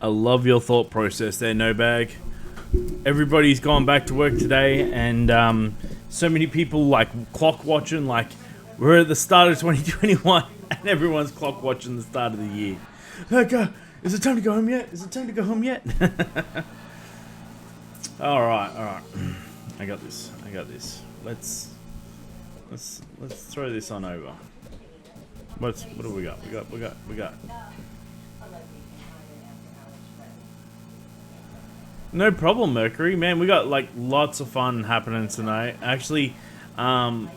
I love your thought process there, No Bag. Everybody's gone back to work today, and so many people like clock watching. Like we're at the start of 2021, and everyone's clock watching the start of the year. Like, is it time to go home yet? Is it time to go home yet? all right. I got this. Let's throw this on over. What do we got? We got. No problem, Mercury. Man, we got like lots of fun happening tonight. Actually, our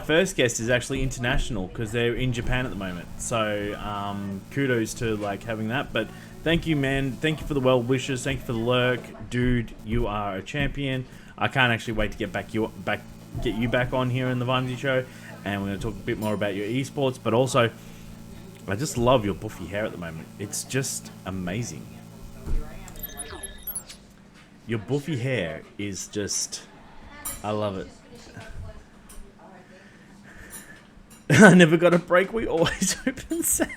first guest is actually international because they're in Japan at the moment. So kudos to like having that. But thank you, man. Thank you for the well wishes. Thank you for the lurk, dude. You are a champion. I can't actually wait to get you back on here in the Vimesy Show, and we're going to talk a bit more about your esports. But also, I just love your buffy hair at the moment. It's just amazing. Your buffy hair is just... I love it. I never got a break. We always open sad.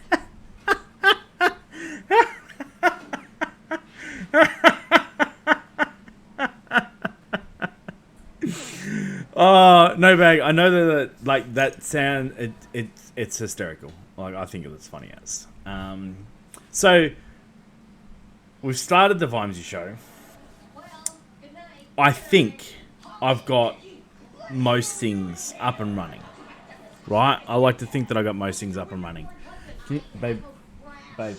Oh, No Bag. I know that like that sound. It's hysterical. Like I think it's funny as. So we've started the Vimesy Show. I think I've got most things up and running, right? I like to think that I got most things up and running. Babe. You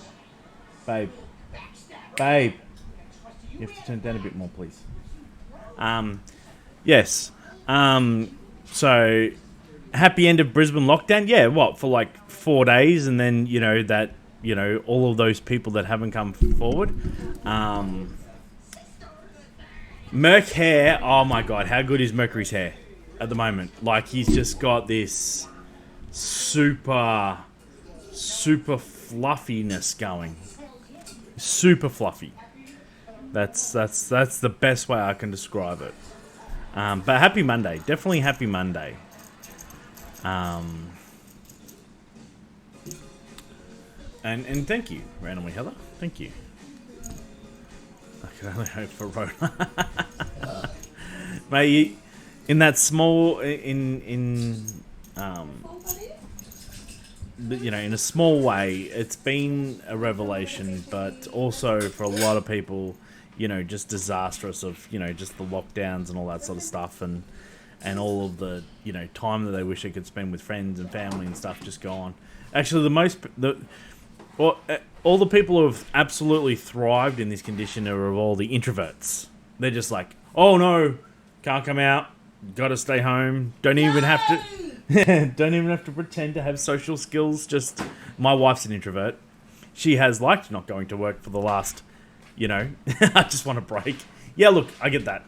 have to turn it down a bit more, please. Yes. So, happy end of Brisbane lockdown. Yeah, what, for like 4 days, and then, all of those people that haven't come forward. Merc hair, oh my god, how good is Mercury's hair at the moment? Like, he's just got this super fluffiness going. Super fluffy. That's the best way I can describe it. But happy Monday. Definitely happy Monday. And thank you, Randomly Heather. Thank you. I can only hope for Rona. Mate, in that small, in a small way, it's been a revelation, but also for a lot of people, just disastrous of, just the lockdowns and all that sort of stuff, and all of the, time that they wish they could spend with friends and family and stuff just gone. Actually, all the people who have absolutely thrived in this condition are of all the introverts. They're just like, oh no, can't come out, gotta stay home, don't even have to pretend to have social skills. Just, my wife's an introvert. She has liked not going to work for the last, I just want a break. Yeah, look, I get that.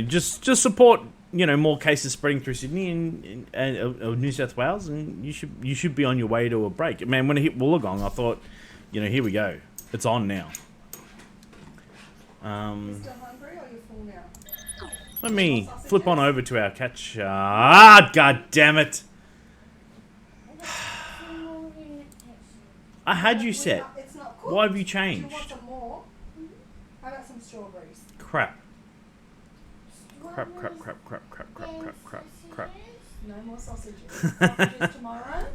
Just support, more cases spreading through Sydney and New South Wales, and you should be on your way to a break. Man, when it hit Wollongong, I thought, here we go. It's on now. Still hungry, or are you full now? Let me flip on over to our catch. God damn it! I had you set. It's not cooked. Why have you Do you want changed? some more? How about some strawberries? Crap. No more sausages. Sausages tomorrow.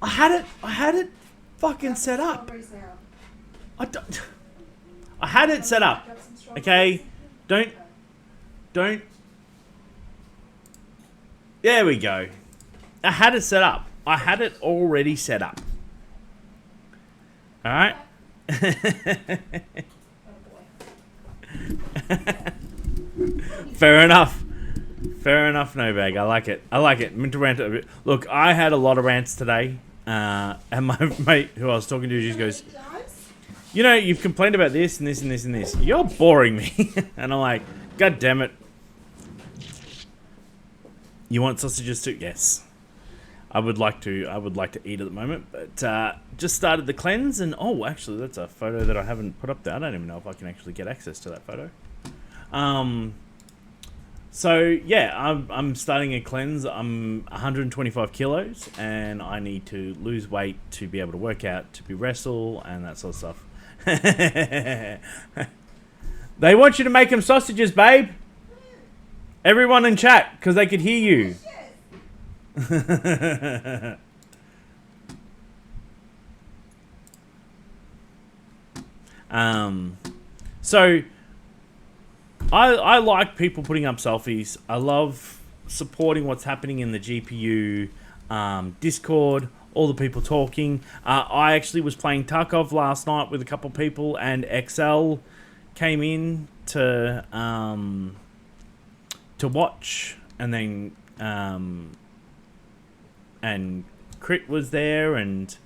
I had it fucking set up. Strawberries now. I had it set up. Got some strawberries? Okay? Don't. There we go. I had it set up. I had it already set up. Alright? Fair enough. No Bag. I like it. Meant to rant a bit. Look, I had a lot of rants today. And my mate who I was talking to just goes, you've complained about this and this and this and this. You're boring me. And I'm like, God damn it. You want sausages too? Yes. I would like to eat at the moment, but just started the cleanse, and actually that's a photo that I haven't put up there. I don't even know if I can actually get access to that photo. So yeah, I'm starting a cleanse. I'm 125 kilos, and I need to lose weight to be able to work out, to be wrestle, and that sort of stuff. They want you to make them sausages, babe. Everyone in chat, because they could hear you. So I like people putting up selfies. I love supporting what's happening in the GPU Discord, all the people talking. I actually was playing Tarkov last night with a couple of people, and XL came in to watch, and then and Crit was there, and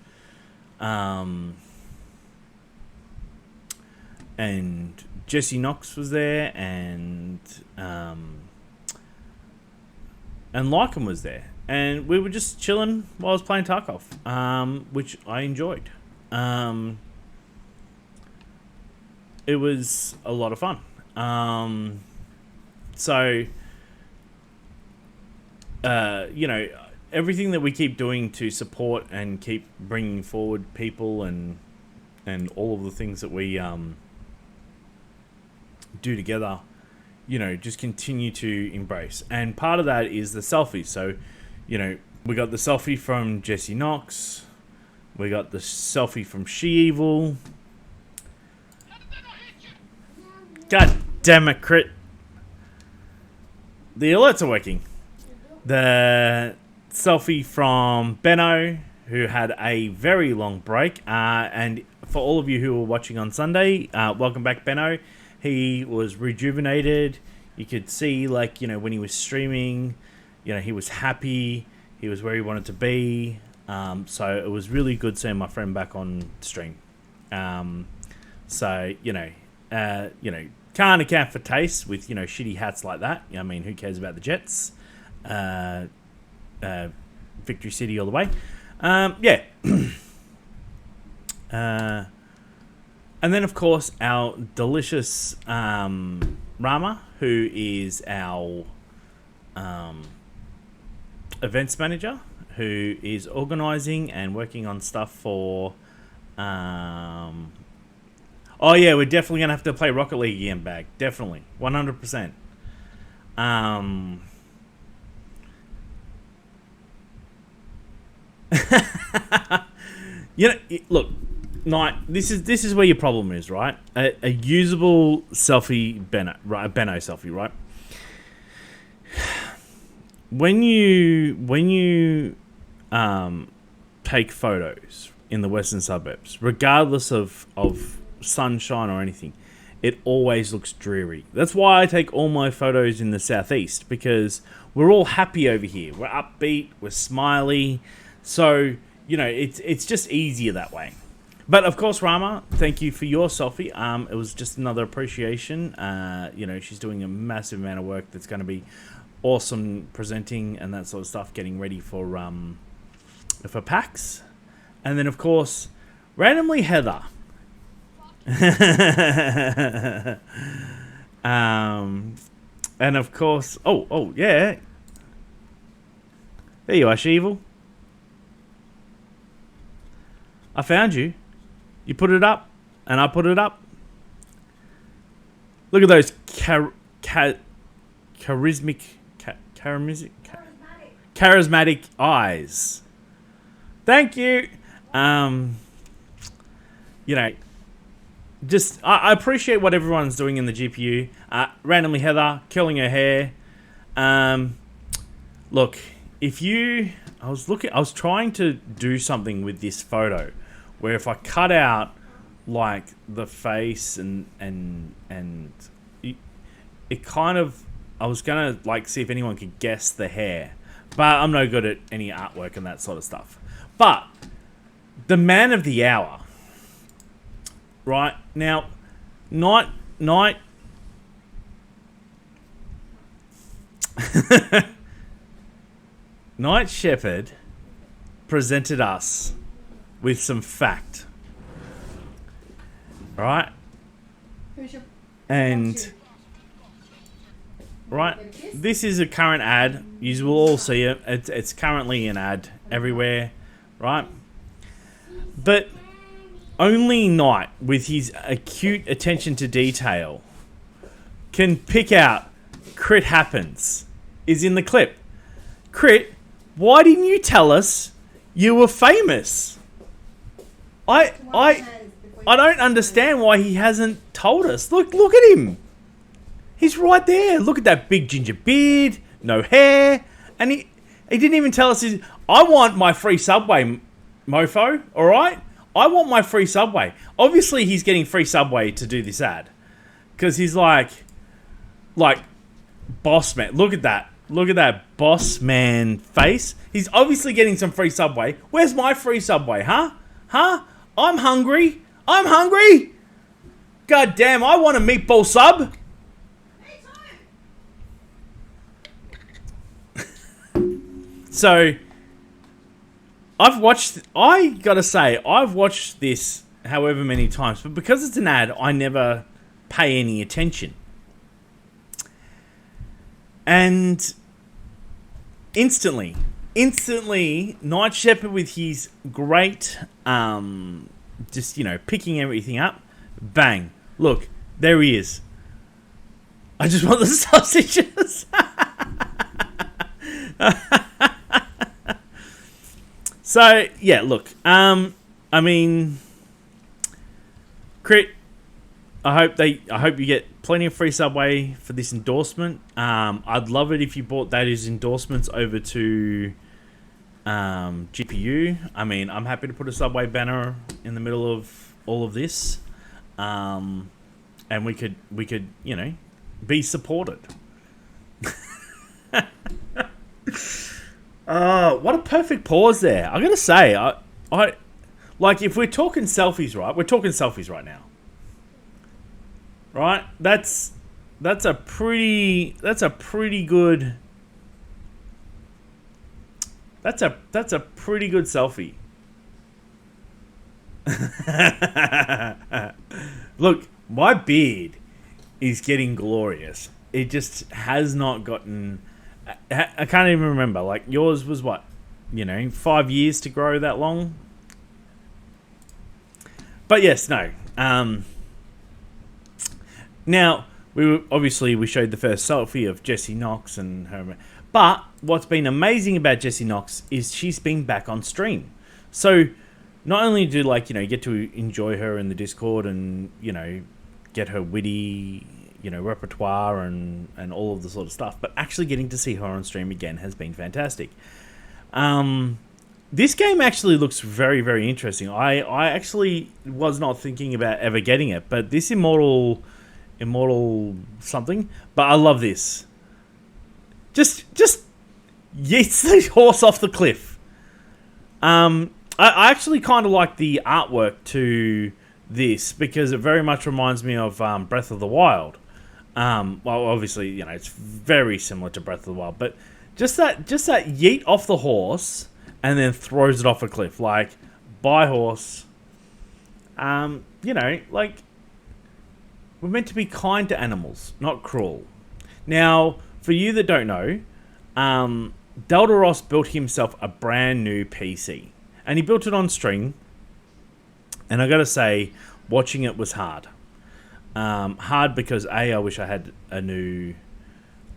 Jesse Knox was there, and Lycan was there, and we were just chilling while I was playing Tarkov, which I enjoyed. It was a lot of fun. So, you know, everything that we keep doing to support and keep bringing forward people and all of the things that we do together, you know, just continue to embrace. And part of that is the selfies. So, you know, we got the selfie from Jesse Knox. We got the selfie from She-Evil. God damn it, Crit. The alerts are working. The selfie from Benno, who had a very long break. And for all of you who were watching on Sunday, welcome back, Benno. He was rejuvenated. You could see, like, you know, when he was streaming, you know, he was happy. He was where he wanted to be. So it was really good seeing my friend back on stream. So, you know, can't account for taste with, you know, shitty hats like that. I mean, who cares about the Jets? Victory City all the way. Yeah. And then, of course, our delicious Rama, who is our events manager, who is organising and working on stuff for... Oh, yeah, we're definitely going to have to play Rocket League again, Bag. Definitely. 100%. You know, look... Knight, this is where your problem is, right? A usable selfie Benno, right? A Benno selfie, right? When you take photos in the western suburbs, regardless of sunshine or anything, it always looks dreary. That's why I take all my photos in the southeast, because we're all happy over here. We're upbeat, we're smiley, so you know it's just easier that way. But of course, Rama, thank you for your selfie. It was just another appreciation. You know, she's doing a massive amount of work that's going to be awesome, presenting and that sort of stuff, getting ready for PAX. And then, of course, randomly Heather. And of course, oh yeah, there you are, She-Evil. I found you. You put it up, and I put it up. Look at those charismatic eyes. Thank you. You know, just I appreciate what everyone's doing in the GPU. Randomly Heather killing her hair. Look, I was trying to do something with this photo, where if I cut out like the face and it kind of, I was gonna like see if anyone could guess the hair, but I'm no good at any artwork and that sort of stuff. But the man of the hour, right now, Night Night Shepherd presented us with some fact. Alright? Who's your... And right? This is a current ad. You will all see it. It's currently an ad everywhere, right? But only Knight, with his acute attention to detail, can pick out Crit Happens is in the clip. Crit, why didn't you tell us you were famous? I don't understand why he hasn't told us. Look at him. He's right there. Look at that big ginger beard, no hair, and he didn't even tell us. I want my free Subway, mofo. All right, I want my free Subway. Obviously, he's getting free Subway to do this ad because he's like boss man. Look at that. Look at that boss man face. He's obviously getting some free Subway. Where's my free Subway, huh? Huh? I'm hungry. I'm hungry. God damn, I want a meatball sub. So, I gotta say, I've watched this however many times, but because it's an ad, I never pay any attention. And instantly, Night Shepherd with his great, just, picking everything up, bang, look, there he is. I just want the sausages. So, yeah, look, I mean, Crit, I hope you get plenty of free Subway for this endorsement. I'd love it if you bought that as endorsements over to GPU. I mean, I'm happy to put a Subway banner in the middle of all of this, and we could be supported. What a perfect pause there. I'm gonna say, I like, if we're talking selfies, right? We're talking selfies right now. Right? That's a pretty good. That's a pretty good selfie. Look, my beard is getting glorious. It just has not gotten. I can't even remember. Like, yours was what? 5 years to grow that long. But yes, no. Now, we showed the first selfie of Jessie Knox and her. But what's been amazing about Jessie Knox is she's been back on stream. So not only do get to enjoy her in the Discord and get her witty repertoire and all of the sort of stuff, but actually getting to see her on stream again has been fantastic. This game actually looks very, very interesting. I actually was not thinking about ever getting it, but this Immortal something. But I love this. Just yeets the horse off the cliff. I actually kind of like the artwork to this because it very much reminds me of Breath of the Wild. Well, obviously, it's very similar to Breath of the Wild, but just that yeet off the horse and then throws it off a cliff, like, by horse. We're meant to be kind to animals, not cruel. Now, for you that don't know, Delta Ross built himself a brand new PC, and he built it on stream. And I gotta say, watching it was hard. Hard because A, I wish I had a new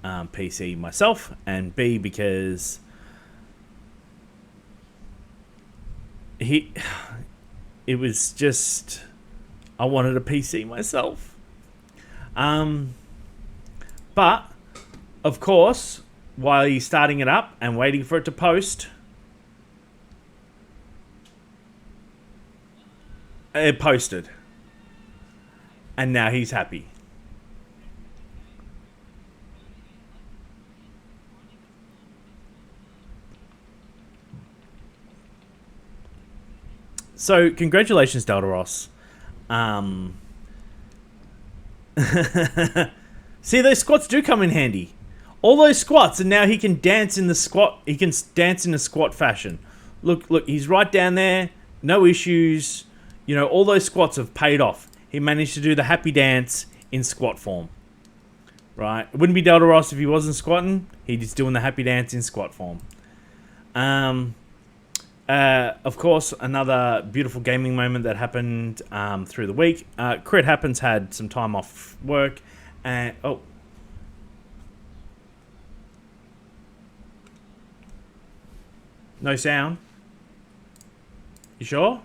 PC myself, and B, because it was just, I wanted a PC myself. But of course, while he's starting it up and waiting for it to post, it posted. And now he's happy. So, congratulations, Delta Ross. See, those squats do come in handy. All those squats, and now he can dance in the squat. He can dance in a squat fashion. Look, he's right down there. No issues. All those squats have paid off. He managed to do the happy dance in squat form. right? It wouldn't be Delta Ross if he wasn't squatting. He's just doing the happy dance in squat form. Of course, another beautiful gaming moment that happened through the week. Crit Happens had some time off work, and no sound. You sure?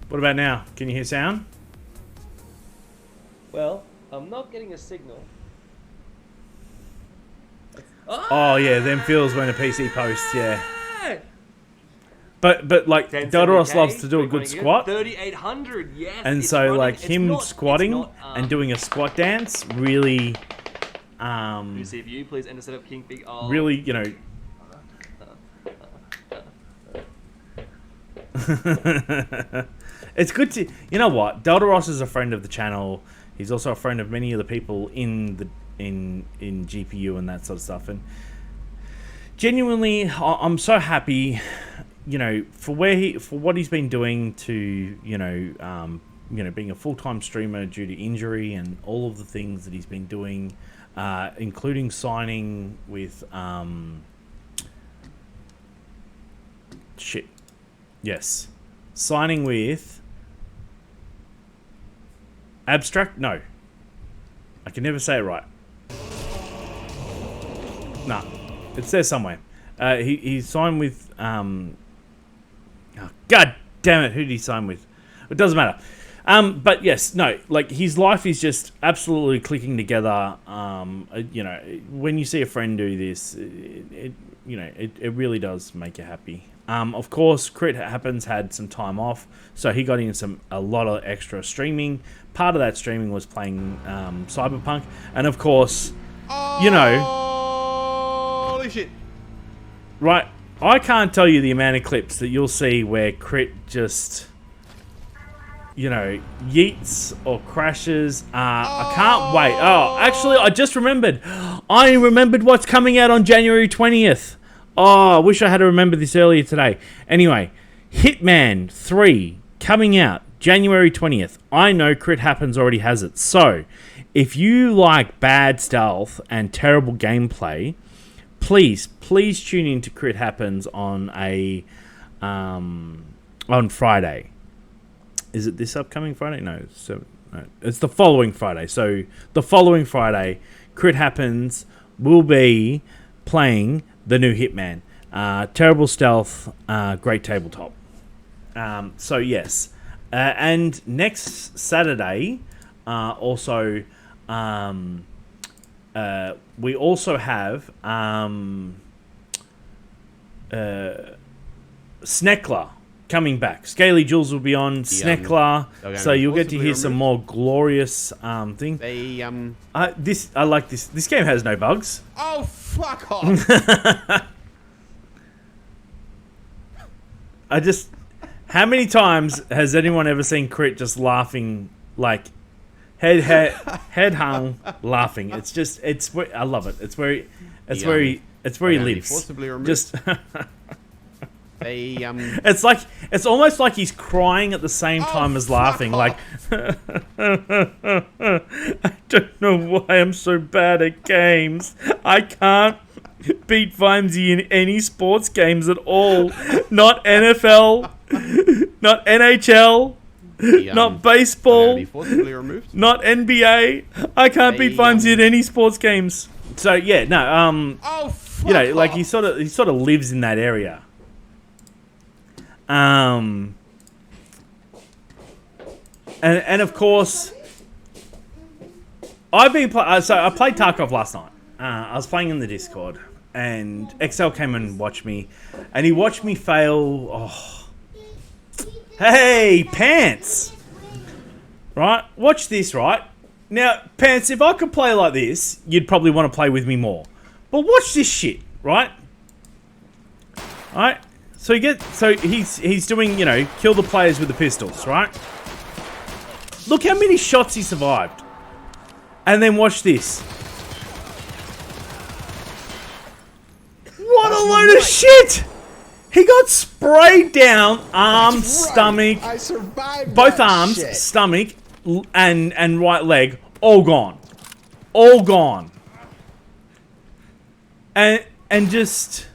What about now? Can you hear sound? Well, I'm not getting a signal. Oh yeah, them feels when a PC posts, yeah. But like Delta Ross loves to do a good squat. 3,800, yes. And so like him squatting and doing a squat dance really receive you, please enter setup king big. Oh. Really, you know. It's good to, you know what? Delta Ross is a friend of the channel. He's also a friend of many of the people in the in GPU and that sort of stuff. And genuinely, I'm so happy, you know, for what he's been doing to, you know, being a full-time streamer due to injury and all of the things that he's been doing, including signing with signing with Abstract? No. I can never say it right. Nah. It's there somewhere. He signed with... oh, God damn it. Who did he sign with? It doesn't matter. But yes, no. Like, his life is just absolutely clicking together. You know, when you see a friend do this, it really does make you happy. Of course, Crit Happens had some time off, so he got in a lot of extra streaming. Part of that streaming was playing Cyberpunk, and of course, you know, holy shit! Right, I can't tell you the amount of clips that you'll see where Crit just, you know, yeets or crashes. I can't wait. Oh, actually, I just remembered. I remembered what's coming out on January 20th. Oh, I wish I had remembered this earlier today. Anyway, Hitman 3 coming out January 20th. I know Crit Happens already has it. So, if you like bad stealth and terrible gameplay, please tune in to Crit Happens on Friday. Is it this upcoming Friday? No, it's the following Friday. So, the following Friday, Crit Happens will be playing the new Hitman. Terrible stealth, great tabletop. So yes. And next Saturday, also, we also have Sneckler coming back. Scaly Jules will be on Sneckler, so you'll get to hear some more glorious thing. I like this. This game has no bugs. Oh, fuck off! How many times has anyone ever seen Crit just laughing, like head hung, laughing? I love it. It's where he lives. Just. It's almost like he's crying at the same time as laughing. Like, I don't know why I'm so bad at games. I can't beat Vimesy in any sports games at all. Not NFL, not NHL, not baseball, not NBA. I can't beat Vimesy at any sports games. So yeah, no. You know, like he sort of lives in that area. And of course, I've been so I played Tarkov last night. I was playing in the Discord, and XL came and watched me, and he watched me fail. Oh, hey, Pants! Right, watch this. Right now, Pants. If I could play like this, you'd probably want to play with me more. But watch this shit. Right. All right. So he's doing, you know, kill the players with the pistols, right? Look how many shots he survived. And then watch this. What a load of shit! He got sprayed down, arm, stomach, I survived both arms, stomach, and right leg, all gone. All gone. And just...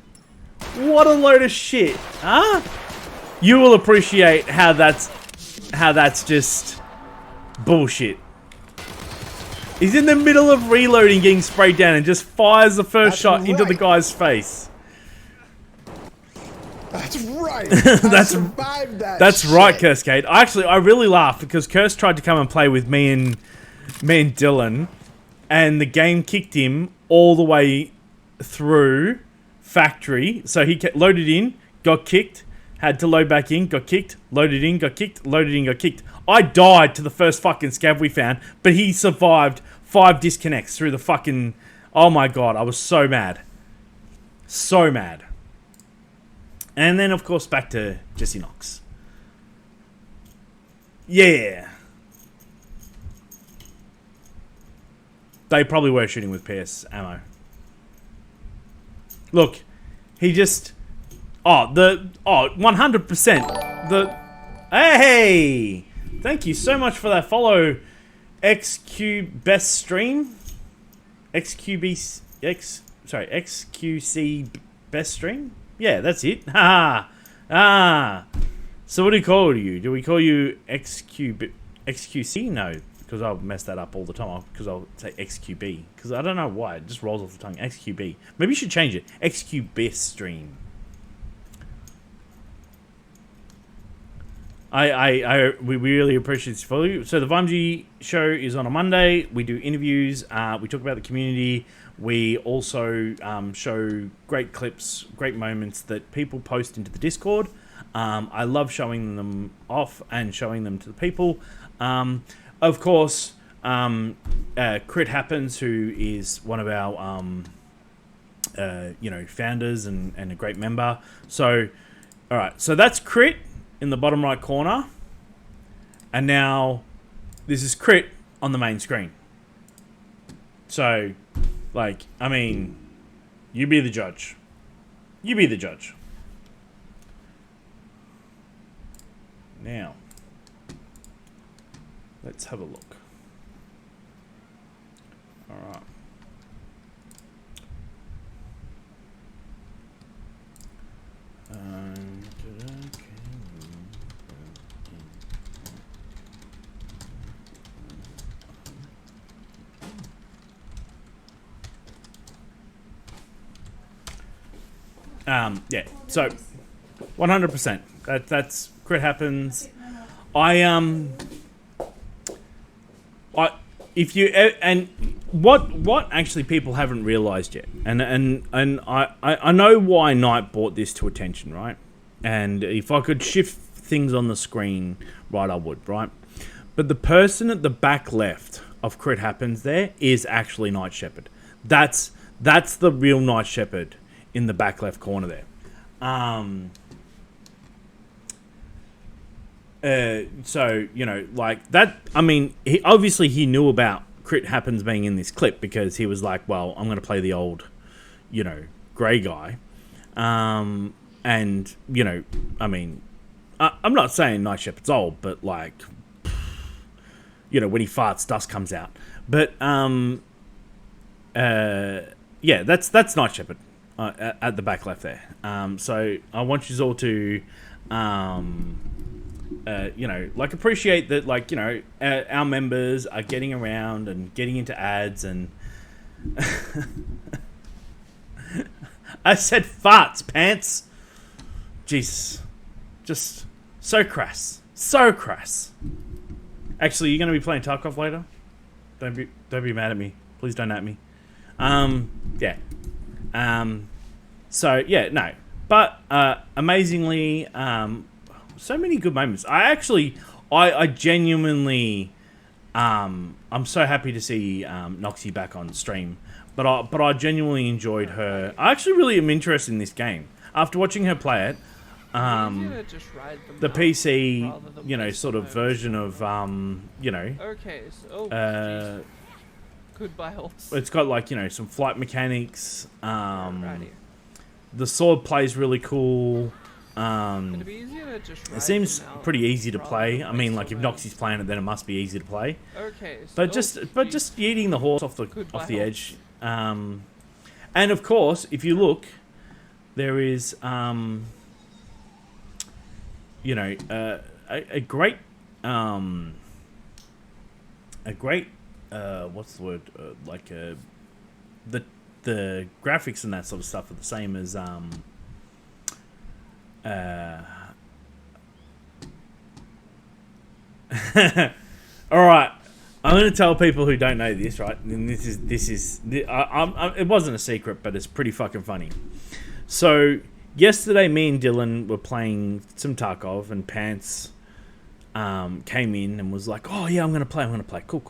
What a load of shit, huh? You will appreciate how that's just bullshit. He's in the middle of reloading, getting sprayed down, and just fires the first shot into the guy's face. That's right. That's survived that. That's shit. right, Curse Kate. I really laughed because Curse tried to come and play with me and Dylan, and the game kicked him all the way through factory. So he loaded in, got kicked, had to load back in, got kicked, loaded in, got kicked, loaded in, got kicked. I died to the first fucking scav we found, but he survived 5 disconnects through the fucking... Oh my god, I was so mad. So mad. And then, of course, back to Jesse Knox. Yeah. They probably were shooting with PS ammo. Look, he just... 100%. Hey! Thank you so much for that follow, XQ Best Stream. XQC Best Stream? Yeah, that's it. So what do we call you? Do we call you XQC? No, because I'll mess that up all the time. Because I'll say XQB. Because I don't know why. It just rolls off the tongue. XQB. Maybe you should change it. XQ Best Stream. We really appreciate this for you. So the Vimesy Show is on a Monday. We do interviews. We talk about the community. We also show great clips, great moments that people post into the Discord. I love showing them off and showing them to the people. Of course, Crit Happens, who is one of our founders and a great member. So, all right. So that's Crit in the bottom right corner, and now this is Crit on the main screen. So, like, I mean, you be the judge. You be the judge. Now, let's have a look. All right. Yeah, so 100%. That's Crit Happens. If you and what actually people haven't realized yet, and I know why Knight brought this to attention, right? And if I could shift things on the screen, right, I would, right? But the person at the back left of Crit Happens there is actually Night Shepherd. That's the real Night Shepherd in the back left corner there. So, you know, like that, I mean, he knew about Crit Happens being in this clip because he was like, well, I'm going to play the old, you know, grey guy. And, you know, I mean, I'm not saying Night Shepherd's old, but like, you know, when he farts, dust comes out. But, yeah, that's Night Shepherd. At the back left there. So I want you all to, you know, like appreciate that, like, you know, our members are getting around and getting into ads and... I said farts, pants. Jesus. Just so crass. So crass. Actually, you're going to be playing Tarkov later? Don't be mad at me. Please don't at me. Yeah. So yeah, no, but amazingly, so many good moments. I genuinely, I'm so happy to see Noxie back on stream, but I genuinely enjoyed her. I actually really am interested in this game after watching her play it. The PC, you know, sort of version of, you know, okay, so, goodbye, horse. it's got, like, you know, some flight mechanics. The sword plays really cool. It'd be easier to just It seems pretty easy to play. I mean, like if Noxie's playing it, then it must be easy to play. Okay. So But just yeeting the horse off the edge. And of course, if you look, there is you know a great what's the word the graphics and that sort of stuff are the same as all right, I'm going to tell people who don't know this, right? And this is it wasn't a secret, but it's pretty fucking funny. So yesterday, me and Dylan were playing some Tarkov, and Pants came in and was like, "Oh yeah, I'm going to play. Cool.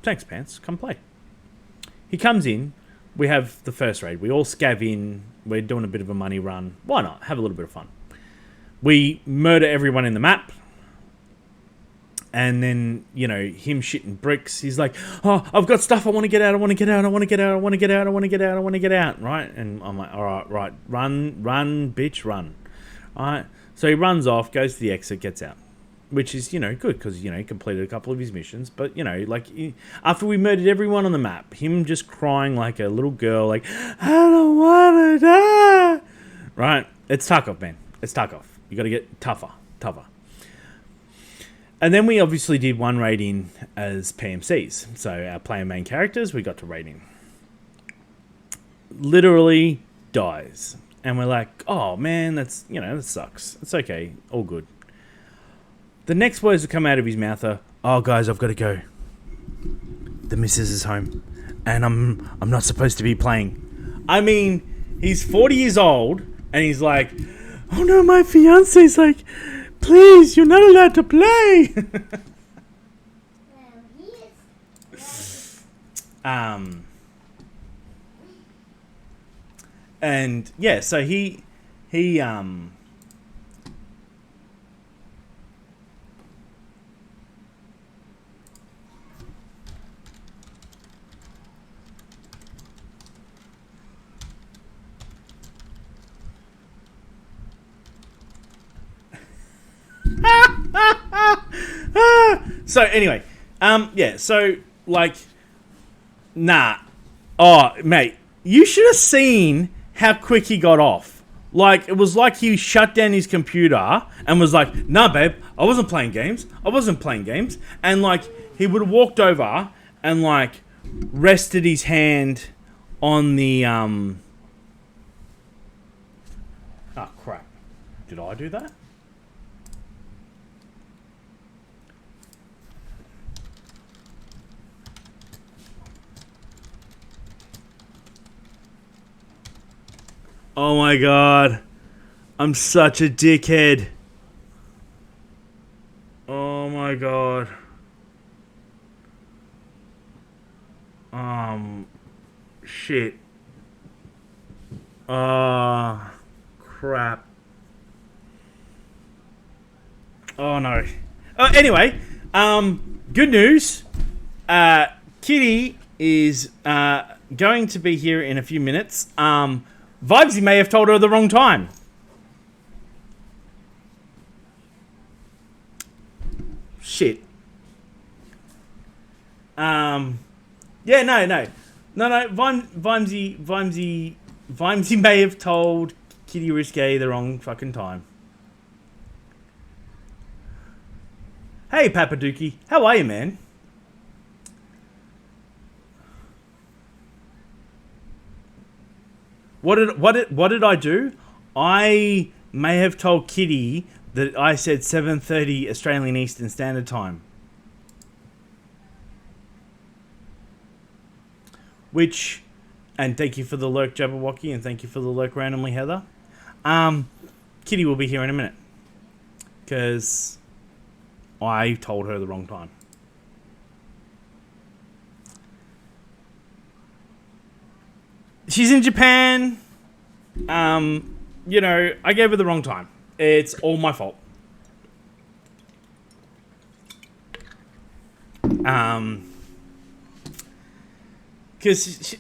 Thanks, Pants. Come play." He comes in. We have the first raid. We all scav in. We're doing a bit of a money run. Why not? Have a little bit of fun. We murder everyone in the map. And then, you know, him shitting bricks. He's like, "Oh, I've got stuff. I want to get out. Right? And I'm like, all right. Run, bitch, run. All right. So he runs off, goes to the exit, gets out. Which is, you know, good because, you know, he completed a couple of his missions. But, you know, like, after we murdered everyone on the map, him just crying like a little girl, like, "I don't want to die." Right? It's Tarkov, man. It's Tarkov. You got to get tougher. And then we obviously did one raid in as PMCs. So our player main characters, we got to raid in. Literally dies. And we're like, "Oh, man, that's, you know, that sucks. It's okay. All good." The next words that come out of his mouth are, "Oh, guys, I've got to go. The missus is home, and I'm not supposed to be playing." I mean, he's 40 years old, and he's like, "Oh no, my fiance's like, please, you're not allowed to play." And yeah, so he so anyway, yeah, so like, nah. Oh, mate, you should have seen how quick he got off. Like, it was like he shut down his computer and was like, "Nah, babe, I wasn't playing games. And like, he would have walked over and like rested his hand on the oh crap. Did I do that? Oh my god. I'm such a dickhead. Oh my god. Shit. Crap. Oh no. Anyway, good news. Kitty is going to be here in a few minutes. Vimesy may have told her the wrong time. Shit. Yeah, no. Vimesy may have told Kitty Risque the wrong fucking time. Hey, Papadookie. How are you, man? What did I do? I may have told Kitty that I said 7:30 Australian Eastern Standard Time. Which, and thank you for the lurk, Jabberwocky, and thank you for the lurk, randomly, Heather. Kitty will be here in a minute. Because I told her the wrong time. She's in Japan. You know, I gave her the wrong time. It's all my fault. Because she...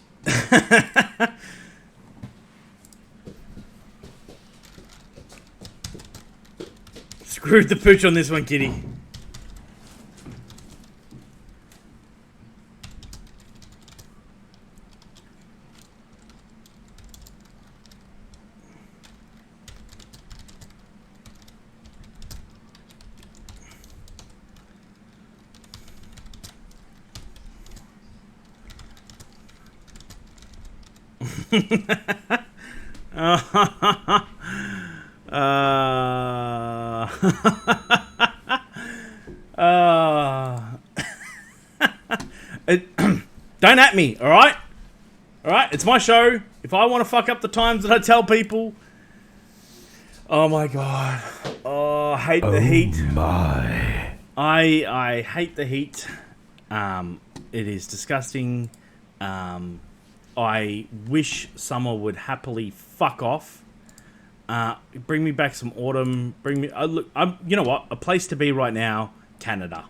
screwed the pooch on this one, Kitty. Don't at me, all right? All right, it's my show. If I want to fuck up the times that I tell people, oh my god, oh, I hate the heat. My, I hate the heat. It is disgusting. I wish summer would happily fuck off. Bring me back some autumn. Bring me. Look, you know what? A place to be right now, Canada.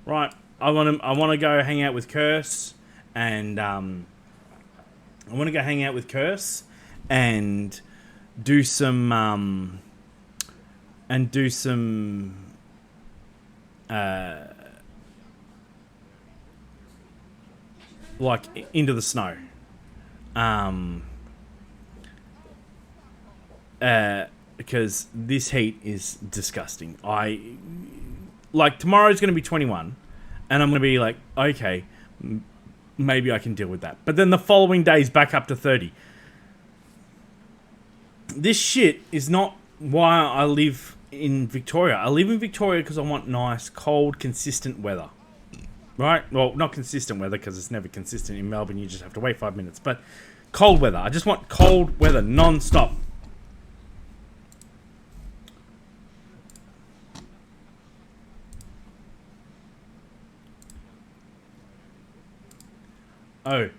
Right. I want to go hang out with Curse, and do some like into the snow. Because this heat is disgusting. Tomorrow's going to be 21, and I'm going to be like, okay, maybe I can deal with that. But then the following day's back up to 30. This shit is not why I live in Victoria. I live in Victoria because I want nice, cold, consistent weather. Right? Well, not consistent weather because it's never consistent in Melbourne. You just have to wait 5 minutes. But cold weather. I just want cold weather non-stop. Oh.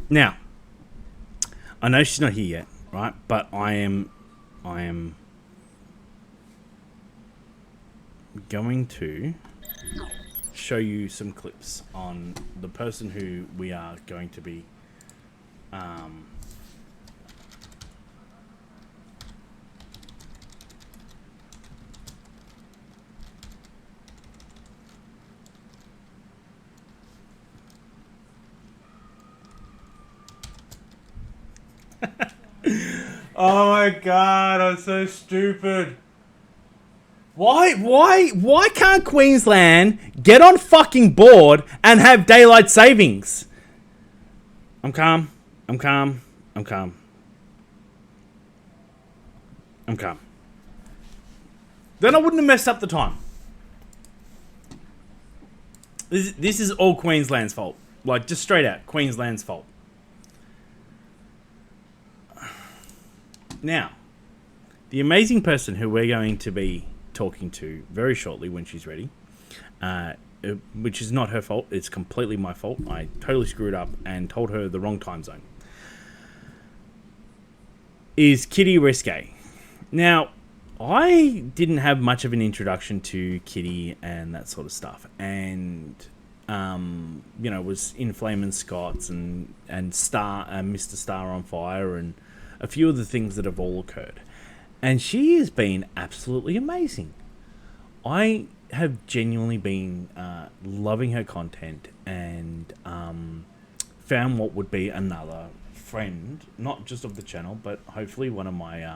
Now, I know she's not here yet, right? But I am going to show you some clips on the person who we are going to be oh my god, I'm so stupid. Why can't Queensland get on fucking board and have daylight savings? I'm calm. Then I wouldn't have messed up the time. This is all Queensland's fault. Like, just straight out, Queensland's fault. Now, the amazing person who we're going to be talking to very shortly when she's ready, which is not her fault, it's completely my fault. I totally screwed up and told her the wrong time zone, is Kitty Risque. Now, I didn't have much of an introduction to Kitty and that sort of stuff, and was in Flamin' Scots and Mr. Star on Fire and a few of the things that have all occurred. And she has been absolutely amazing. I have genuinely been loving her content and found what would be another friend, not just of the channel, but hopefully one of my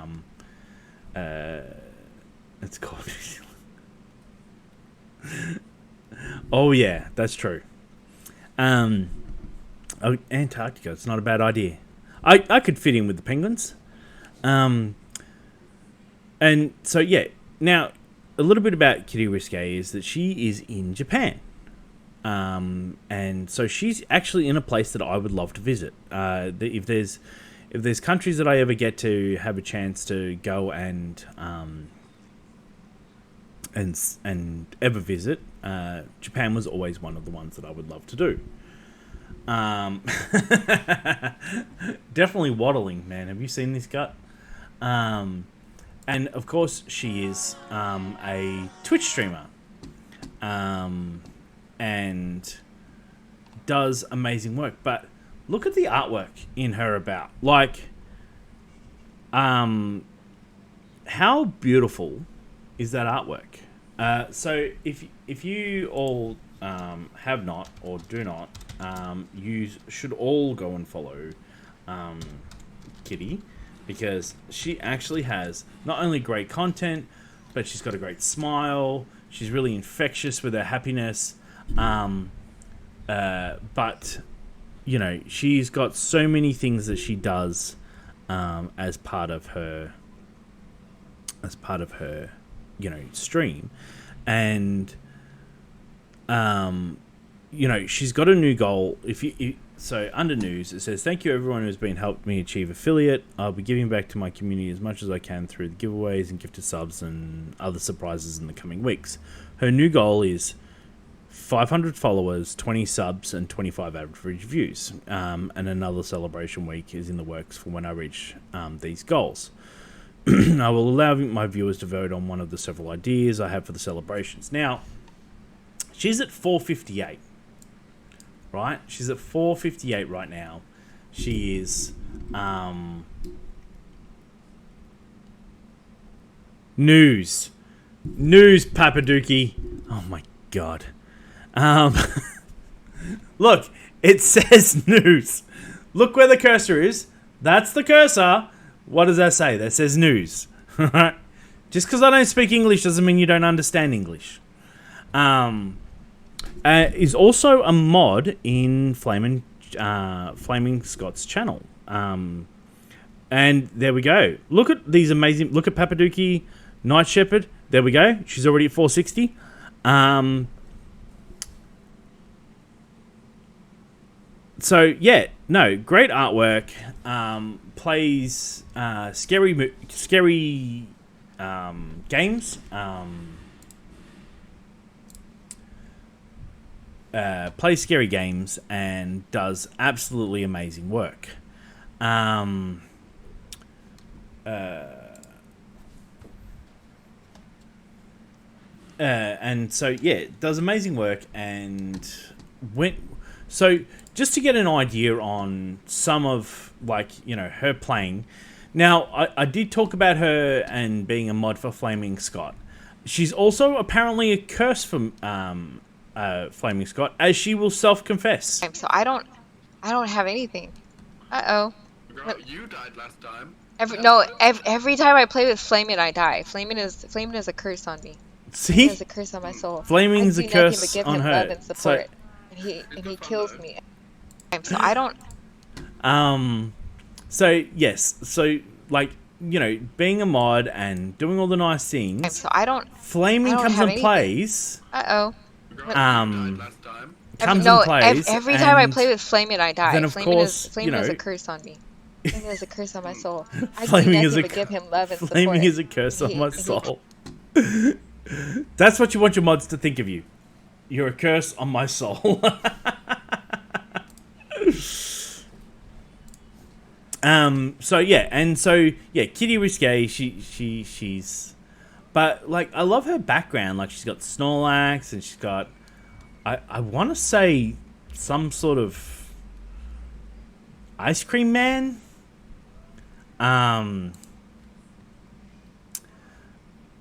it's called oh yeah, that's true. Antarctica, it's not a bad idea. I could fit in with the penguins. And so, yeah. Now, a little bit about Kitty Risque is that she is in Japan. And so she's actually in a place that I would love to visit. If there's countries that I ever get to have a chance to go and ever visit, Japan was always one of the ones that I would love to do. Definitely waddling, man. Have you seen this gut? And of course, she is a Twitch streamer, and does amazing work. But look at the artwork in her about. Like, how beautiful is that artwork? So if you all have not or do not, you should all go and follow Kitty, because she actually has not only great content, but she's got a great smile. She's really infectious with her happiness. But you know, she's got so many things that she does as part of her stream, and you know, she's got a new goal. So under news, it says, "Thank you everyone who's been helped me achieve affiliate. I'll be giving back to my community as much as I can through the giveaways and gifted subs and other surprises in the coming weeks." Her new goal is 500 followers, 20 subs, and 25 average views. And another celebration week is in the works for when I reach these goals. I will allow my viewers to vote on one of the several ideas I have for the celebrations. Now, she's at 458, right? She's at 458 right now. She is news, Papadookie. Oh my god. Look, it says news. Look where the cursor is. That's the cursor. What does that say? That says news. Just because I don't speak English doesn't mean you don't understand English. Is also a mod in Flaming Scott's channel. And there we go. Look at these amazing... Look at Papadookie, Night Shepherd. There we go. She's already at 460. So, yeah. No, great artwork. Plays scary games. Plays scary games and does absolutely amazing work. And so yeah, does amazing work. And just to get an idea on some of, like, you know, her playing. Now, I did talk about her and being a mod for Flaming Scott. She's also apparently a curse from Flaming Scott, as she will self-confess. So I don't have anything. Uh-oh. Girl, you died last time. Every time I play with Flamin', I die. Flamin' is a curse on me. See? Flamin' is a curse on my soul. Flaming's a curse but give on him her. Love and support. And he kills me. So I don't... So, yes. So, like, you know, being a mod and doing all the nice things. So I don't... Flaming comes and plays. Uh-oh. Comes and plays. Every time I play with Flamin', I die. Then, of course, Flamin' is a curse on me. Flamin' is a curse on my soul. I do Flaming nothing but give him love and support. Flaming is a curse on my soul. That's what you want your mods to think of you. You're a curse on my soul. Kitty Risque, she's, but like, I love her background. Like, she's got Snorlax, and she's got, I want to say some sort of ice cream man.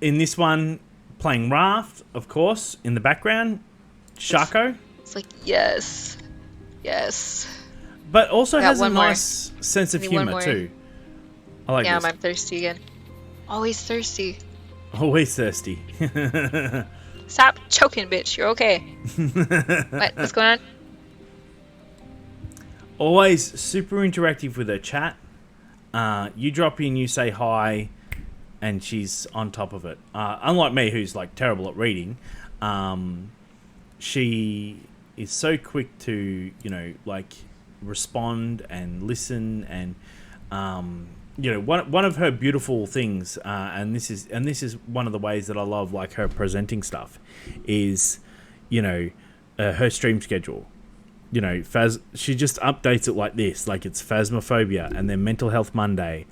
In this one, playing Raft, of course, in the background, Shaco. It's like, yes. But also has a one more. nice sense of humor too. I like this. I'm thirsty again. Always thirsty. Always thirsty. Stop choking, bitch. You're okay. What's going on? Always super interactive with her chat. You drop in, you say hi, and she's on top of it. Unlike me, who's like terrible at reading, she is so quick to, you know, like, respond and listen. And you know, one of her beautiful things, and this is one of the ways that I love, like, her presenting stuff, is, you know, her stream schedule. she just updates it like this, like it's Phasmophobia, and then Mental Health Monday,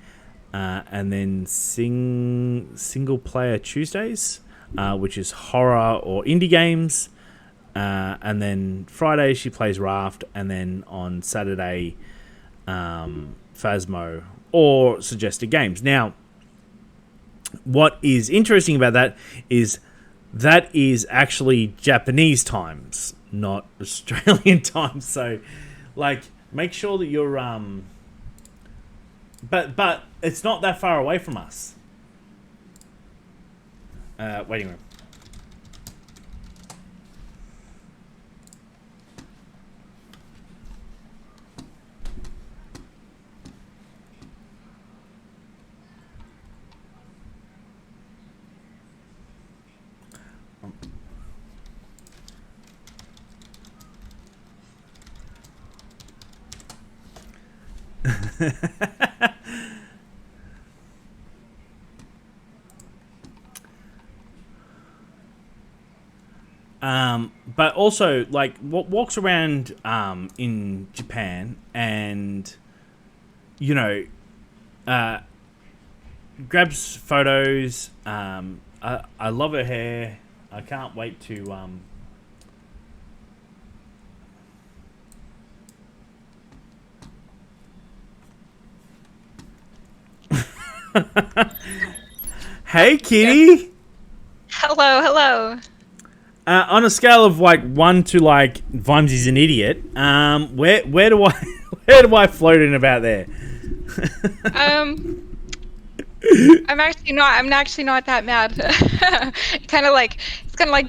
and then Single Player Tuesdays, which is horror or indie games, and then Friday she plays Raft, and then on Saturday, Phasmo or suggested games. Now, what is interesting about that is actually Japanese times, not Australian times. So, like, make sure that you're but it's not that far away from us. Waiting room. But also, like, what walks around in Japan and, grabs photos. I love her hair. I can't wait to... Hey, kitty. Hello. On a scale of like 1 to like Vimesy's an idiot, where do I float in about there? I'm actually not that mad. It's kind of like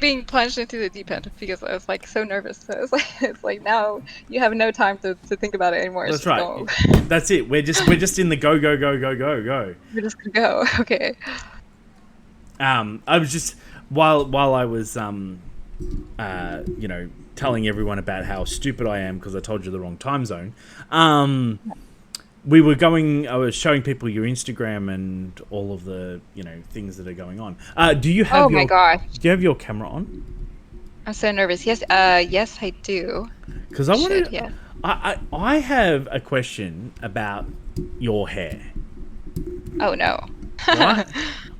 being plunged into the deep end because I was like so nervous. So it's like now you have no time to think about it anymore. That's Just right. go. That's it. We're just in the go. We're just gonna go. Okay. I was just while I was telling everyone about how stupid I am because I told you the wrong time zone. I was showing people your Instagram and all of the, things that are going on. Do you have my gosh. Do you have your camera on? I'm so nervous. Yes, yes, I do. Because I wanted. Yeah. I have a question about your hair. Oh no. Right?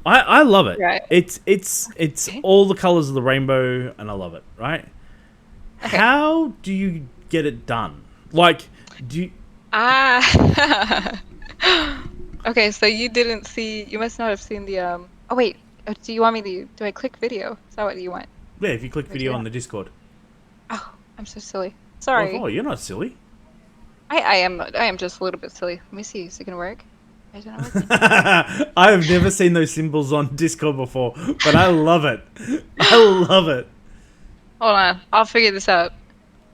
I love it. Right. It's Okay. all the colors of the rainbow, and I love it. Right? Okay. How do you get it done? Like, do you... Okay, so you must not have seen the oh wait, do you want me to do I click video? Is that what you want? Yeah, if you click video Yeah. on the Discord. Oh, I'm so silly. Sorry. Oh, you're not silly. I am just a little bit silly. Let me see, is it gonna work? I don't know. I have never seen those symbols on Discord before, but I love it. I love it. Hold on, I'll figure this out.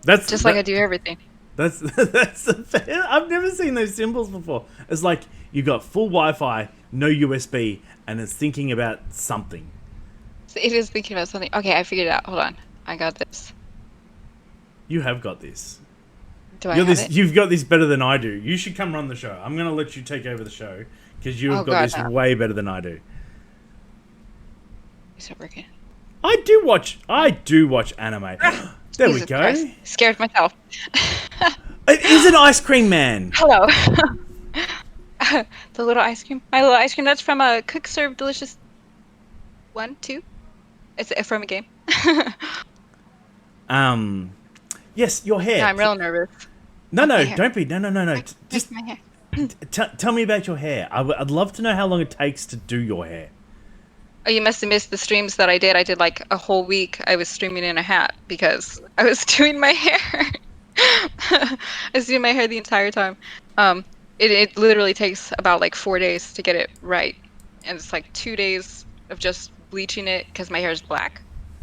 That's Just like I do everything. That's I've never seen those symbols before. It's like you got full Wi-Fi, no USB, and it's thinking about something. So it is thinking about something. Okay, I figured it out. Hold on, I got this. You have got this. Do I have it? You've got this better than I do. You should come run the show. I'm going to let you take over the show because you've got this way better than I do. Is it working? I do watch anime. There we Jesus go. Christ. Scared myself. It is an ice cream man. Hello. The little ice cream. My little ice cream. That's from a Cook Serve Delicious 1, 2. It's from a game. Yes, your hair. No, I'm real nervous. No, hair. don't be. No. Just my hair. tell me about your hair. I'd love to know how long it takes to do your hair. Oh, you must have missed the streams that I did. I did like a whole week. I was streaming in a hat because I was doing my hair. I was doing my hair the entire time. It literally takes about like 4 days to get it right, and it's like 2 days of just bleaching it because my hair is black.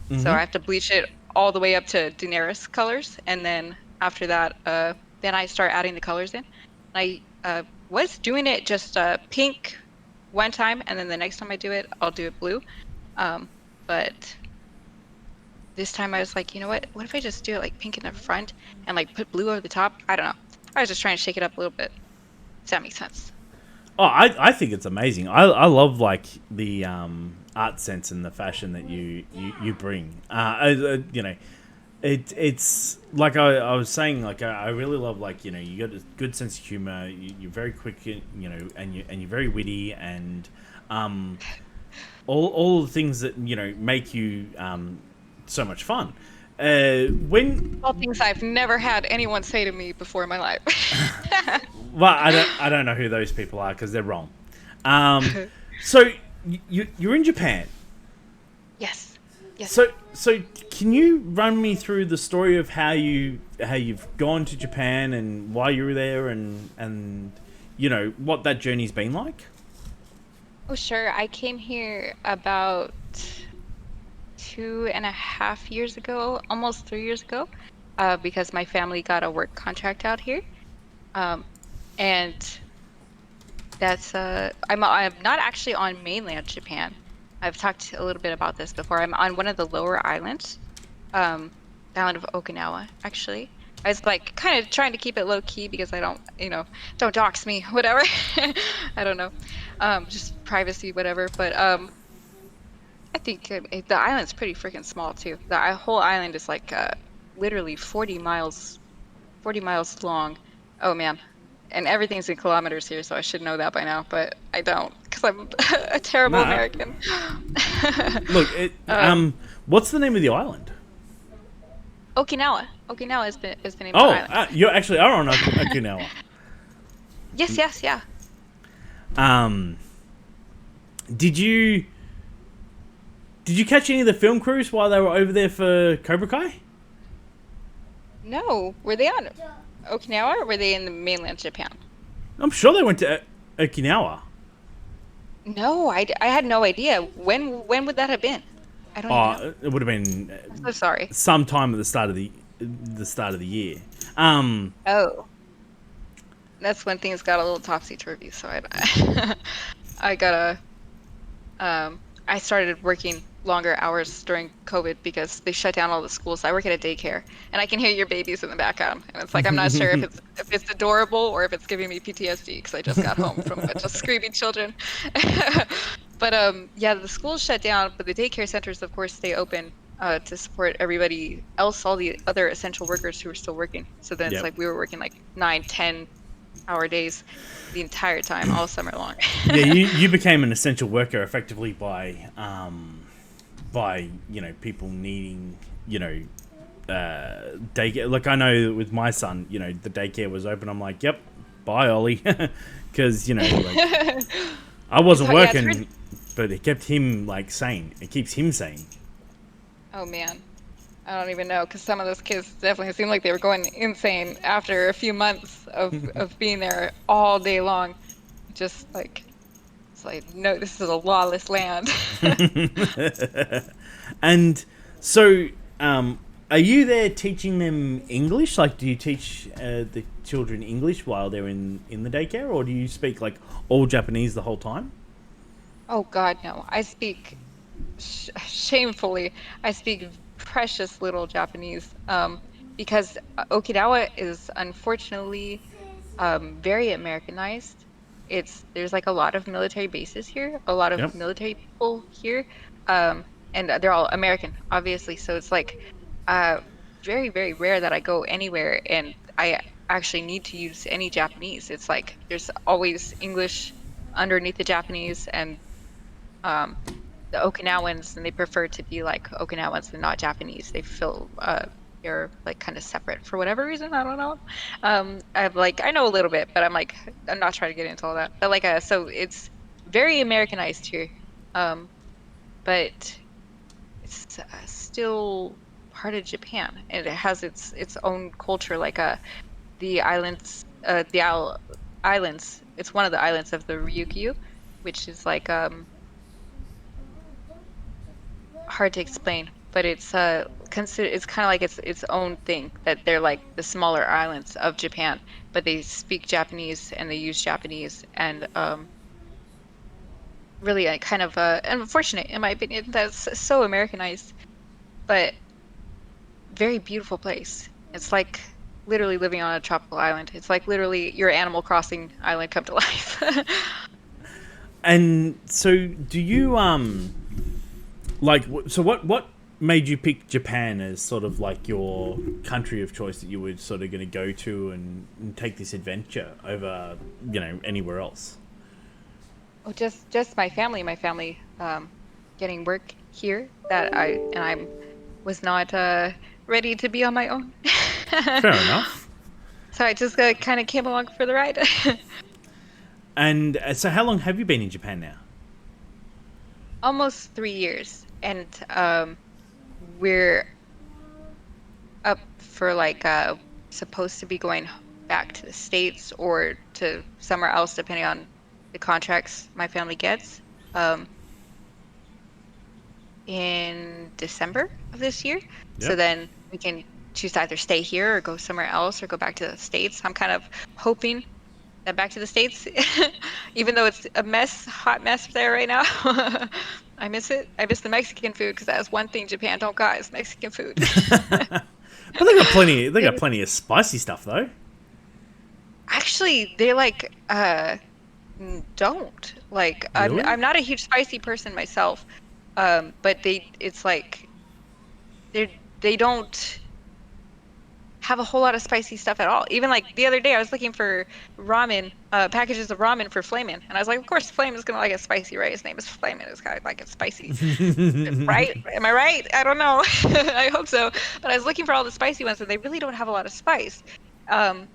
Mm-hmm. So I have to bleach it all the way up to Daenerys colors, and then after that, then I start adding the colors in. I was doing it just pink one time, and then the next time I do it, I'll do it blue. But this time I was like, you know what? What if I just do it like pink in the front and like put blue over the top? I don't know. I was just trying to shake it up a little bit. Does that make sense? Oh, I think it's amazing. I love like the art sense and the fashion that you bring. it's like I was saying, like I really love, like, you know, you got a good sense of humor. You're very quick, you know, and you're very witty, and all the things that, you know, make you so much fun. When All things I've never had anyone say to me before in my life. well, I don't know who those people are because they're wrong. So you're in Japan. Yes. Yes. So can you run me through the story of how you've gone to Japan and why you were there, and you know what that journey's been like? Oh, sure. I came here about 2.5 years ago, almost 3 years ago, because my family got a work contract out here. And that's I'm not actually on mainland Japan. I've talked a little bit about this before. I'm on one of the lower islands, the island of Okinawa, actually. I was like kind of trying to keep it low key because I don't, don't dox me, whatever. I don't know, just privacy, whatever. But I think the island's pretty freaking small too. The whole island is like literally 40 miles long. Oh man. And everything's in kilometers here, so I should know that by now, but I don't, because I'm a terrible Nah. American. Look, what's the name of the island? Okinawa. Okinawa is the name of the island. You actually are on Okinawa. Yes, yeah. Did you catch any of the film crews while they were over there for Cobra Kai? No, were they on Okinawa or were they in the mainland Japan? I'm sure they went to Okinawa. No, I had no idea. When would that have been? I don't know. It would have been I'm so sorry. sometime at the start of the year. Oh. That's when things got a little topsy-turvy, so I started working longer hours during COVID because they shut down all the schools. I work at a daycare, and I can hear your babies in the background, and it's like I'm not sure if it's adorable or if it's giving me PTSD because I just got home from a bunch of screaming children. But yeah, the schools shut down, but the daycare centers, of course, stay open to support everybody else, all the other essential workers who are still working. So then it's like we were working like 9-10-hour days the entire time, all summer long. Yeah, you became an essential worker effectively by people needing daycare. Like I know that with my son, the daycare was open. I'm like, yep, bye Ollie, because like I wasn't working, but it kept him sane. It keeps him sane. Oh man, I don't even know, because some of those kids definitely seemed like they were going insane after a few months of being there all day long. Just like, it's like, no, this is a lawless land. And so, are you there teaching them English? Like, do you teach the children English while they're in the daycare, or do you speak all Japanese the whole time? Oh God, no. I speak shamefully. I speak precious little Japanese because Okinawa is unfortunately very Americanized. There's a lot of military bases here, a lot of military people here, and they're all American, obviously. So it's very, very rare that I go anywhere and I actually need to use any Japanese. It's like there's always English underneath the Japanese, and the Okinawans, and they prefer to be like Okinawans and not Japanese. They feel they're kind of separate for whatever reason. I don't know. I know a little bit, but I'm not trying to get into all that. But so it's very Americanized here, but it's still part of Japan, and it has its own culture. The islands, islands. It's one of the islands of the Ryukyu, which is hard to explain, but it's it's kind of like its own thing, that they're like the smaller islands of Japan, but they speak Japanese and they use Japanese, and really kind of unfortunate in my opinion that's so Americanized, but very beautiful place. It's like literally living on a tropical island. It's like literally your Animal Crossing island come to life. And so do you so what made you pick Japan as sort of like your country of choice that you were sort of going to go to and take this adventure over, anywhere else? Oh, just my family. My family getting work here that I was not ready to be on my own. Fair enough. So I just kind of came along for the ride. And so how long have you been in Japan now? Almost 3 years, and we're up for like supposed to be going back to the States or to somewhere else depending on the contracts my family gets in December of this year. So Yep. then we can choose to either stay here or go somewhere else or go back to the States. I'm kind of hoping that back to the States, even though it's a mess, hot mess there right now. I miss it. I miss the Mexican food because that is one thing Japan don't got is Mexican food. But they got plenty. They got plenty of spicy stuff though. Actually, they like don't like. Really? I'm not a huge spicy person myself, but it's like they don't have a whole lot of spicy stuff at all. Even like the other day, I was looking for ramen, packages of ramen for Flamin, and I was like, of course, Flamin is gonna like it spicy, right? His name is Flamin. It's gotta like it spicy, right? Am I right? I don't know. I hope so. But I was looking for all the spicy ones, and they really don't have a lot of spice. I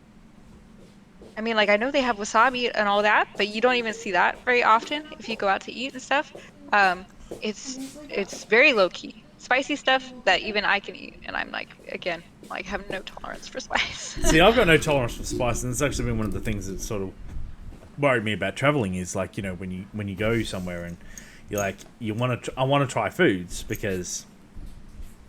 mean, like I know they have wasabi and all that, but you don't even see that very often if you go out to eat and stuff. It's very low key. Spicy stuff that even I can eat, and I'm like, again, like have no tolerance for spice. See, I've got no tolerance for spice, and it's actually been one of the things that sort of worried me about traveling. Is like when you go somewhere and you're like I want to try foods because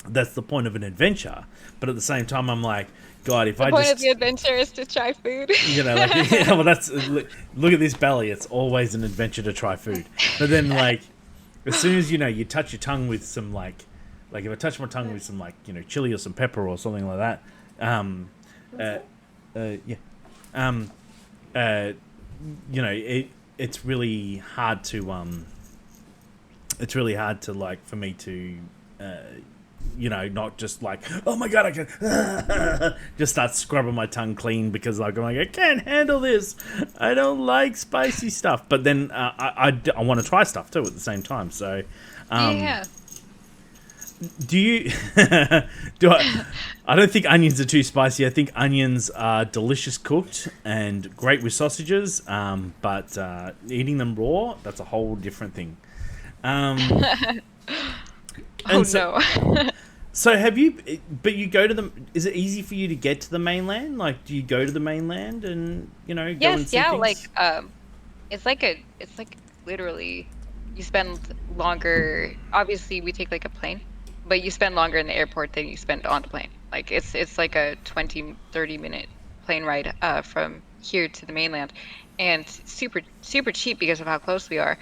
that's the point of an adventure. But at the same time, I'm like, God, if The I point just of the adventure is to try food. like well, that's look at this belly. It's always an adventure to try food. But then like as soon as you touch your tongue with some like if I touch my tongue with some chili or some pepper or something like that, it's really hard to like for me to not just like, oh my God, I can just start scrubbing my tongue clean because like I'm like, I can't handle this. I don't like spicy stuff. But then I want to try stuff too at the same time. So Yeah. do you I don't think onions are too spicy. I think onions are delicious cooked and great with sausages, but eating them raw, that's a whole different thing. Oh so, no. So have you, but you go to the, is it easy for you to get to the mainland? Like, do you go to the mainland and, go and Yes, see yeah, things? like it's like literally you spend longer. Obviously, we take like a plane, but you spend longer in the airport than you spend on the plane. Like it's like a 20-30 minute plane ride from here to the mainland, and super cheap because of how close we are.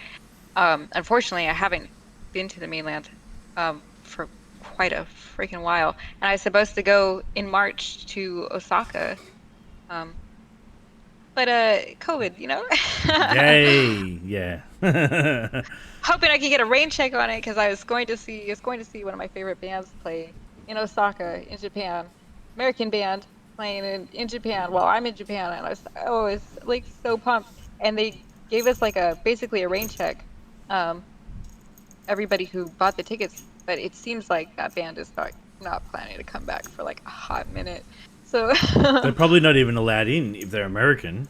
Unfortunately, I haven't been to the mainland for quite a freaking while, and I was supposed to go in March to Osaka, but COVID, Yay, yeah. Hoping I could get a rain check on it because I was going to see one of my favorite bands play in Osaka in Japan, American band playing in Japan while I'm in Japan, and I was like so pumped, and they gave us like basically a rain check, everybody who bought the tickets, but it seems like that band is not planning to come back for like a hot minute, so They're probably not even allowed in if they're American.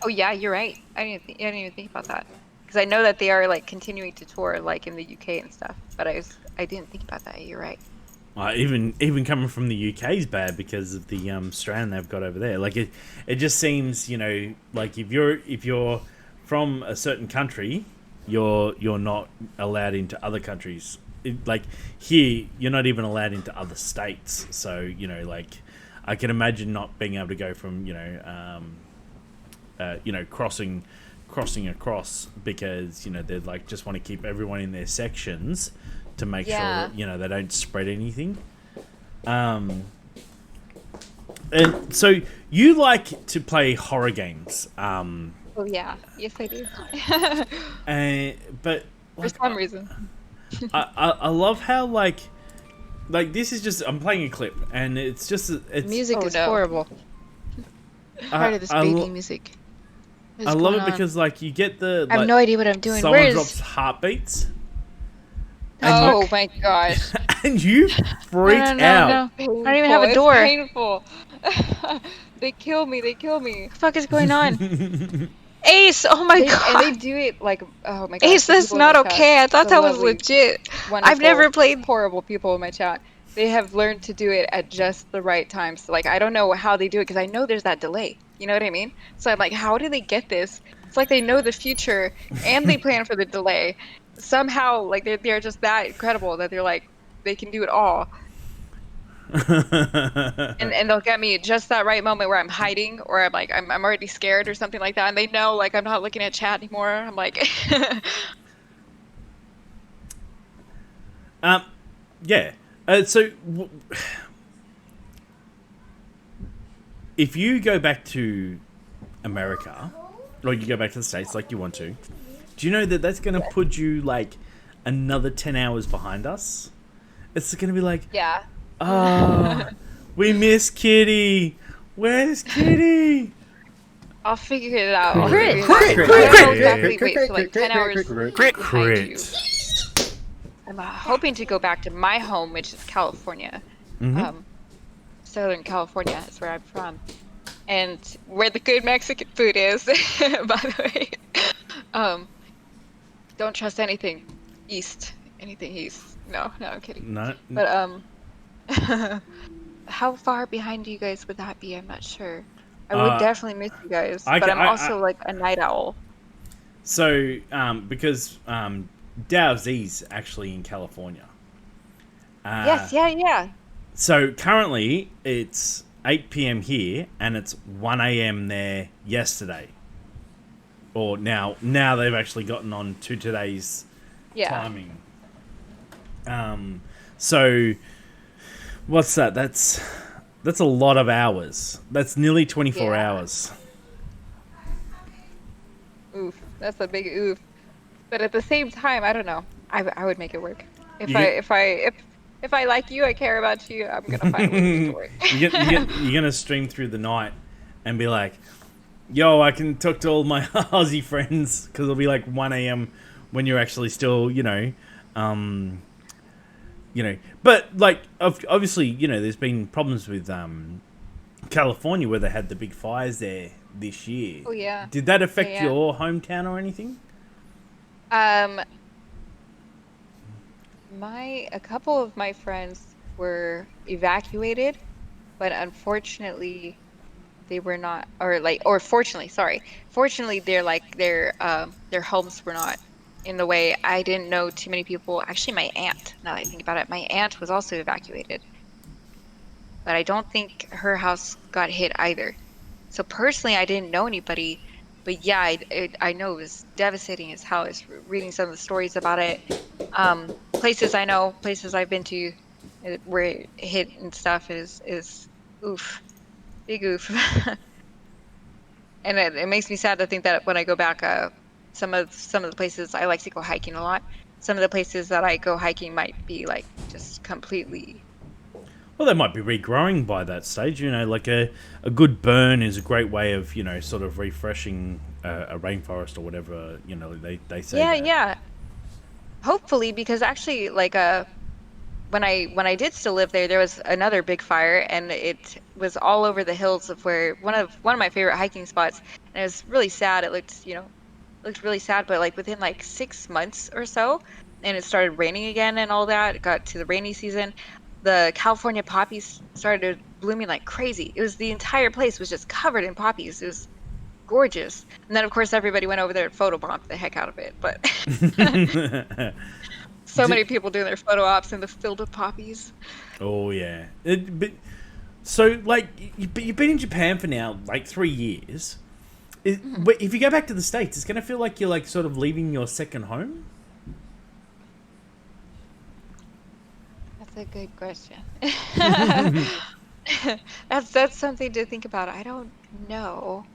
Oh yeah, you're right. I didn't even think about that. Because I know that they are like continuing to tour like in the UK and stuff, but I didn't think about that. You're right. Even coming from the UK is bad because of the strand they've got over there. Like it just seems like if you're from a certain country, you're not allowed into other countries. Like here, you're not even allowed into other states. So like I can imagine not being able to go from crossing across because they like just want to keep everyone in their sections to make sure that they don't spread anything. And so you like to play horror games. Oh yeah, yes I do. But For some reason. I love how like like this is just I'm playing a clip, and it's just it's. Music Oh, is no. horrible. Part of this baby music. What I is love going it on? because like you get the. I have like, no idea what I'm doing. Someone Where drops is? heartbeats, Oh my gosh. and you freak No, no, out. no, no. I don't even have a door. It's painful. They kill me. They kill me. What the fuck is going on? Ace! Oh my god! And they do it like, oh my gosh. Ace, the that's people in not my chat, okay. I thought the that was lovely, legit. I've wonderful, never played. horrible people in my chat. They have learned to do it at just the right times. So, like, I don't know how they do it because I know there's that delay. You know what I mean? So I'm like, how do they get this? It's like they know the future and they plan for the delay. Somehow, like they're just that incredible that they're like they can do it all. And they'll get me at just that right moment where I'm hiding or I'm like I'm already scared or something like that, and they know like I'm not looking at chat anymore. I'm like Yeah. If you go back to America, or you go back to the States like you want to, do you know that that's going to put you like another 10 hours behind us? It's going to be like, yeah. We miss Kitty. Where's Kitty? I'll figure it out. Crit. I don't know exactly. Wait, so like 10 hours behind you. I'm hoping to go back to my home, which is California. Southern California is where I'm from. And where the good Mexican food is, by the way. Don't trust anything east. Anything east. No, I'm kidding. No. But, how far behind you guys would that be? I'm not sure. I would definitely miss you guys, but I'm also like a night owl. So, because Dow Z's actually in California. Yes, yeah. So currently it's 8 p.m. here, and it's 1 a.m. there yesterday. Or now they've actually gotten on to today's timing. So what's that? That's a lot of hours. That's nearly 24 hours. Oof, that's a big oof. But at the same time, I don't know. I would make it work. If I like you, I care about you, I'm gonna find a way to make it work. You're gonna stream through the night and be like, "Yo, I can talk to all my Aussie friends," because it'll be like 1 a.m. when you're actually still, But like, obviously, there's been problems with California where they had the big fires there this year. Oh yeah. Did that affect your hometown or anything? A couple of my friends were evacuated, but unfortunately they were not, fortunately their homes were not in the way. I didn't know too many people. Actually, my aunt, now that I think about it, my aunt was also evacuated, but I don't think her house got hit either. So personally, I didn't know anybody, but yeah, I know it was devastating as hell. I was reading some of the stories about it. Places I know, places I've been to, where it hit and stuff is oof, big oof. And it makes me sad to think that when I go back, some of the places I like to go hiking a lot. Some of the places that I go hiking might be like just completely. Well, they might be regrowing by that stage. Like a good burn is a great way of, sort of refreshing a rainforest or whatever, they say. Yeah. Hopefully, because actually, like, when I did still live there, there was another big fire, and it was all over the hills of where one of my favorite hiking spots. And it was really sad. It looked really sad, but like within like 6 months or so, and it started raining again and all that. It got to the rainy season. The California poppies started blooming like crazy. It was the entire place was just covered in poppies. It was gorgeous. And then of course everybody went over there and photobombed the heck out of it. But many people doing their photo ops in the field of poppies. Oh yeah. So like you've been in Japan for now like 3 years. If you go back to the States, it's gonna feel like you're like sort of leaving your second home. That's a good question. That's something to think about. I don't know.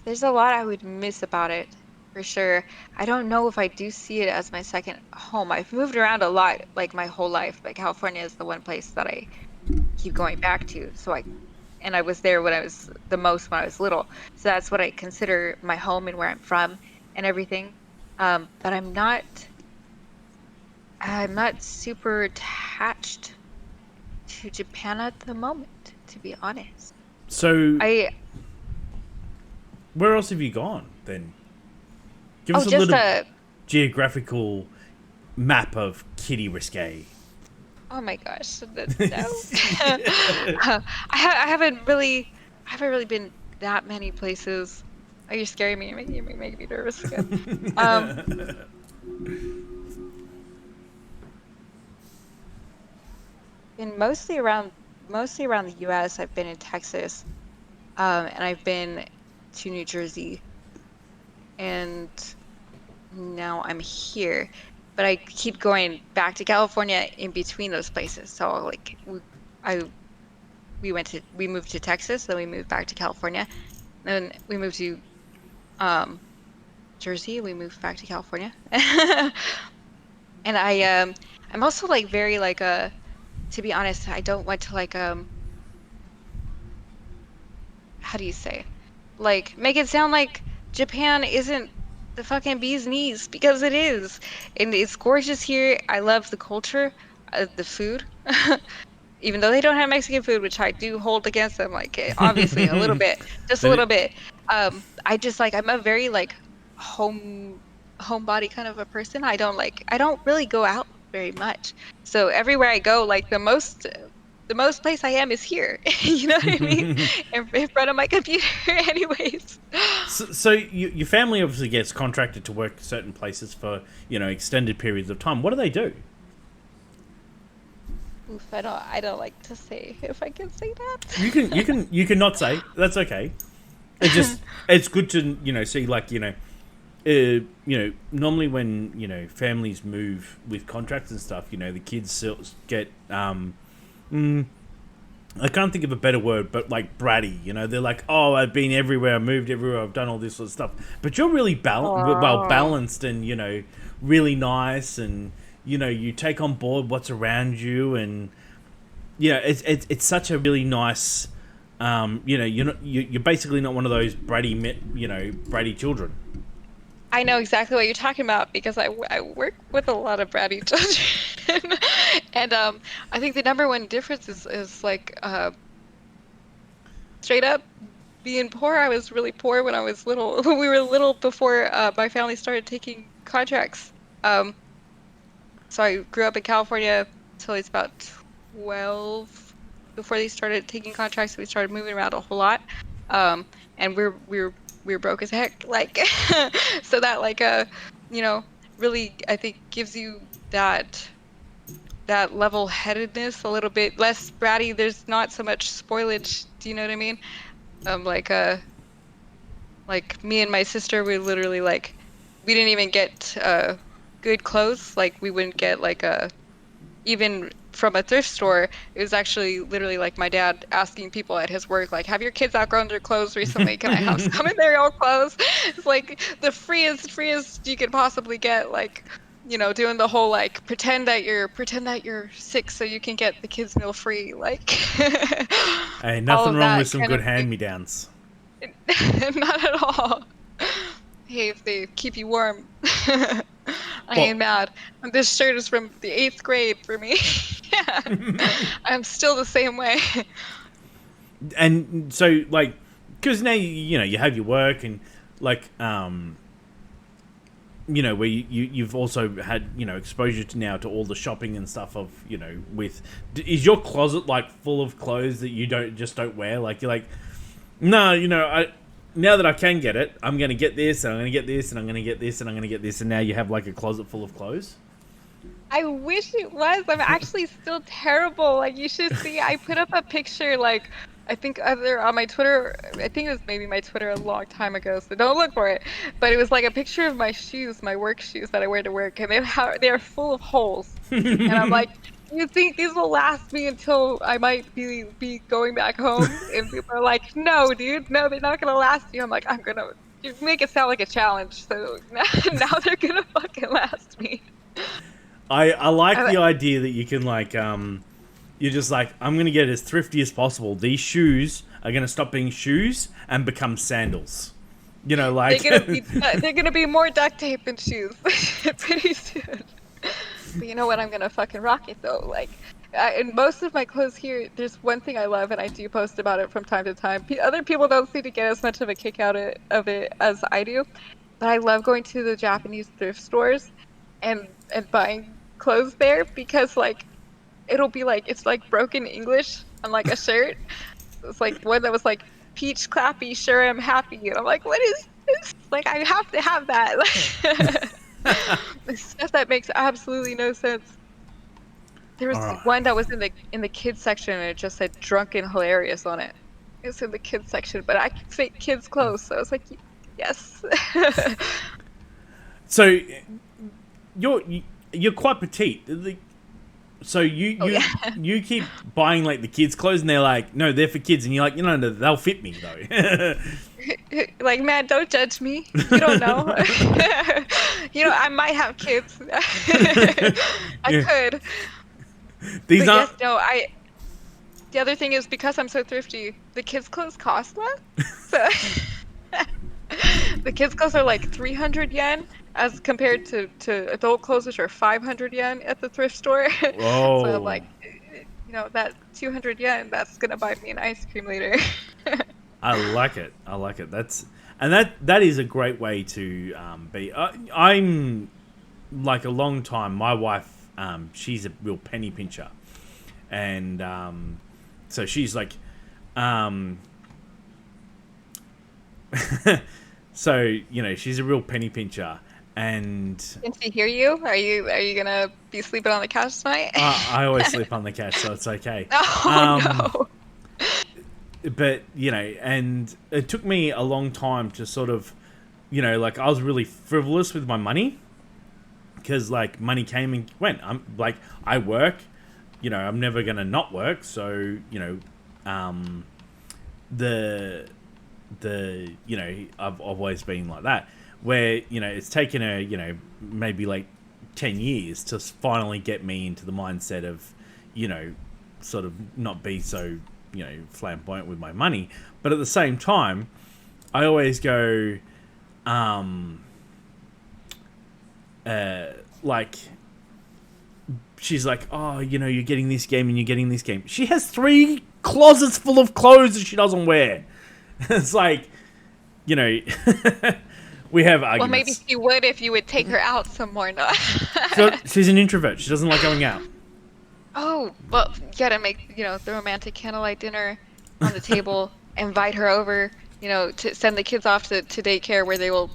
There's a lot I would miss about it. for sure. I don't know if I do see it as my second home. I've moved around a lot, like my whole life, but California is the one place that I keep going back to. And I was there when I was the most when I was little. So that's what I consider my home and where I'm from and everything. But I'm not super attached to Japan at the moment, to be honest. So, I where else have you gone then? Give us a just little geographical map of Kitty Risque. oh my gosh, no. I haven't really been that many places. Are you scaring me? You're making me nervous again. Been mostly around the U.S. I've been in Texas, and I've been to New Jersey, and now I'm here. But I keep going back to California in between those places. So like we moved to Texas, then we moved back to California, then we moved to Jersey, we moved back to California. And I'm also like very like to be honest, I don't want to like how do you say? Like make it sound like Japan isn't the fucking bee's knees because it is. And it's gorgeous here. I love the culture, the food. Even though they don't have Mexican food, which I do hold against them, like obviously a little bit, just a little bit. I just like I'm a very like homebody kind of a person. I don't really go out very much. So everywhere I go, like the most place I am is here. You know what I mean? In front of my computer, anyways. So your family obviously gets contracted to work certain places for extended periods of time. What do they do? Oof, I don't like to say if I can say that. You can not say. That's okay. It's good to see like normally when families move with contracts and stuff, the kids get I can't think of a better word, but like bratty. They're like, oh, I've been everywhere, I moved everywhere, I've done all this sort of stuff. But you're really well balanced and really nice, and you take on board what's around you, and it's such a really nice. You're basically not one of those bratty children. I know exactly what you're talking about because I work with a lot of bratty children. And I think the number one difference is like straight up being poor. I was really poor when I was little. We were little before my family started taking contracts. So I grew up in California until it's about 12 before they started taking contracts. We started moving around a whole lot. And we're broke as heck, like so that like really I think gives you that level-headedness, a little bit less bratty. There's not so much spoilage, do you know what I mean? Like me and my sister, we literally like we didn't even get good clothes. Like we wouldn't get like even from a thrift store. It was actually literally like my dad asking people at his work, like, have your kids outgrown their clothes recently? Can I have some in their old clothes? It's like the freest you could possibly get, like, doing the whole like pretend that you're sick so you can get the kids meal free, like hey, nothing wrong with some good hand-me-downs. Not at all. Hey, if they keep you warm. I ain't mad. This shirt is from the 8th grade for me. Yeah. I'm still the same way. And so, like, because now you have your work and like where you've also had exposure to all the shopping and stuff of is your closet like full of clothes that you don't wear? Like you're like, no, now that I can get it, I'm going to get this, and I'm going to get this, and I'm going to get this, and I'm going to get this, and now you have, like, a closet full of clothes? I wish it was. I'm actually still terrible. Like, you should see, I put up a picture, like, I think either on my Twitter, I think it was maybe my Twitter a long time ago, so don't look for it. But it was, like, a picture of my shoes, my work shoes that I wear to work, and they're full of holes. And I'm like, you think these will last me until I might be going back home? And people are like, no, dude, no, they're not gonna last you. I'm like, I'm gonna You make it sound like a challenge, so now they're gonna fucking last me. I like the idea that you can like you're just like, I'm gonna get as thrifty as possible. These shoes are gonna stop being shoes and become sandals. You know, like they're gonna be more duct tape than shoes pretty soon. But you know what? I'm gonna fucking rock it though. Like, in most of my clothes here, there's one thing I love, and I do post about it from time to time. Other people don't seem to get as much of a kick out of it as I do, but I love going to the Japanese thrift stores and buying clothes there because like it'll be like it's like broken English on like a shirt. It's like one that was like peach clappy, sure I'm happy, and I'm like, what is this? Like I have to have that. Like, stuff that makes absolutely no sense. There was one that was in the kids section and it just said drunken hilarious on it. It's in the kids section, but I can say kids clothes, so it's like yes. So you're quite petite. So you keep buying like the kids' clothes, and they're like, no, they're for kids, and you're like, no, they'll fit me though. Like, man, don't judge me. You don't know. You know, I might have kids. I could. These but aren't. yes, no, the other thing is because I'm so thrifty, the kids' clothes cost less. So the kids' clothes are like 300 yen as compared to adult clothes, which are 500 yen at the thrift store. Whoa. So I'm like, you know, that 200 yen, that's gonna buy me an ice cream later. I like it. That is a great way to be. I'm like a long time. My wife, she's a real penny pincher, and so she's like, so you know, she's a real penny pincher. And can she hear you? Are you gonna be sleeping on the couch tonight? I always sleep on the couch, so it's okay. Oh no. But you know, and it took me a long time to sort of, you know, like I was really frivolous with my money because like money came and went. I'm like, I work, you know, I'm never gonna not work. So you know, the you know, I've always been like that. Where, you know, it's taken her, you know, maybe like 10 years to finally get me into the mindset of, you know, sort of not be so, you know, flamboyant with my money. But at the same time, I always go, like, she's like, oh, you know, you're getting this game and you're getting this game. She has 3 closets full of clothes that she doesn't wear. It's like, you know... We have arguments. Well, maybe she would if you would take her out some more. No. So, she's an introvert. She doesn't like going out. Oh, well, you gotta make, you know, the romantic candlelight dinner on the table, invite her over, you know, to send the kids off to daycare where they will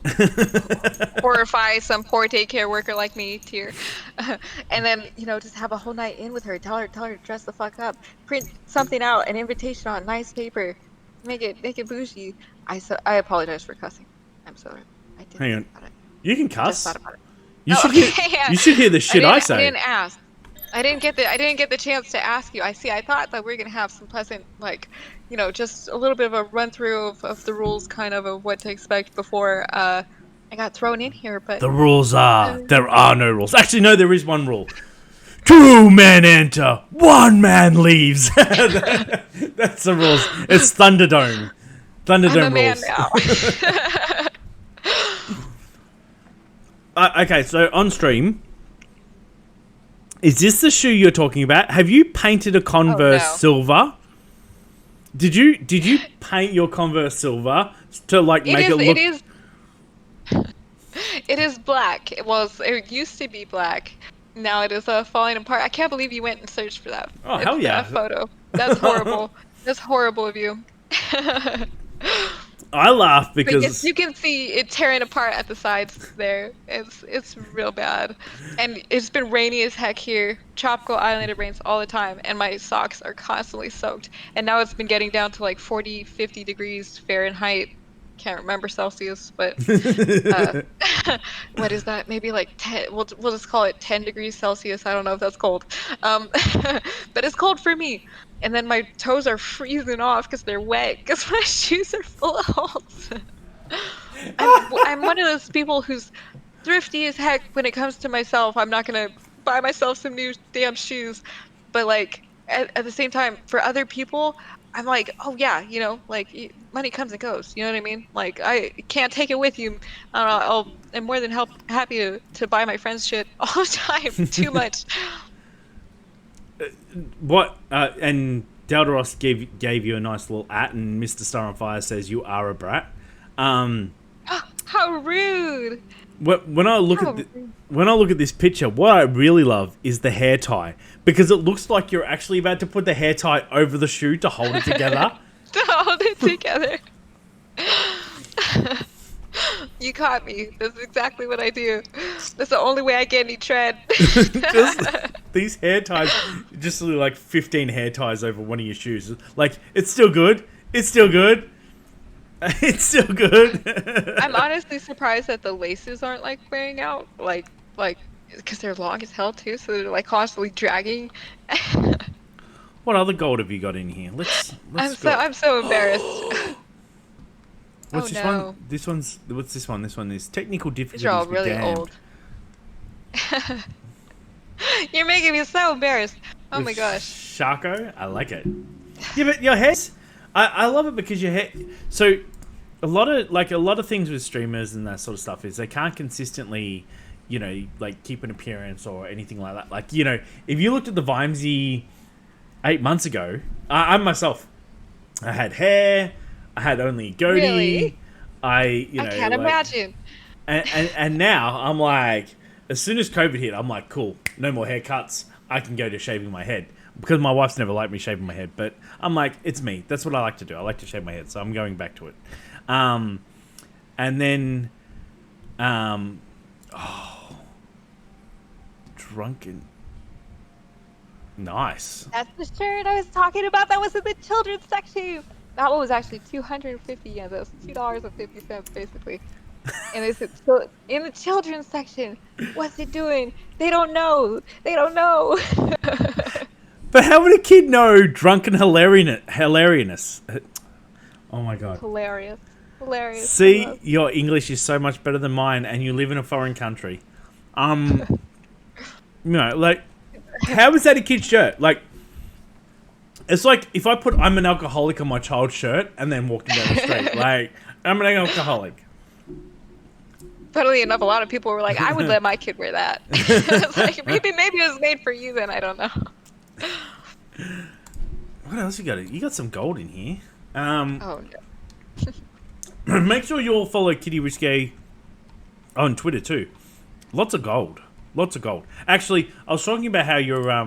horrify some poor daycare worker like me here. And then, you know, just have a whole night in with her. Tell her to dress the fuck up. Print something out, an invitation on nice paper. Make it bougie. I apologize for cussing. I'm sorry. Hang on. You can cuss. You should hear the shit I say. I didn't ask. I didn't get the chance to ask you. I thought that we were gonna have some pleasant, like, you know, just a little bit of a run through of the rules, kind of what to expect before I got thrown in here. But the rules are there are no rules. Actually, no, there is one rule. 2 men enter, 1 man leaves. That's the rules. It's Thunderdome. Thunderdome I'm a man rules. now. Okay, so on stream, is this the shoe you're talking about? Have you painted a Converse silver? Did you paint your Converse silver to like make it look? It is black. It used to be black. Now it is falling apart. I can't believe you went and searched for that. Oh, hell yeah. That photo. That's horrible. That's horrible of you. I laugh because yes, you can see it tearing apart at the sides there. It's real bad. And it's been rainy as heck here. Tropical island, it rains all the time, and my socks are constantly soaked. And now it's been getting down to like 40, 50 degrees Fahrenheit. Can't remember Celsius, but what is that? Maybe like 10. We'll just call it 10 degrees Celsius. I don't know if that's cold, but it's cold for me. And then my toes are freezing off because they're wet because my shoes are full of holes. I'm one of those people who's thrifty as heck when it comes to myself. I'm not gonna buy myself some new damn shoes, but like at the same time, for other people, I'm like, oh yeah, like money comes and goes. You know what I mean? Like I can't take it with you. I'm more than happy to buy my friends shit all the time. Too much. What? And Delderos gave you a nice little at, and Mr. Star on Fire says you are a brat. How rude! When I look at this picture, what I really love is the hair tie, because it looks like you're actually about to put the hair tie over the shoe to hold it together. To hold it together. You caught me. That's exactly what I do. That's the only way I get any tread. These hair ties just look like 15 hair ties over one of your shoes. Like, it's still good. It's still good. It's still good. I'm honestly surprised that the laces aren't like wearing out, like because they're long as hell too, so they're like constantly dragging. What other gold have you got in here? Let's go. I'm so embarrassed. What's this no. one? What's this one? This one is technical difficulties. These are all be really damned. old. You're making me so embarrassed. Oh With my gosh. Sharko, I like it. Yeah, but your hair's... I love it because your hair... So, a lot of things with streamers and that sort of stuff is they can't consistently, like keep an appearance or anything like that. Like, if you looked at the Vimesy 8 months ago, I myself, I had hair, I had only goatee. Really? I can't imagine. And now I'm like, as soon as COVID hit, I'm like, cool, no more haircuts. I can go to shaving my head. Because my wife's never liked me shaving my head, but I'm like, it's me. That's what I like to do. I like to shave my head, so I'm going back to it. And then, drunken. Nice. That's the shirt I was talking about. That was in the children's section. That one was actually 250 yen. That was $2.50 basically. And they said, so in the children's section, what's it doing? They don't know. They don't know. But how would a kid know drunken hilarious? Oh my god. Hilarious. See, your English is so much better than mine, and you live in a foreign country. Like, how is that a kid's shirt? Like, it's like if I put "I'm an alcoholic" on my child's shirt and then walked down the street. Like, I'm an alcoholic. Funnily enough, a lot of people were like, I would let my kid wear that. It's like, maybe it was made for you then, I don't know. What else you got? You got some gold in here. Oh, no. Make sure you all follow Kitty Risque on Twitter too. Lots of gold. Actually, I was talking about how you're I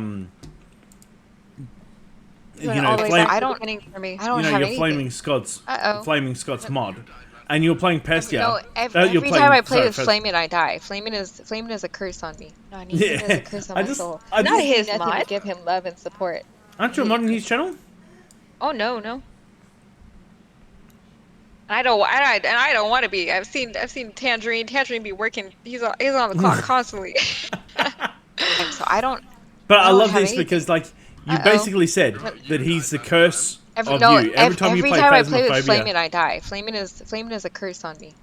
don't have your Flaming Scots mod, and you're playing Pestia. No, every time I play with Flamin, I die. Flamin is a curse on me. No, he is a curse on my soul. Not his nothing mod. to give him love and support. Aren't you a mod in his channel? Oh no. I don't want to be. I've seen Tangerine be working. He's on the clock constantly. So I don't. But I love have this anything. because, like, you basically said that he's the curse of you. Every time you play I play with Phasmophobia. Flamin, I die. Flamin is a curse on me.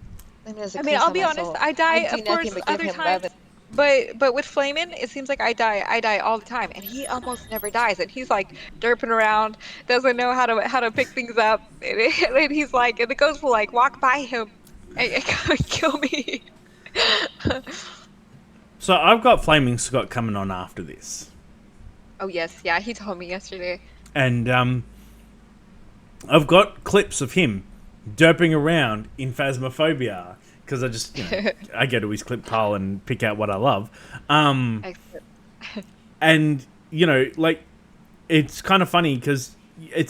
I'll be honest. I die, of course, other times. But with Flamin, it seems like I die all the time, and he almost never dies. And he's like derping around, doesn't know how to pick things up, and he's like, and the ghost will like walk by him and kill me. So I've got Flaming Scott coming on after this. Oh yes, yeah, he told me yesterday. And I've got clips of him derping around in Phasmophobia. Because I just, I go to his clip pile and pick out what I love. And, like, it's kind of funny because with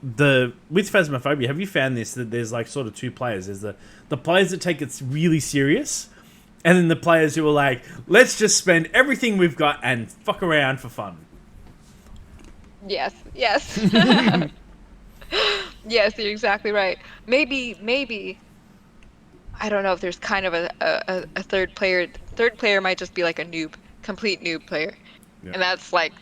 Phasmophobia, have you found this, that there's like sort of two players? There's the players that take it really serious, and then the players who are like, let's just spend everything we've got and fuck around for fun. Yes. Yes, you're exactly right. Maybe I don't know if there's kind of a third player. Third player might just be like a complete noob player. Yeah. And that's like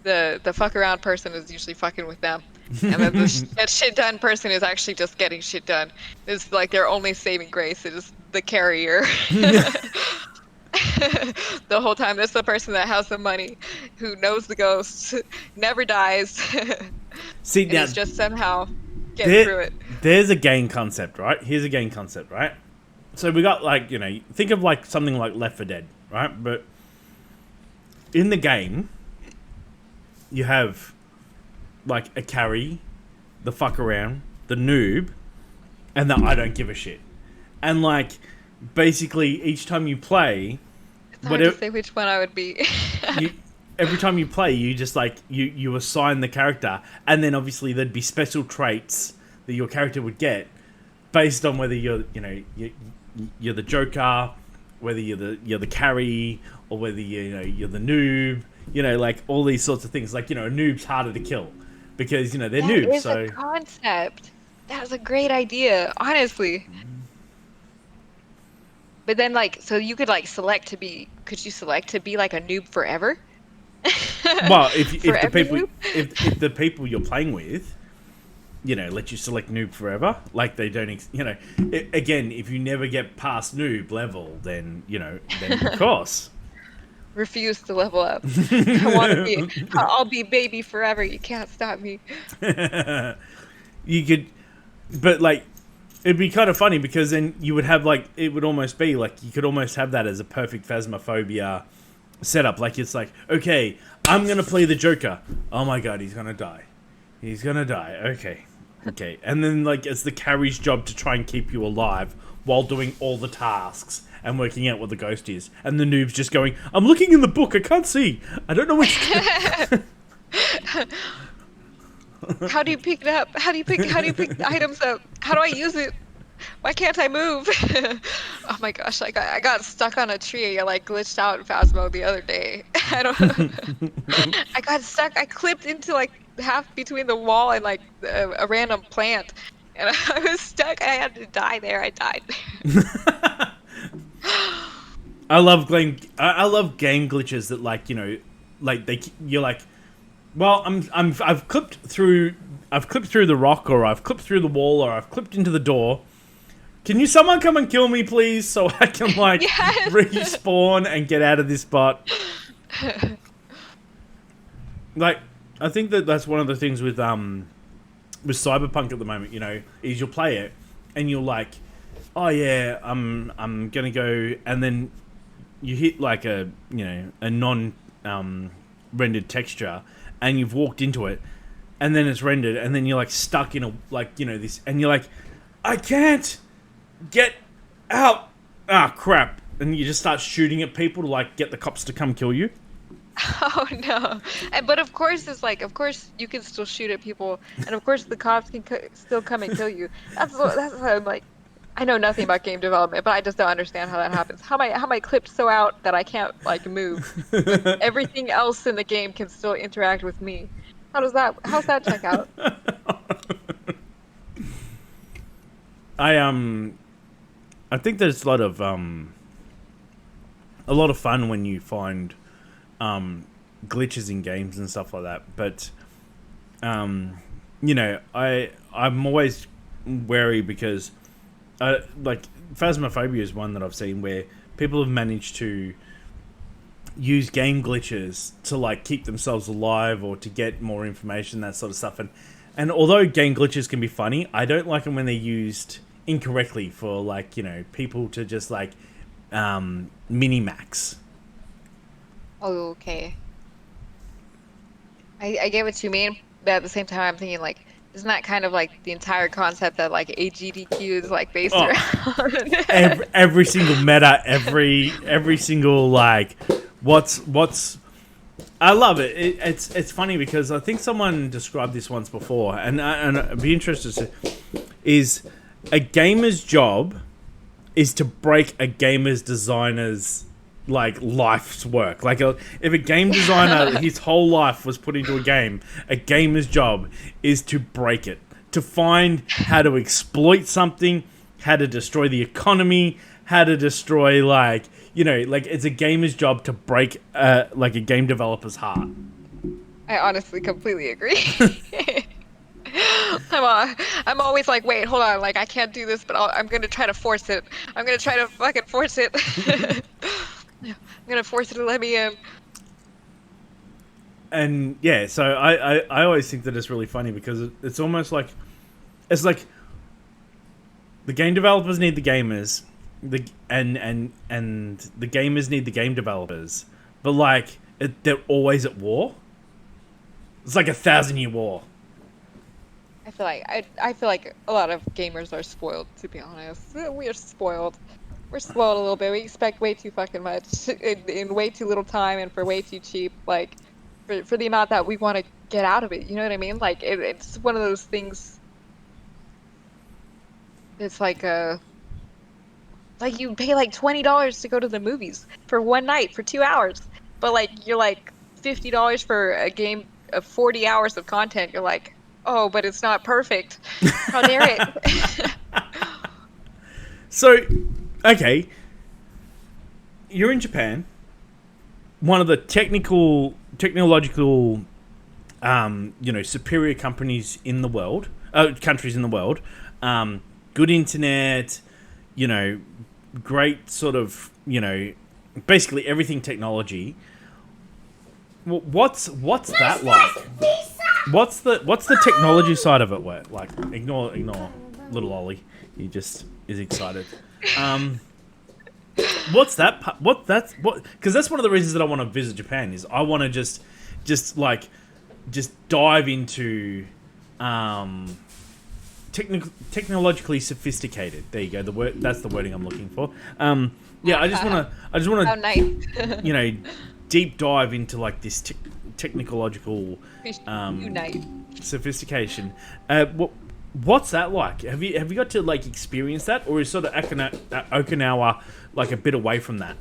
the fuck around person is usually fucking with them. And then the get shit done person is actually just getting shit done. It's like their only saving grace is the carrier. The whole time, that's the person that has the money, who knows the ghosts, never dies, See, and now, is just somehow getting through it. there's a game concept, right? Here's a game concept, right? So we got, like, you know, think of like something like Left 4 Dead, right? But in the game, you have like a carry, the fuck around, the noob, and the I don't give a shit. And like, basically, each time you play, It's hard to say which one I would be. every time you play, you just like you assign the character, and then obviously there'd be special traits that your character would get based on whether you're the Joker, whether you're the carry, or whether you're the noob. You know, like all these sorts of things. Like, you know, a noob's harder to kill because they're noobs. That is So a concept. That's a great idea, honestly. But then, like, so you could like select to be. Could you select to be like a noob forever? well, if the people you're playing with, you know, let you select noob forever, like they don't, again, if you never get past noob level, then of course. Refuse to level up. I want to be. I'll be baby forever. You can't stop me. You could, but like, it'd be kind of funny because then you would have like, it would almost be like you could almost have that as a perfect Phasmophobia setup. Like, it's like, okay, I'm gonna play the Joker. Oh my god, he's gonna die. He's gonna die. Okay, and then like it's the carry's job to try and keep you alive while doing all the tasks and working out what the ghost is, and the noob's just going, I'm looking in the book, I can't see, I don't know which. How do you pick it up? How do you pick the items up? How do I use it? Why can't I move? Oh my gosh, I got stuck on a tree. I like glitched out in Phasmo the other day. I got stuck. I clipped into like half between the wall and like a random plant, and I was stuck. I had to die there. I died. I love game glitches that, like, you know, like you're like, well, I've clipped through the rock, or I've clipped through the wall, or I've clipped into the door. Can someone come and kill me, please, so I can like Yes. respawn and get out of this spot? Like, I think that's one of the things with Cyberpunk at the moment. You know, is you'll play it and you're like, oh yeah, I'm gonna go, and then you hit like a non rendered texture, and you've walked into it, and then it's rendered, and then you're like stuck in a this, and you're like, I can't get out. Ah, crap. And you just start shooting at people to like get the cops to come kill you. Oh no! But of course, it's like, of course you can still shoot at people, and of course the cops can still come and kill you. That's what I'm like. I know nothing about game development, but I just don't understand how that happens. How am I clipped so out that I can't like move? Everything else in the game can still interact with me. How's that check out? I think there's a lot of fun when you find glitches in games and stuff like that. But I'm always wary because like Phasmophobia is one that I've seen where people have managed to use game glitches to like keep themselves alive or to get more information, that sort of stuff. And although game glitches can be funny, I don't like them when they're used incorrectly for like, you know, people to just like mini-max. Oh, okay. I get what you mean, but at the same time I'm thinking like, isn't that kind of like the entire concept that like AGDQ is like based around? every single meta, every single like what's I love it. It's funny because I think someone described this once before, and I'd be interested to is a gamer's job is to break a gamer's designer's like life's work. Like if a game designer his whole life was put into a gamer's job is to break it, to find how to exploit something, how to destroy the economy, how to destroy like, you know, like it's a gamer's job to break like a game developer's heart. I honestly completely agree. I'm always like, wait, hold on, like I can't do this, but I'm gonna try to force it. I'm gonna try to fucking force it. I'm gonna force it to let me in. And yeah, so I always think that it's really funny because it's almost like it's like the game developers need the gamers, and the gamers need the game developers, but like they're always at war. It's like a 1,000-year war. I feel like a lot of gamers are spoiled, to be honest. We are spoiled. We're spoiled a little bit. We expect way too fucking much in way too little time and for way too cheap. Like, for the amount that we want to get out of it. You know what I mean? Like, it's one of those things. It's like you pay like $20 to go to the movies for one night for 2 hours, but like you're like $50 for a game of 40 hours of content. You're like, oh, but it's not perfect. How dare it? So, okay, you're in Japan, one of the technological, superior companies in the world, countries in the world. Good internet, great sort of, basically everything technology. What's that like? What's the technology side of it like? Ignore little Ollie. He just is excited. What's that? Because that's one of the reasons that I want to visit Japan is I want to just dive into technologically sophisticated. There you go. That's the wording I'm looking for. Yeah, I just want to. How nice. Deep dive into like this technological Unite. sophistication. What's that like? Have you got to like experience that, or is sort of Okinawa like a bit away from that?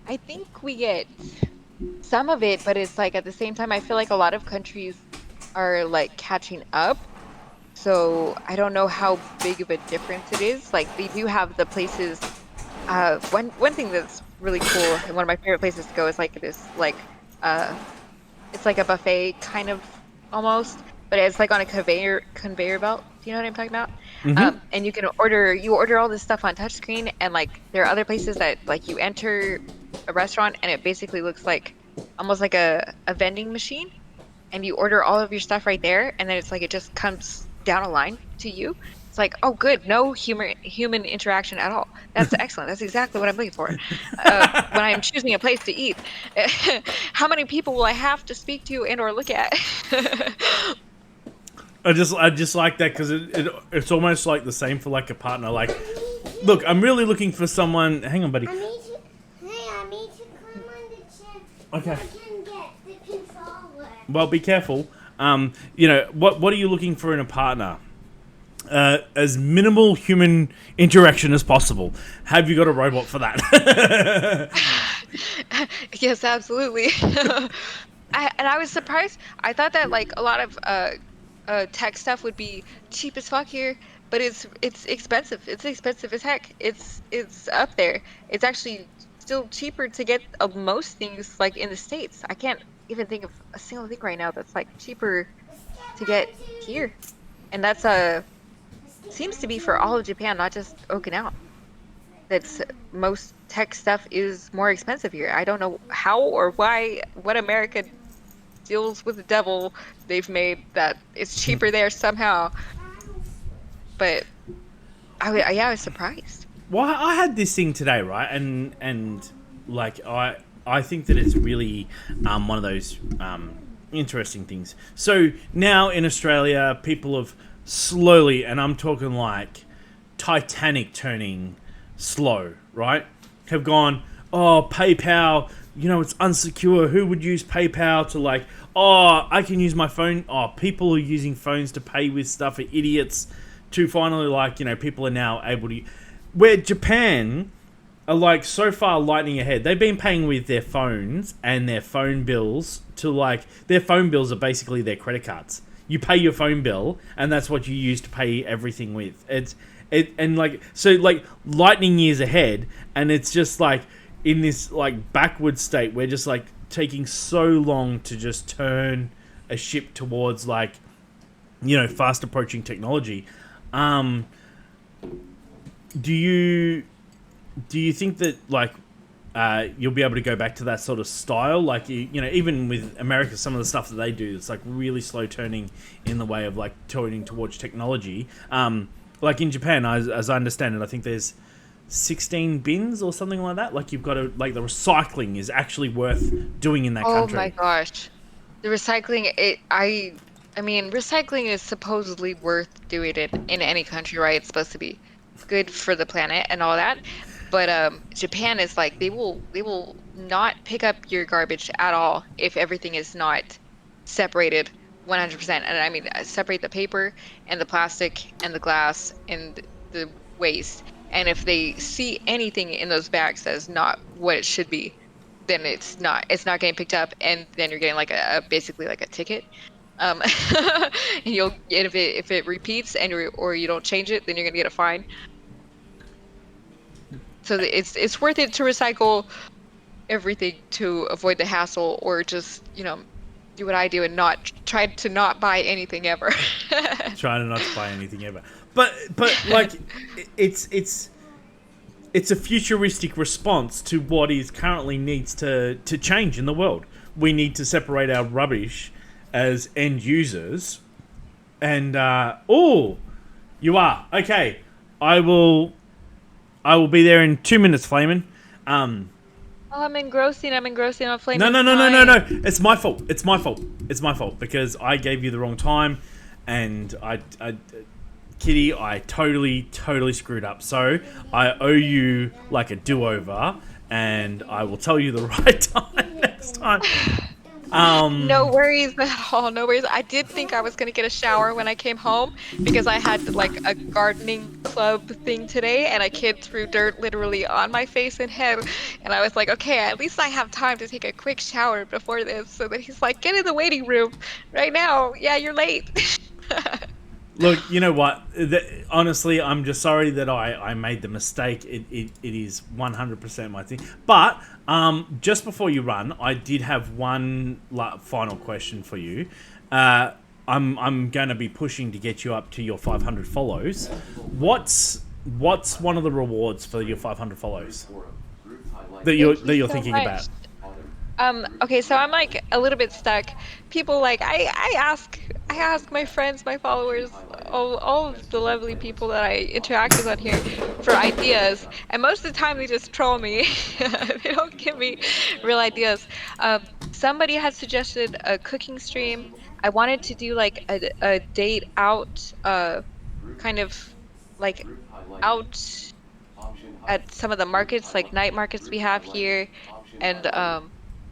I think we get some of it, but it's like at the same time, I feel like a lot of countries are like catching up. So I don't know how big of a difference it is. Like they do have the places. One thing that's really cool and one of my favorite places to go is like this it's like a buffet kind of almost, but it's like on a conveyor belt. Do you know what I'm talking about? Mm-hmm. And you order all this stuff on touchscreen, and like there are other places that like you enter a restaurant and it basically looks like almost like a vending machine, and you order all of your stuff right there, and then it's like it just comes down a line to you. It's like, oh, good, no human interaction at all. That's excellent. That's exactly what I'm looking for when I'm choosing a place to eat. How many people will I have to speak to and or look at? I just like that because it's almost like the same for like a partner. Like, look, I'm really looking for someone. Hang on, buddy. I need to climb on the chair. Okay. So I can get the controller. Well, be careful. What are you looking for in a partner? As minimal human interaction as possible. Have you got a robot for that? Yes, absolutely. I was surprised. I thought that like a lot of tech stuff would be cheap as fuck here, but it's expensive. It's expensive as heck. It's up there. It's actually still cheaper to get most things like in the States. I can't even think of a single thing right now that's like cheaper to get here, and that's seems to be for all of Japan, not just Okinawa. That's most tech stuff is more expensive here. I don't know how or why. What America deals with the devil they've made that it's cheaper there somehow. But I was surprised. Well, I had this thing today, right? And like I think that it's really one of those interesting things. So now in Australia, people have slowly, and I'm talking like Titanic turning slow, right? Have gone, oh, PayPal, it's unsecure. Who would use PayPal to like, oh, I can use my phone. Oh, people are using phones to pay with stuff are idiots. To finally like, people are now able to, where Japan are like so far lightning ahead. They've been paying with their phones and their phone bills to like, their phone bills are basically their credit cards. You pay your phone bill, and that's what you use to pay everything with. And like so, like lightning years ahead, and it's just like in this like backward state. We're just like taking so long to just turn a ship towards like, fast approaching technology. Do you think that like you'll be able to go back to that sort of style? Like even with America, some of the stuff that they do, it's like really slow turning in the way of like turning towards technology. Like in Japan, as I understand it, I think there's 16 bins or something like that. Like you've got to like the recycling is actually worth doing in that country. Oh my gosh, the recycling. I mean, recycling is supposedly worth doing it in any country, right? It's supposed to be good for the planet and all that. But Japan is like they will not pick up your garbage at all if everything is not separated 100%. And I mean, separate the paper and the plastic and the glass and the waste. And if they see anything in those bags that is not what it should be, then it's not getting picked up, and then you're getting like basically like a ticket. And if it repeats and you don't change it, then you're gonna get a fine. So it's worth it to recycle everything to avoid the hassle, or just do what I do and not try to not buy anything ever. Trying to not to buy anything ever. But like it's a futuristic response to what is currently needs to change in the world. We need to separate our rubbish as end users. And you are. Okay. I will be there in 2 minutes, Flamin'. Oh, I'm engrossing on Flamin'. No. It's my fault because I gave you the wrong time, and Kitty, I totally screwed up. So I owe you like a do-over, and I will tell you the right time next time. No worries at all. No worries. I did think I was gonna get a shower when I came home because I had like a gardening club thing today, and a kid threw dirt literally on my face and head, and I was like, okay, at least I have time to take a quick shower before this. So then he's like, get in the waiting room right now. Yeah, you're late. Look, you know what? Honestly, I'm just sorry that I made the mistake. It is 100% my thing. But just before you run, I did have one final question for you. I'm going to be pushing to get you up to your 500 follows. What's one of the rewards for your 500 follows that you're thinking about? Okay, so I'm like a little bit stuck. People like I ask my friends, my followers, all of the lovely people that I interact with on here for ideas, and most of the time they just troll me. They don't give me real ideas. Somebody had suggested a cooking stream. I wanted to do like a date out, kind of like out at some of the markets, like night markets we have here, and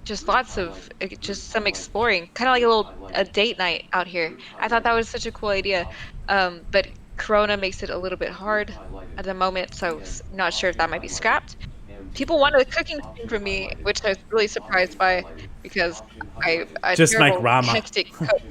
just lots of just some exploring, kind of like a date night out here. I thought that was such a cool idea, but Corona makes it a little bit hard at the moment, so not sure if that might be scrapped. People wanted a cooking stream from me, which I was really surprised by because I just make ramen. Hectic cook.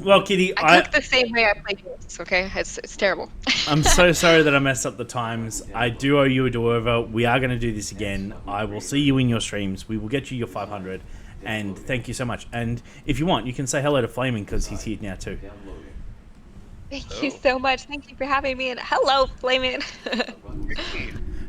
Well, Kitty, I cook the same way I play games. Okay, it's terrible. I'm so sorry that I messed up the times. I do owe you a do-over. We are going to do this again. I will see you in your streams. We will get you your 500. And thank you so much. And if you want, you can say hello to Flaming because he's here now too. Thank you so much. Thank you for having me. And hello, Flamin'.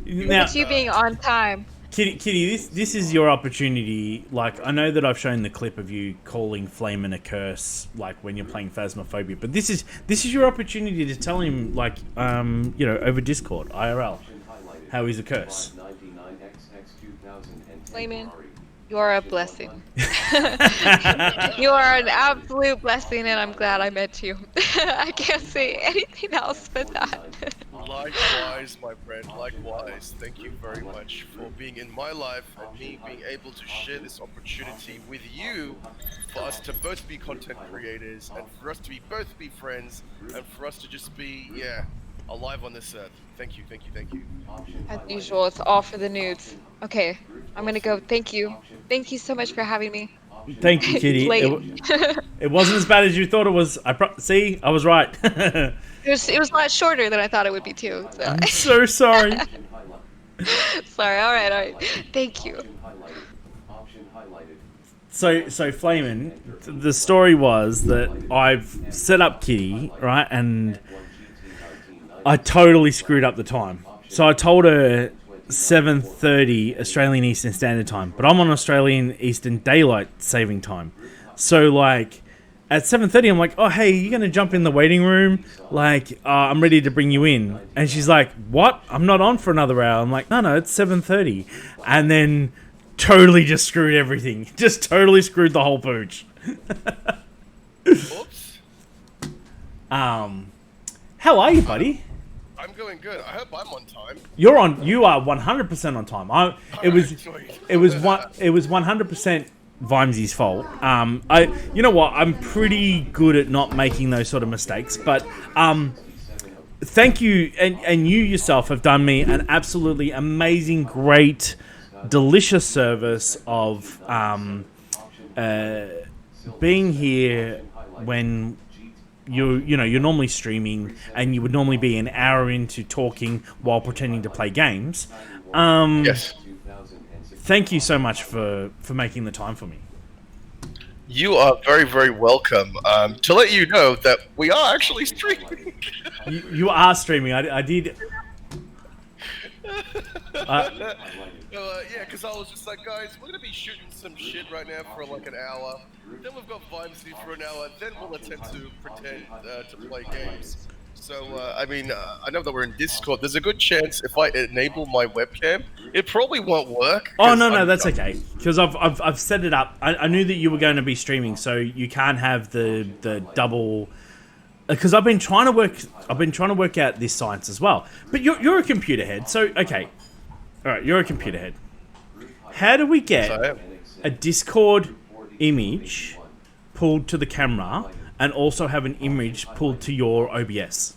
Now, you being on time. Kitty, this is your opportunity. Like, I know that I've shown the clip of you calling Flamin' a curse, like when you're playing Phasmophobia, but this is your opportunity to tell him, like, over Discord, IRL, how he's a curse. Flamin', you are a blessing. You are an absolute blessing, and I'm glad I met you. I can't say anything else but that. Likewise, my friend, likewise. Thank you very much for being in my life and me being able to share this opportunity with you, for us to both be content creators and for us to both be friends and for us to just be, alive on this earth. Thank you. As usual, it's all for the nudes. Okay, I'm gonna go. Thank you. Thank you so much for having me. Thank you, Kitty. It wasn't as bad as you thought it was. See, I was right. It was a lot shorter than I thought it would be too. So. I'm so sorry. Sorry. All right. Thank you. So Flamin, the story was that I've set up Kitty, right, and I totally screwed up the time. So I told her 7:30 Australian Eastern Standard Time, but I'm on Australian Eastern Daylight Saving Time. So like at 7:30, I'm like, oh hey, you gonna jump in the waiting room? Like I'm ready to bring you in. And she's like, what? I'm not on for another hour. I'm like, no, it's 7:30, and then totally just screwed everything. Just totally screwed the whole pooch. Oops. How are you, buddy? I'm going good. I hope I'm on time. You are 100% on time. It was 100% Vimesy's fault. You know what? I'm pretty good at not making those sort of mistakes, but thank you, and you yourself have done me an absolutely amazing, great, delicious service of being here when you're normally streaming and you would normally be an hour into talking while pretending to play games. Yes. Thank you so much for making the time for me. You are very, very welcome. To let you know that we are actually streaming. You are streaming. I did. Yeah, because I was just like, guys, we're going to be shooting some shit right now for like an hour. Then we've got Vimesy for an hour. Then we'll attempt to pretend to play games. So, I mean, I know that we're in Discord. There's a good chance if I enable my webcam, it probably won't work. Oh, no, that's okay. Because I've set it up. I knew that you were going to be streaming, so you can't have the double... Because I've been trying to work out this science as well. But you're a computer head, so okay. All right, you're a computer head. How do we get a Discord image pulled to the camera and also have an image pulled to your OBS?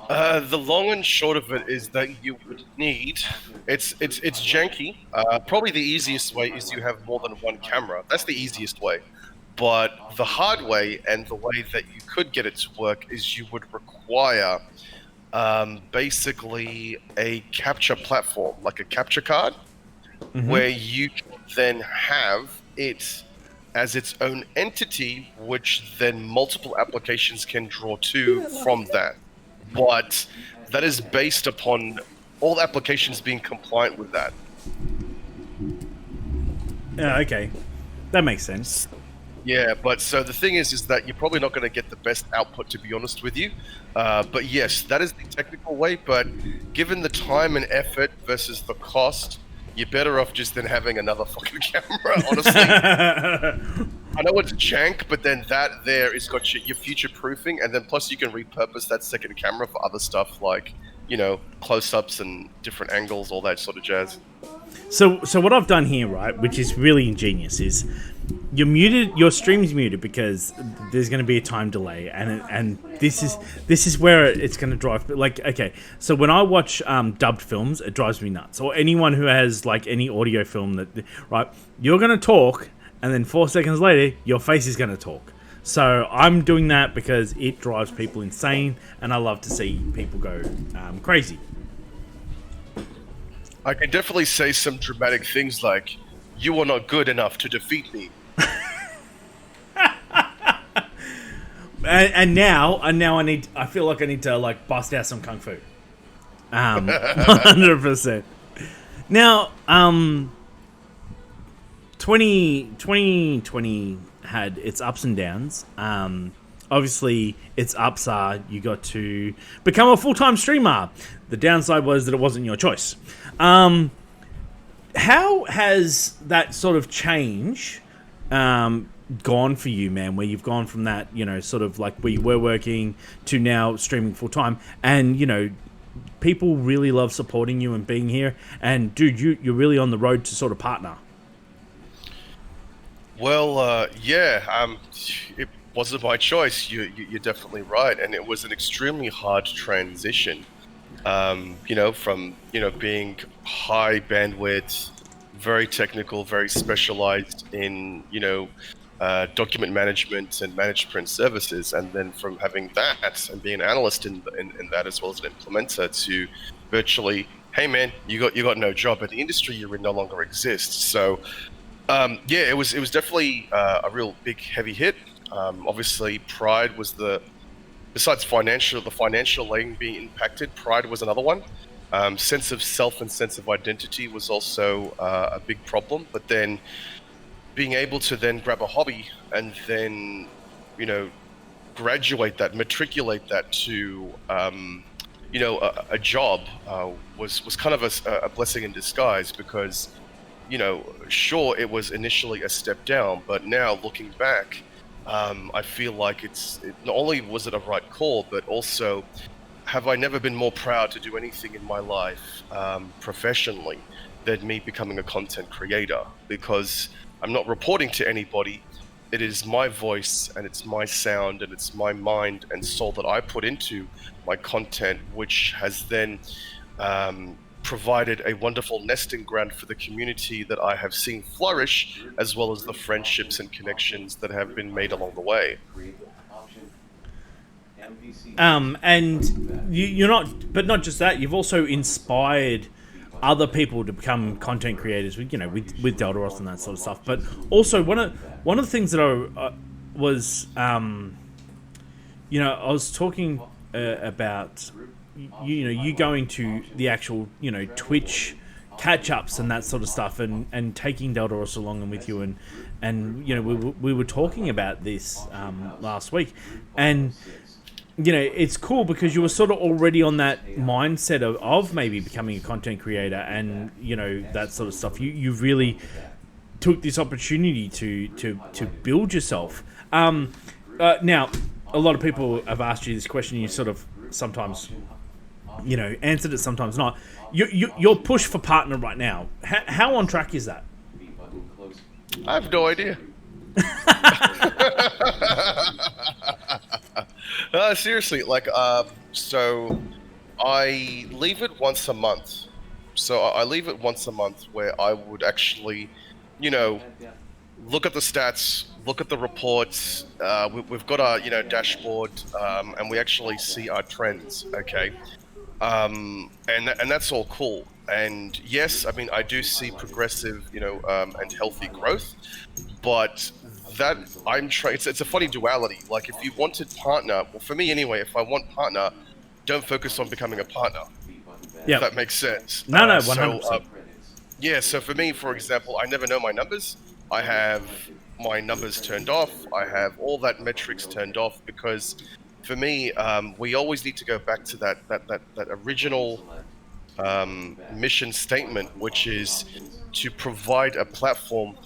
The long and short of it is that you would need... It's janky. Probably the easiest way is you have more than one camera. That's the easiest way. But the hard way, and the way that you could get it to work, is you would require basically a capture platform, like a capture card, where you can then have it as its own entity, which then multiple applications can draw to from that. But that is based upon all applications being compliant with that. Yeah, okay. That makes sense. Yeah, but so the thing is that you're probably not going to get the best output, to be honest with you. But yes, that is the technical way. But given the time and effort versus the cost, you're better off just than having another fucking camera, honestly. I know it's jank, but then that there is got your future proofing, and then plus you can repurpose that second camera for other stuff like, you know, close-ups and different angles, all that sort of jazz. So what I've done here, right, which is really ingenious, is you're muted. Your stream's muted because there's going to be a time delay, and this is where it's going to drive. Like, okay, so when I watch dubbed films, it drives me nuts. Or anyone who has like any audio film that, right, you're going to talk, and then 4 seconds later, your face is going to talk. So I'm doing that because it drives people insane, and I love to see people go crazy. I can definitely say some dramatic things like, "You are not good enough to defeat me." and now I feel like I need to like bust out some kung fu. 100%. Now, 2020 had its ups and downs. Obviously, its ups are you got to become a full-time streamer. The downside was that it wasn't your choice. How has that sort of change gone for you, man? Where you've gone from that, you know, sort of like where you were working to now streaming full-time, and you know, people really love supporting you and being here. And dude, you're really on the road to sort of partner. Well, yeah, it wasn't my choice. You're definitely right, and it was an extremely hard transition. You know, from being high bandwidth, very technical, very specialized in document management and managed print services, and then from having that and being an analyst in that as well as an implementer to virtually, hey man, you got no job, and the industry you're in no longer exists. So Yeah, it was definitely a real big heavy hit. Obviously, Pride was besides the financial lane being impacted. Pride was another one. Sense of self and sense of identity was also a big problem. But then being able to then grab a hobby and then, you know, matriculate that to, a job was kind of a blessing in disguise because, sure, it was initially a step down, but now looking back, I feel like not only was it a right call, but also have I never been more proud to do anything in my life professionally than me becoming a content creator, because I'm not reporting to anybody. It is my voice and it's my sound and it's my mind and soul that I put into my content, which has then provided a wonderful nesting ground for the community that I have seen flourish, as well as the friendships and connections that have been made along the way. And you're not, but not just that. You've also inspired other people to become content creators with Deltaros and that sort of stuff. But also one of the things that I was, I was talking about, you going to the actual, Twitch catch-ups and that sort of stuff, and taking Deltaros along with you, and we were talking about this last week, and it's cool because you were sort of already on that mindset of maybe becoming a content creator, and that sort of stuff. You really took this opportunity to build yourself. Now, a lot of people have asked you this question. You sort of sometimes answered it, sometimes not. Your push for partner right now. How on track is that? I have no idea. Seriously, so I leave it once a month. So I leave it once a month where I would actually, look at the stats, look at the reports. We've got our, dashboard, and we actually see our trends. Okay, and that's all cool. And yes, I mean I do see progressive, and healthy growth, but that I'm trying. It's a funny duality. Like if you wanted partner, well, for me anyway, if I want partner, don't focus on becoming a partner. Yeah, if that makes sense. No, 100%. Yeah. So for me, for example, I never know my numbers. I have my numbers turned off. I have all that metrics turned off because, for me, we always need to go back to that original mission statement, which is to provide a platform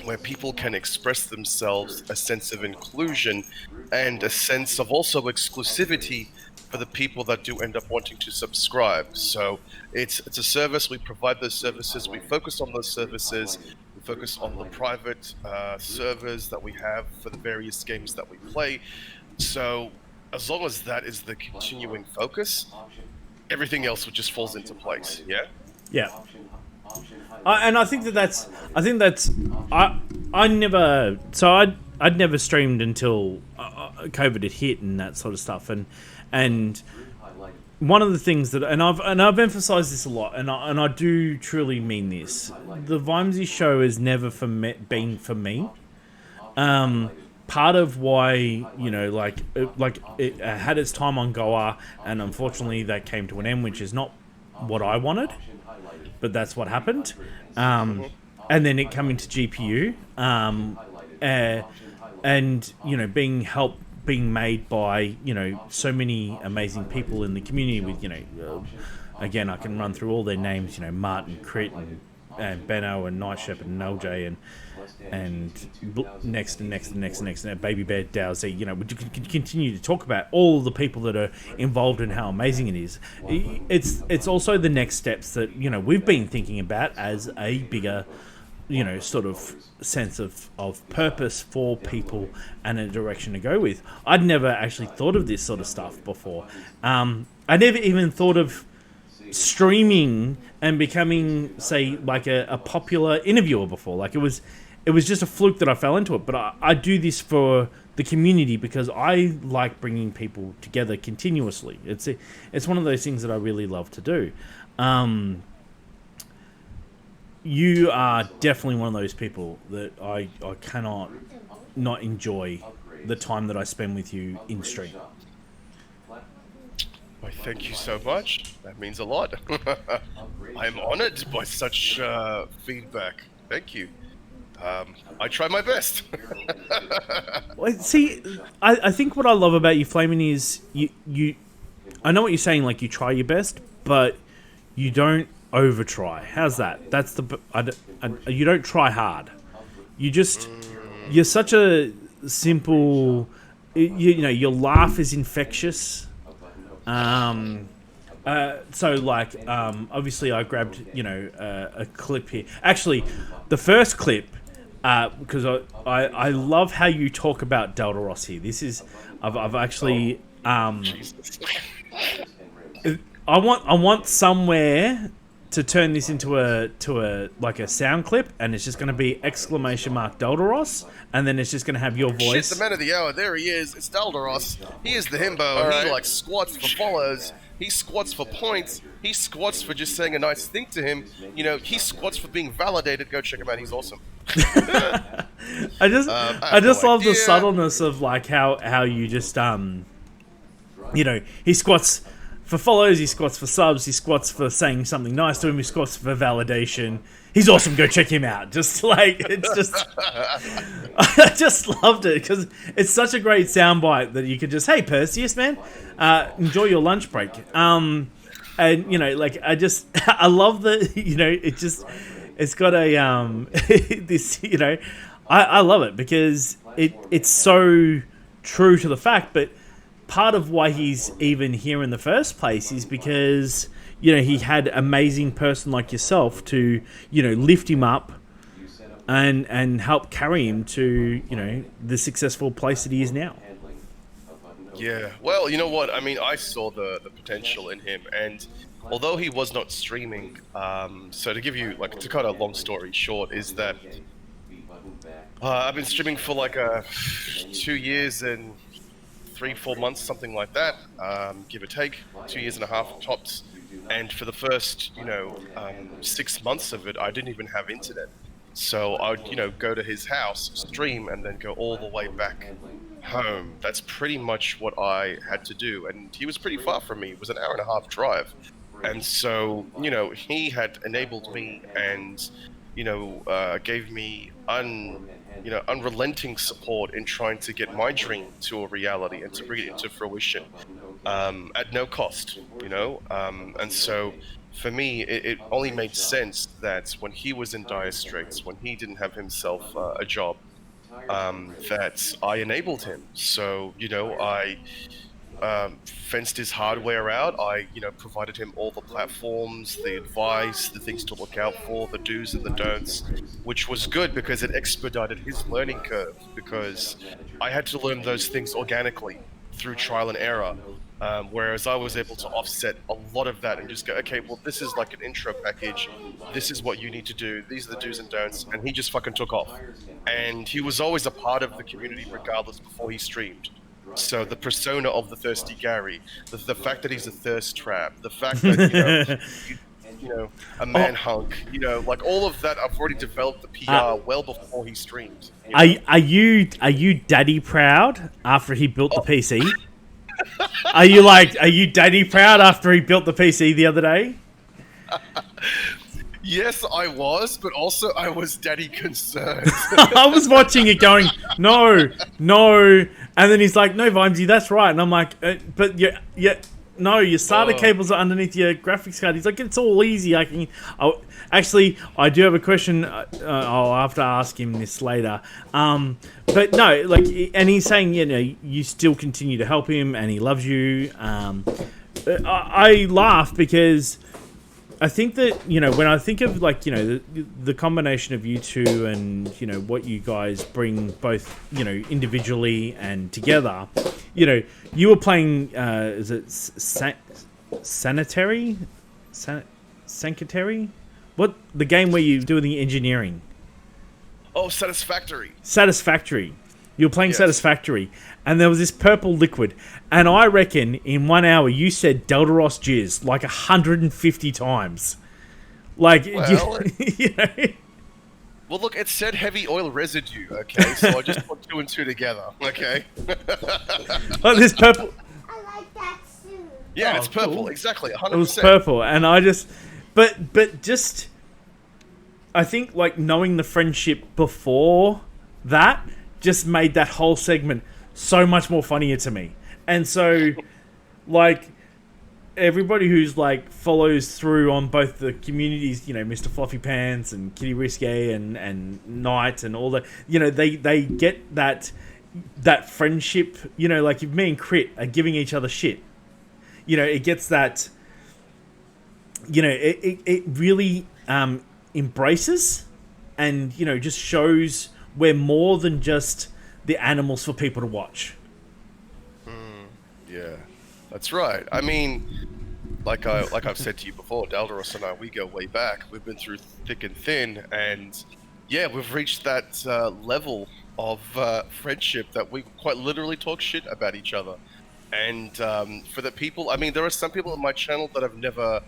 where people can express themselves, a sense of inclusion, and a sense of also exclusivity for the people that do end up wanting to subscribe. So it's a service. We provide those services. We focus on those services. We focus on the private servers that we have for the various games that we play. So as long as that is the continuing focus, everything else just falls into place. Yeah. Yeah. And I think that's I'd never streamed until COVID had hit and that sort of stuff, and one of the things that I've emphasized this a lot, and I do truly mean this, the Vimesy Show has never been for me. Part of why it had its time on Goa, and unfortunately that came to an end, which is not what I wanted. But that's what happened. And then it came into GPU. And, being made by, so many amazing people in the community with, again, I can run through all their names, Martin, Crit, and Benno, and Night Shepherd, and LJ, and next, Baby Bear, Dow Z, we can continue to talk about all the people that are involved and how amazing it is. It's also the next steps that, we've been thinking about as a bigger, sort of sense of purpose for people and a direction to go with. I'd never actually thought of this sort of stuff before. I never even thought of streaming and becoming, say, like a popular interviewer before. Like it was just a fluke that I fell into it. But I do this for the community because I like bringing people together continuously. It's one of those things that I really love to do. you are definitely one of those people that I cannot not enjoy the time that I spend with you in stream. Why, thank you so much. That means a lot. I'm honored by such feedback. Thank you. I try my best. Well, see, I think what I love about you, Flaming, is you. I know what you're saying. Like, you try your best, but you don't over try. How's that? That's the. You don't try hard. You're such a simple. You know, your laugh is infectious. So like, obviously I grabbed, a clip here. Actually, the first clip, because I love how you talk about Deltaros here. This is, I've actually, Jesus. I want somewhere to turn this into a sound clip, and it's just going to be ! Deltaros, and then it's just going to have your voice. Shit, the man of the hour, there he is. It's Deltaros. He is the himbo. Right. He like squats for follows. He squats for points. He squats for just saying a nice thing to him. You know, he squats for being validated. Go check him out. He's awesome. I just no love the idea. subtleness of like how you just he squats for follows, he squats for subs, he squats for saying something nice to him, he squats for validation. He's awesome. Go check him out. Just like, it's just, I just loved it because it's such a great soundbite that you could just, hey Perseus, man, enjoy your lunch break. And I love that. It's got a this. I love it because it's so true to the fact. But part of why he's even here in the first place is because he had an amazing person like yourself to lift him up and help carry him to the successful place that he is now. Yeah, well, you know what? I mean, I saw the potential in him, and although he was not streaming, so to give you, like, to cut a long story short, is that I've been streaming for like 2 years and 3-4 months, something like that, give or take, 2 years and a half tops. And for the first, 6 months of it, I didn't even have internet. So I would, go to his house, stream, and then go all the way back home. That's pretty much what I had to do. And he was pretty far from me. It was an hour and a half drive. And so, he had enabled me and, gave me unrelenting support in trying to get my dream to a reality and to bring it into fruition at no cost, and so for me it only made sense that when he was in dire straits, when he didn't have himself a job, that I enabled him. So I fenced his hardware out. I provided him all the platforms, the advice, the things to look out for, the do's and the don'ts, which was good because it expedited his learning curve, because I had to learn those things organically through trial and error, whereas I was able to offset a lot of that and just go, okay, well, this is like an intro package, this is what you need to do, these are the do's and don'ts, and he just fucking took off. And he was always a part of the community regardless before he streamed. So the persona of the Thirsty Gary, the fact that he's a thirst trap, the fact that, a man hunk, like all of that, I've already developed the PR well before he streamed. Are you daddy proud after he built the PC? Are you daddy proud after he built the PC the other day? Yes, I was, but also I was daddy concerned. I was watching it going, no, and then he's like, no, Vimesy, that's right, and I'm like, but your SATA cables are underneath your graphics card. He's like, it's all easy. I do have a question. I'll have to ask him this later. But no, and he's saying, you still continue to help him, and he loves you. I laugh because I think that, when I think of the combination of you two and, what you guys bring both, individually and together, you were playing, is it Sanitary? Sanctuary? What, the game where you do the engineering? Oh, Satisfactory. Satisfactory. You were playing Yes. Satisfactory, and there was this purple liquid, and I reckon in 1 hour you said Deltaros jizz like 150 times. Like, Well, you know. Well, look, it said heavy oil residue, okay? So I just put two and two together, okay? Like this purple. I like that suit. Yeah, Oh, it's purple, cool. exactly, 100%. It was purple, and I just, but just, I think like knowing the friendship before that just made that whole segment so much more funnier to me, and so, like, everybody who's like follows through on both the communities, you know, Mr. Fluffy Pants and Kitty Risque and Knight and all that, you know, they get that friendship, you know, like if me and Crit are giving each other shit, you know, it gets that, you know, it really embraces and, you know, just shows we're more than just the animals for people to watch. Yeah, that's right. I mean, like I've said to you before, Daldaros and I, we go way back. We've been through thick and thin, and yeah, we've reached that level of friendship that we quite literally talk shit about each other. And for the people, I mean, there are some people on my channel that have never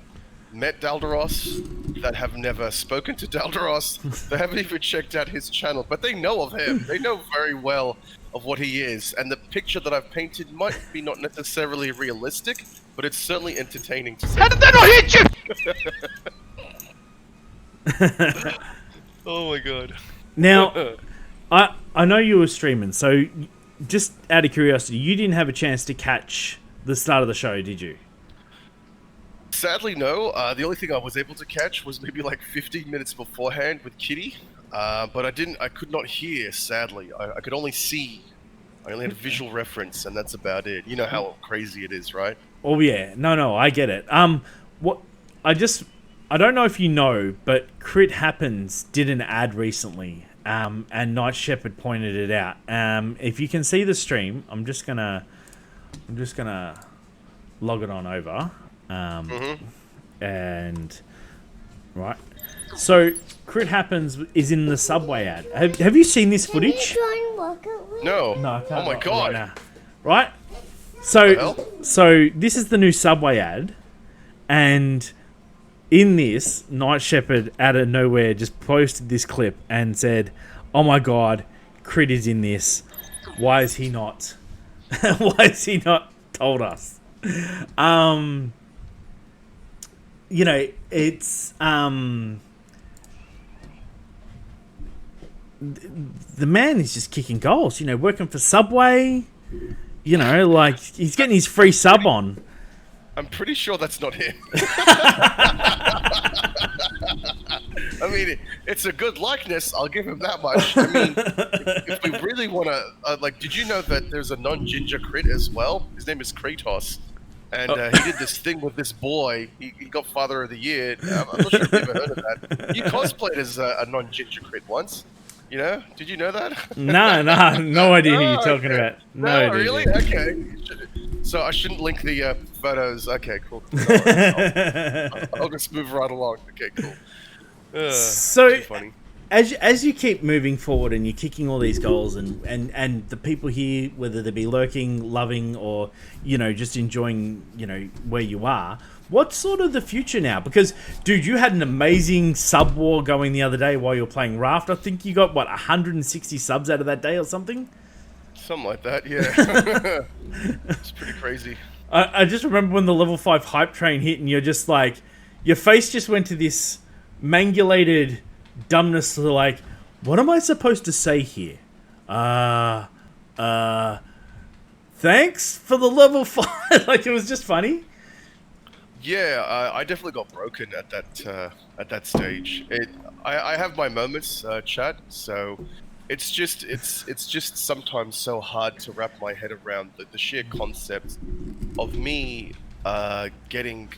met Daldaros, that have never spoken to Daldaros, they haven't even checked out his channel, but they know of him. They know very well of what he is, and the picture that I've painted might be not necessarily realistic, but it's certainly entertaining to see. How did that not hit you? Oh my god. Now, I know you were streaming, so just out of curiosity, you didn't have a chance to catch the start of the show, did you? Sadly, no. The only thing I was able to catch was maybe like 15 minutes beforehand with Kitty, but I could not hear, sadly. I could only see. I only had a visual reference, and that's about it. You know how crazy it is, right? Oh yeah, no, I get it. What I don't know if you know, but Crit Happens did an ad recently, and Night Shepherd pointed it out. If you can see the stream, I'm just gonna log it on over, and right. So Crit Happens is in the Subway ad. Have you seen this Can you footage? try and walk it with? No. No, I can't. Oh my god. Right, now. Right? The So, hell? so this is the new Subway ad, and in this, Night Shepherd out of nowhere just posted this clip and said, "Oh my god, Crit is in this. Why is he not? Why has he not told us?" You know, it's the man is just kicking goals. You know, working for Subway. You know, like he's getting his free sub on. I'm pretty sure that's not him. I mean, it's a good likeness. I'll give him that much. I mean, if we really want to, like, did you know that there's a non-ginger Crit as well? His name is Kratos. And he did this thing with this boy. He got Father of the Year. I'm not sure if you've ever heard of that. You cosplayed as a non-ginger Crit once. You know? Did you know that? No idea who you're talking okay. about. No No, idea. really? Okay. So I shouldn't link the photos. Okay, cool. I'll just move right along. Okay, cool. So, too funny. as you keep moving forward and you're kicking all these goals and the people here, whether they be lurking, loving, or, you know, just enjoying, you know, where you are, what's sort of the future now? Because, dude, you had an amazing sub war going the other day while you were playing Raft. I think you got, what, 160 subs out of that day or something? Something like that, yeah. It's pretty crazy. I just remember when the level 5 hype train hit and you're just like, your face just went to this mangulated dumbness, like, what am I supposed to say here? Thanks for the level 5. Like, it was just funny. Yeah, I definitely got broken at that stage. I have my moments, chat. So it's just sometimes so hard to wrap my head around the sheer concept of me getting,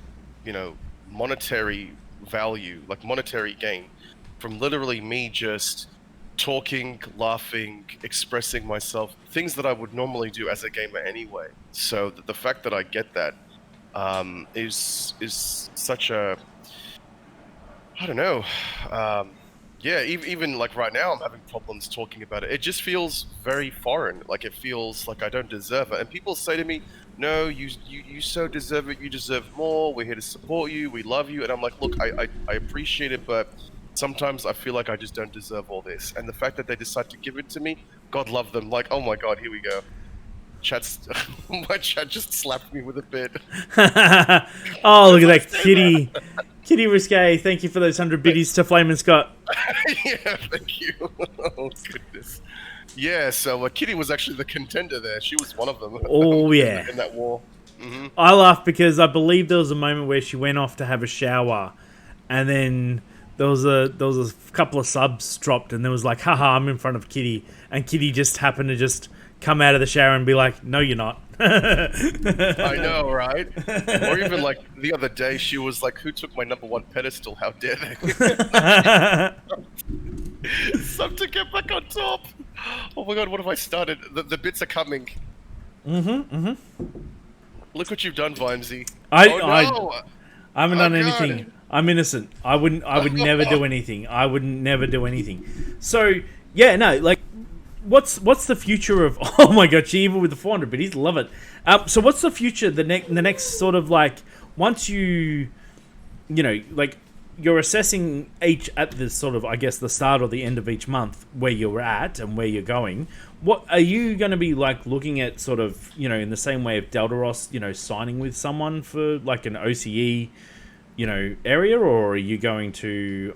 you know, monetary value, like monetary gain, from literally me just talking, laughing, expressing myself, things that I would normally do as a gamer anyway. So the fact that I get that is such a, I don't know, yeah, even like right now I'm having problems talking about it. It just feels very foreign, like it feels like I don't deserve it. And people say to me, no, you so deserve it. You deserve more. We're here to support you. We love you. And I'm like, look, I appreciate it, but sometimes I feel like I just don't deserve all this. And the fact that they decide to give it to me, God love them. Like, oh my God, here we go. My chat just slapped me with a bit. Oh, look at that kitty. Kitty Risque, thank you for those 100 biddies to Flame and Scott. Yeah, thank you. Oh, goodness. Yeah, so Kitty was actually the contender there. She was one of them. Oh, yeah. In that war. I laughed because I believe there was a moment where she went off to have a shower, and then there was a couple of subs dropped, and there was like, haha, I'm in front of Kitty, and Kitty just happened to just come out of the shower and be like, no, you're not. I know, right? Or even like the other day, she was like, who took my #1 pedestal? How dare they? Some to get back on top. Oh my God, what have I started? The bits are coming. Look what you've done, Vimesy. I haven't done God. anything. I'm innocent. I would never do anything. I would never do anything. So yeah, no, like, what's the future of? Oh my God, she even with the 400 biddies, love it. So what's the future? The next sort of like, once you know, like, you're assessing each at the sort of, I guess, the start or the end of each month where you're at and where you're going. What are you going to be like looking at, sort of, you know, in the same way of Deltaros, you know, signing with someone for like an OCE, you know, area, or are you going to,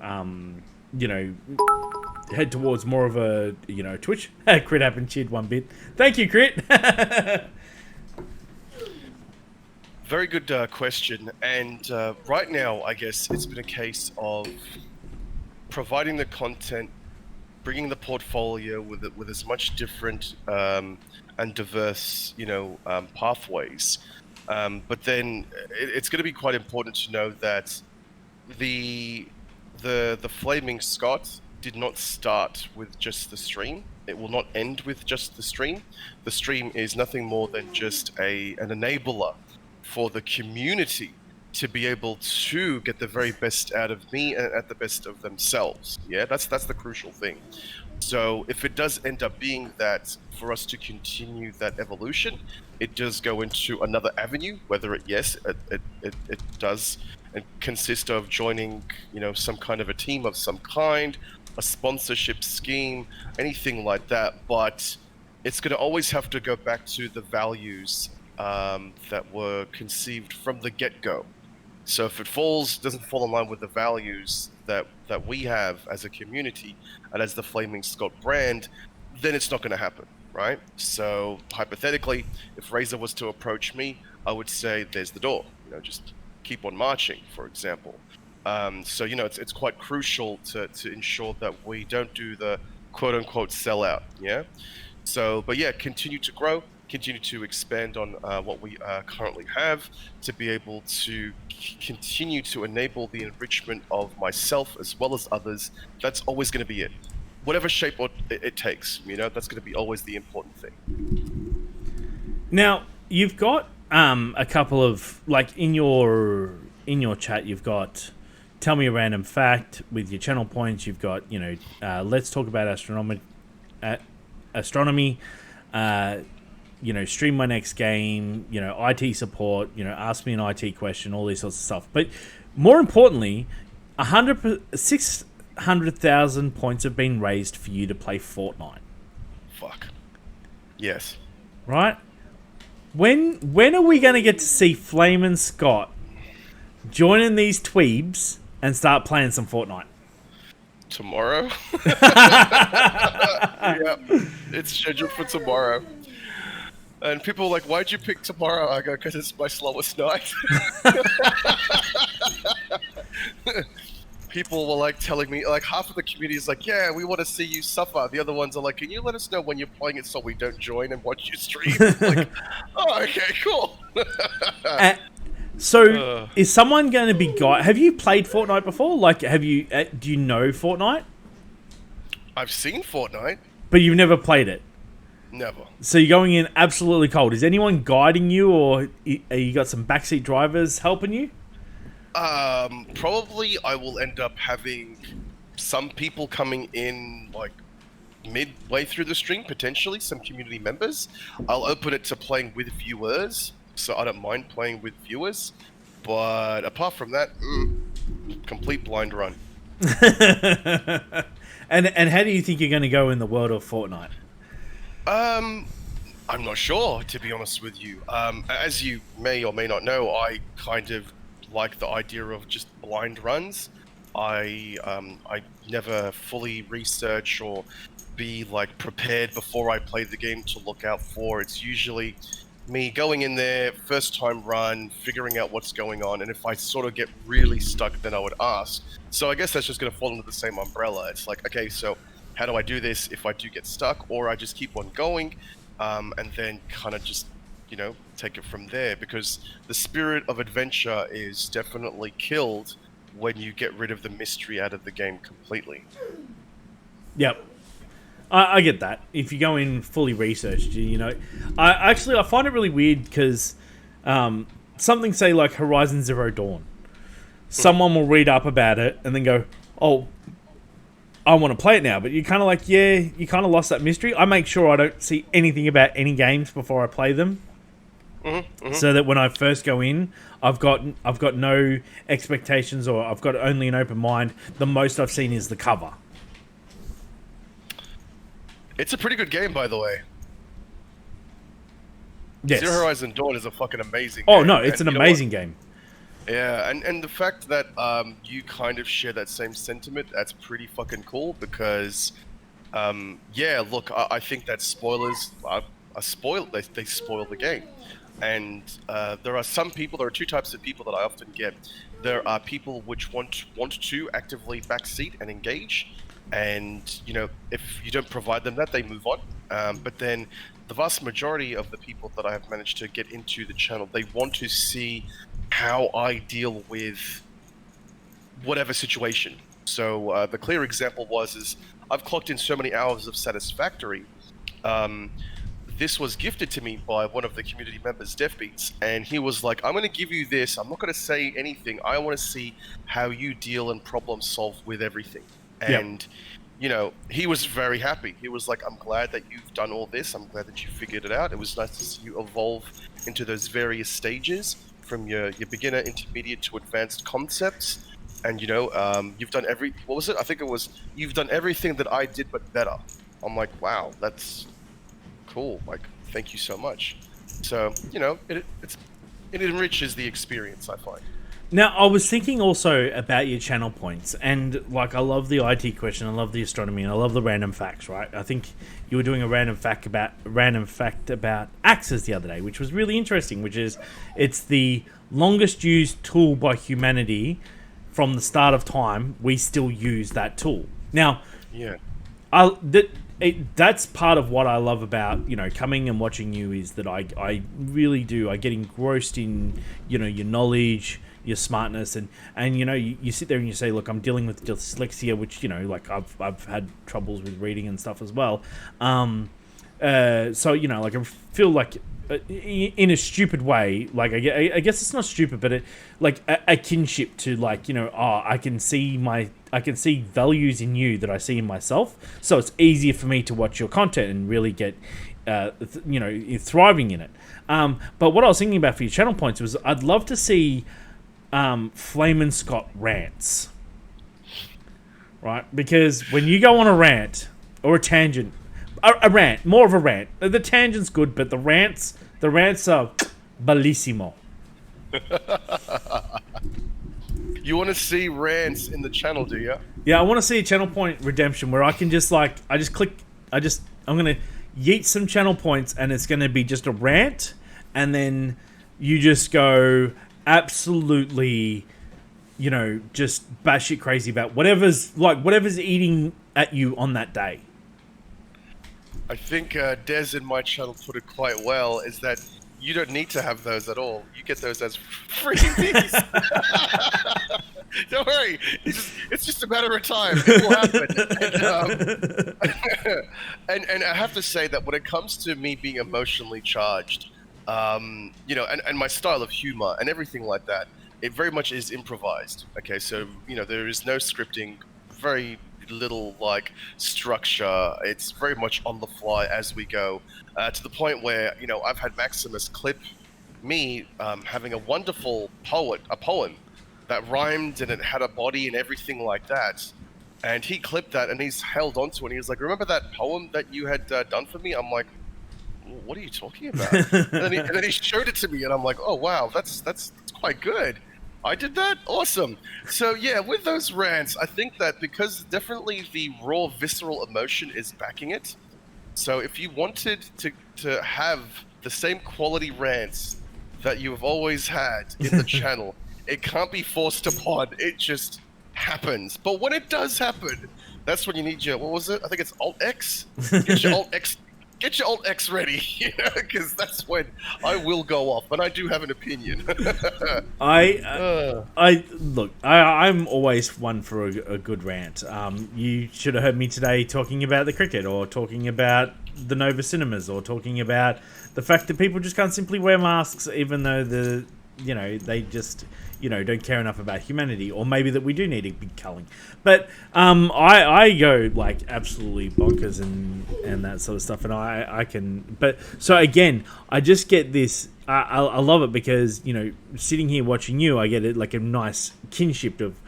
you know, head towards more of a, you know, Twitch? Crit happened, cheered one bit. Thank you, Crit. Very good question. And right now, I guess it's been a case of providing the content, bringing the portfolio with as much different and diverse, you know, pathways. But then it's going to be quite important to know that the Flaming Scott did not start with just the stream. It will not end with just the stream. The stream is nothing more than just an enabler for the community to be able to get the very best out of me and at the best of themselves. Yeah, that's the crucial thing. So if it does end up being that for us to continue that evolution, it does go into another avenue, whether it does consist of joining, you know, some kind of a team of some kind, a sponsorship scheme, anything like that. But it's going to always have to go back to the values that were conceived from the get-go. So if it doesn't fall in line with the values that we have as a community and as the Flaming Scott brand, then it's not going to happen, right? So hypothetically, if Razor was to approach me, I would say, there's the door. You know, just keep on marching, for example. So, you know, it's quite crucial to ensure that we don't do the quote-unquote sellout, yeah? So, but yeah, continue to grow, continue to expand on what we currently have to be able to continue to enable the enrichment of myself as well as others. That's always going to be it. Whatever shape it takes, you know, that's going to be always the important thing. Now, you've got a couple of, like, in your chat, you've got tell me a random fact with your channel points. You've got, you know, let's talk about astronomy, you know, stream my next game, you know, IT support, you know, ask me an IT question, all these sorts of stuff. But more importantly, 600,000 points have been raised for you to play Fortnite. Fuck. Yes. Right? When are we going to get to see Flame and Scott joining these tweebs and start playing some Fortnite? Tomorrow? Yeah, it's scheduled for tomorrow. And people are like, why'd you pick tomorrow? I go, because it's my slowest night. People were like telling me, like half of the community is like, yeah, we want to see you suffer. The other ones are like, can you let us know when you're playing it so we don't join and watch you stream? Like, oh, okay, cool. So, is someone going to be have you played Fortnite before? Like, have you? Do you know Fortnite? I've seen Fortnite. But you've never played it? Never. So you're going in absolutely cold. Is anyone guiding you, or you got some backseat drivers helping you? Probably I will end up having some people coming in, like, midway through the stream, potentially some community members. I'll open it to playing with viewers, so I don't mind playing with viewers. But apart from that, complete blind run. And how do you think you're going to go in the world of Fortnite? I'm not sure, to be honest with you. As you may or may not know, I kind of like the idea of just blind runs. I never fully research or be like prepared before I play the game to look out for. It's usually me going in there, first time run, figuring out what's going on, and if I sort of get really stuck, then I would ask. So I guess that's just going to fall under the same umbrella. It's like, okay, so how do I do this if I do get stuck, or I just keep on going, and then kind of just, take it from there, because the spirit of adventure is definitely killed when you get rid of the mystery out of the game completely. Yep. I get that. If you go in fully researched, I find it really weird because something say like Horizon Zero Dawn, someone will read up about it and then go, "Oh, I want to play it now." But you're kind of like, yeah, you kind of lost that mystery. I make sure I don't see anything about any games before I play them, so that when I first go in, I've got no expectations, or I've got only an open mind. The most I've seen is the cover. It's a pretty good game, by the way. Yes. Zero Horizon Dawn is a fucking amazing Oh game. no, it's And an you know what? amazing game. Yeah, and the fact that you kind of share that same sentiment, that's pretty fucking cool, because yeah, look, I think that spoilers are they spoil the game. And there are two types of people that I often get. There are people which want to actively backseat and engage, and if you don't provide them that, they move on. But then the vast majority of the people that I have managed to get into the channel, they want to see how I deal with whatever situation. So the clear example is I've clocked in so many hours of Satisfactory. This was gifted to me by one of the community members, Deafbeats, and he was like, "I'm going to give you this. I'm not going to say anything. I want to see how you deal and problem solve with everything." And he was very happy. He was like, "I'm glad that you've done all this. I'm glad that you figured it out. It was nice to see you evolve into those various stages from your beginner, intermediate to advanced concepts. And you've done you've done everything that I did but better." I'm like, wow, that's cool. Like, thank you so much. So it enriches the experience, I find. Now, I was thinking also about your channel points, and like, I love the IT question, I love the astronomy, and I love the random facts. Right? I think you were doing a random fact about axes the other day, which was really interesting. Which is, it's the longest used tool by humanity from the start of time. We still use that tool now. Yeah. That's part of what I love about coming and watching you, is that I really do. I get engrossed in your knowledge, your smartness, and you sit there and you say, look, I'm dealing with dyslexia, which like I've had troubles with reading and stuff as well. So like I feel like in a stupid way, like I guess it's not stupid, but like a kinship to like I can see values in you that I see in myself, so it's easier for me to watch your content and really get thriving in it. But what I was thinking about for your channel points was, I'd love to see Flamin' Scott rants, right? Because when you go on a rant or a tangent, a rant, more of a rant. The tangent's good, but the rants are bellissimo. You want to see rants in the channel, do you? Yeah, I want to see a channel point redemption where I can just I'm gonna yeet some channel points, and it's gonna be just a rant, and then you just go absolutely, just batshit crazy about whatever's eating at you on that day. I think Des in my channel put it quite well, is that you don't need to have those at all. You get those as freebies. Don't worry. It's just a matter of time. It will happen. And I have to say that when it comes to me being emotionally charged, and my style of humor and everything like that, it very much is improvised. Okay, so, there is no scripting, very little like structure. It's very much on the fly as we go, to the point where I've had Maximus clip me having a wonderful poem that rhymed and it had a body and everything like that. And he clipped that and he's held onto it. And he was like, "Remember that poem that you had done for me?" I'm like, "What are you talking about?" And then he showed it to me, and I'm like, "Oh wow, that's quite good. I did that? Awesome." So yeah, with those rants, I think that because definitely the raw visceral emotion is backing it. So if you wanted to have the same quality rants that you have always had in the channel, it can't be forced upon. It just happens. But when it does happen, that's when you need your, what was it? I think it's Alt X. Get your Alt X. Get your Alt X ready, because that's when I will go off. But I do have an opinion. I look. I'm always one for a good rant. You should have heard me today talking about the cricket, or talking about the Nova Cinemas, or talking about the fact that people just can't simply wear masks, even though they just don't care enough about humanity, or maybe that we do need a big culling. But I go like absolutely bonkers and that sort of stuff, and I can. But so again, I just get this. I love it because sitting here watching you, I get it like a nice kinship of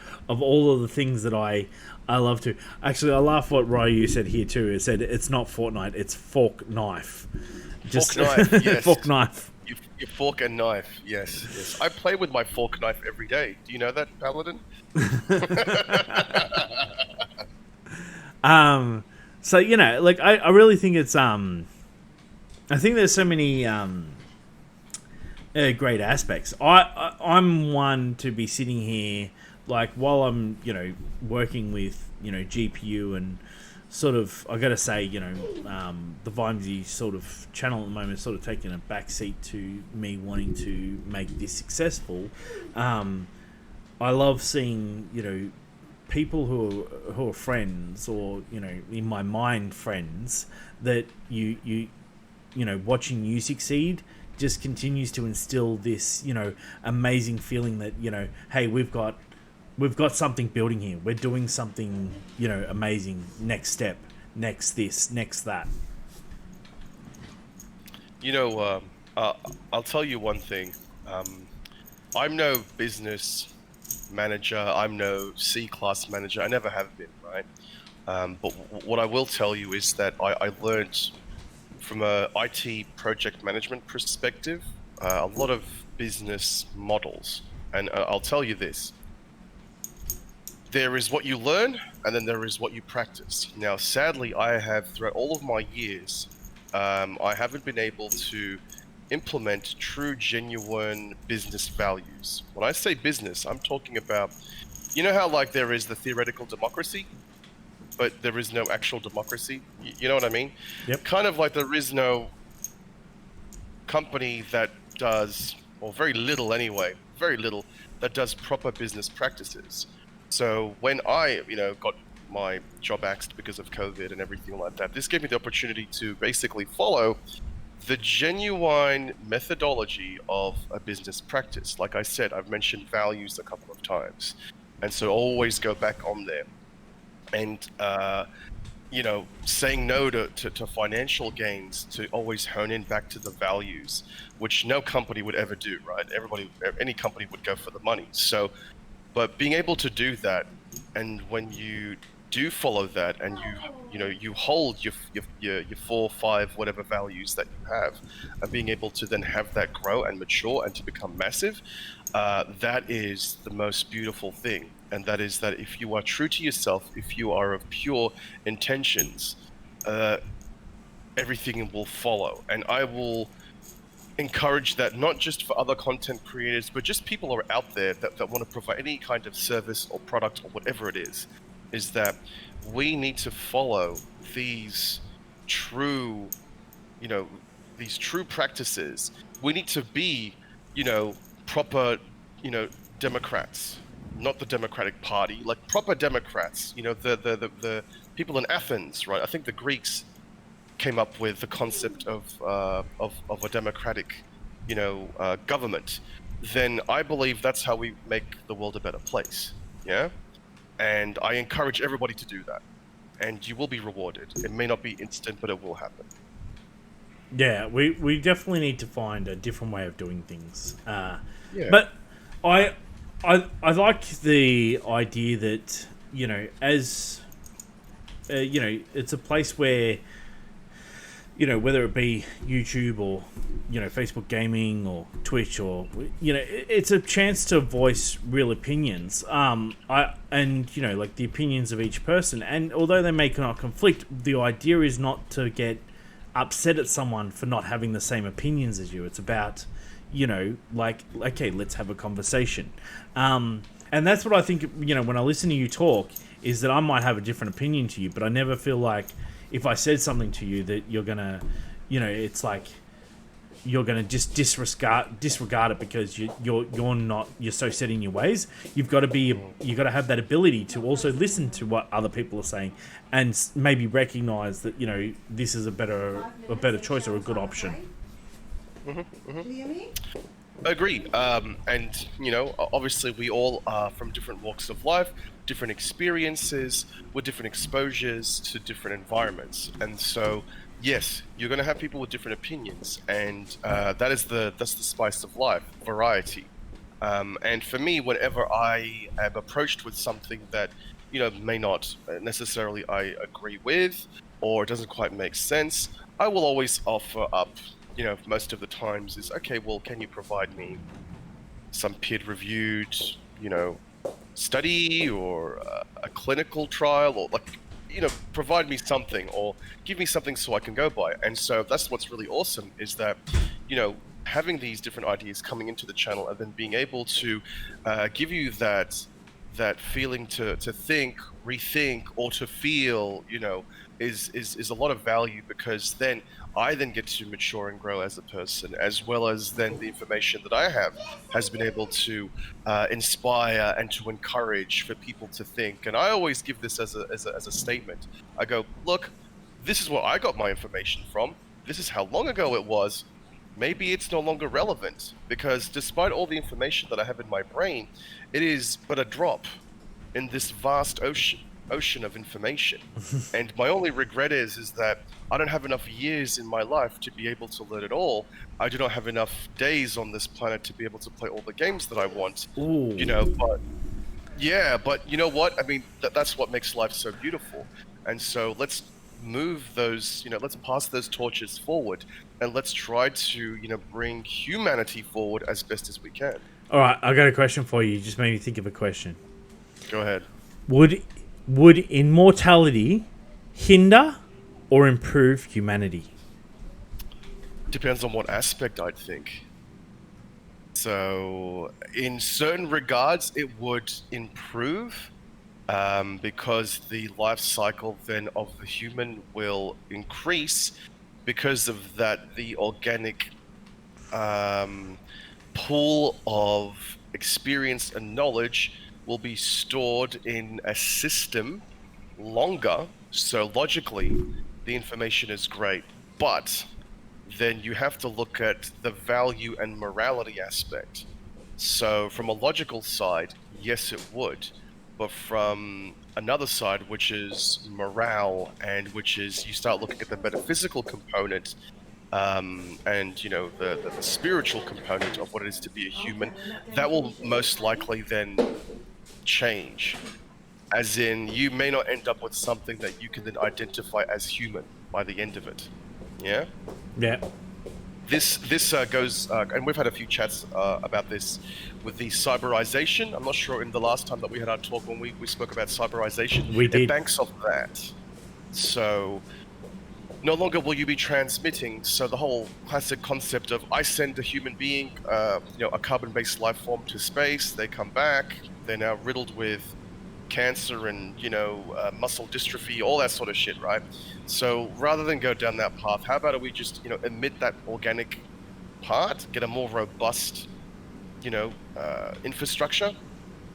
all of the things that I love to. Actually, I laugh what Ryu said here too. It said it's not Fortnite, it's fork knife. Fork knife, yes. Fork knife. Your fork and knife, yes. I play with my fork knife every day. Do you know that, Paladin? So like I really think it's I think there's so many great aspects. I'm one to be sitting here like while I'm working with GPU and sort of, I gotta say, the Vimesy sort of channel at the moment is sort of taking a backseat to me wanting to make this successful. I love seeing, people who are friends, or in my mind friends, that you watching you succeed just continues to instill this amazing feeling that hey, we've got something building here. We're doing something, amazing. Next step, next this, next that. I'll tell you one thing. I'm no business manager. I'm no C-class manager. I never have been, right? But what I will tell you is that I learned from a IT project management perspective a lot of business models. And I'll tell you this. There is what you learn, and then there is what you practice. Now, sadly, I have, throughout all of my years, I haven't been able to implement true, genuine business values. When I say business, I'm talking about, how like there is the theoretical democracy, but there is no actual democracy? You know what I mean? Yep. Kind of like there is no company that does, or very little anyway, that does proper business practices. So when I, got my job axed because of COVID and everything like that, this gave me the opportunity to basically follow the genuine methodology of a business practice. Like I said, I've mentioned values a couple of times. And so always go back on there. And, saying no to financial gains, to always hone in back to the values, which no company would ever do, right? Any company would go for the money. So, but being able to do that, and when you do follow that, and you hold your 4, 5, whatever values that you have, and being able to then have that grow and mature and to become massive, that is the most beautiful thing. And that is that if you are true to yourself, if you are of pure intentions, everything will follow. And I will encourage that, not just for other content creators, but just people who are out there that want to provide any kind of service or product or whatever it is that we need to follow these true practices. We need to be, proper, Democrats, not the Democratic Party, like proper Democrats, the people in Athens, right? I think the Greeks came up with the concept of a democratic, government. Then I believe that's how we make the world a better place. Yeah. And I encourage everybody to do that. And you will be rewarded. It may not be instant, but it will happen. Yeah, we definitely need to find a different way of doing things. Yeah. But I like the idea that, you know, as you know, it's a place where, you know, whether it be YouTube or, you know, Facebook Gaming or Twitch, or, you know, it's a chance to voice real opinions. And, you know, like the opinions of each person. And although they may not conflict, the idea is not to get upset at someone for not having the same opinions as you. It's about, you know, like, okay, let's have a conversation. And that's what I think, you know, when I listen to you talk, is that I might have a different opinion to you, but I never feel like if I said something to you that you're gonna, you know, it's like you're gonna just disregard it because you're so set in your ways. You've got to have that ability to also listen to what other people are saying and maybe recognize that, you know, this is a better choice or a good option. Hear me? Agree. And, you know, obviously we all are from different walks of life, different experiences, with different exposures to different environments. And so, yes, you're going to have people with different opinions. And that's the spice of life, variety. And for me, whenever I am approached with something that, you know, may not necessarily I agree with, or it doesn't quite make sense, I will always offer up, you know, most of the times is, okay, well, can you provide me some peer-reviewed, you know, study or a clinical trial, or, like, you know, provide me something or give me something so I can go by. And so that's what's really awesome, is that, you know, having these different ideas coming into the channel and then being able to give you that feeling to think, rethink, or to feel, you know, is a lot of value, because then I then get to mature and grow as a person, as well as then the information that I have has been able to inspire and to encourage for people to think. And I always give this as a statement. I go, look, this is where I got my information from. This is how long ago it was. Maybe it's no longer relevant, because despite all the information that I have in my brain, it is but a drop in this vast ocean of information. And my only regret is that I don't have enough years in my life to be able to learn it all. I do not have enough days on this planet to be able to play all the games that I want. Ooh. You know, but yeah, but you know what? I mean, that's what makes life so beautiful. And so let's move those, you know, let's pass those torches forward, and let's try to, you know, bring humanity forward as best as we can. All right, I got a question for you. You just made me think of a question. Go ahead. Would immortality hinder or improve humanity? Depends on what aspect, I'd think. So, in certain regards, it would improve, because the life cycle then of the human will increase, because of that the organic pool of experience and knowledge will be stored in a system longer. So logically, the information is great, but then you have to look at the value and morality aspect. So from a logical side, yes, it would. But from another side, which is morale, and which is you start looking at the metaphysical component, and, you know, the spiritual component of what it is to be a human, that will most likely then change. As in, you may not end up with something that you can then identify as human by the end of it. Yeah? Yeah. This goes, and we've had a few chats about this with the cyberization. I'm not sure in the last time that we had our talk when we spoke about cyberization. We did. It banks off that. So no longer will you be transmitting. So the whole classic concept of I send a human being, you know, a carbon-based life form to space, they come back, they're now riddled with cancer and, you know, muscle dystrophy, all that sort of shit, right? So rather than go down that path, how about we just, you know, emit that organic part, get a more robust, you know, infrastructure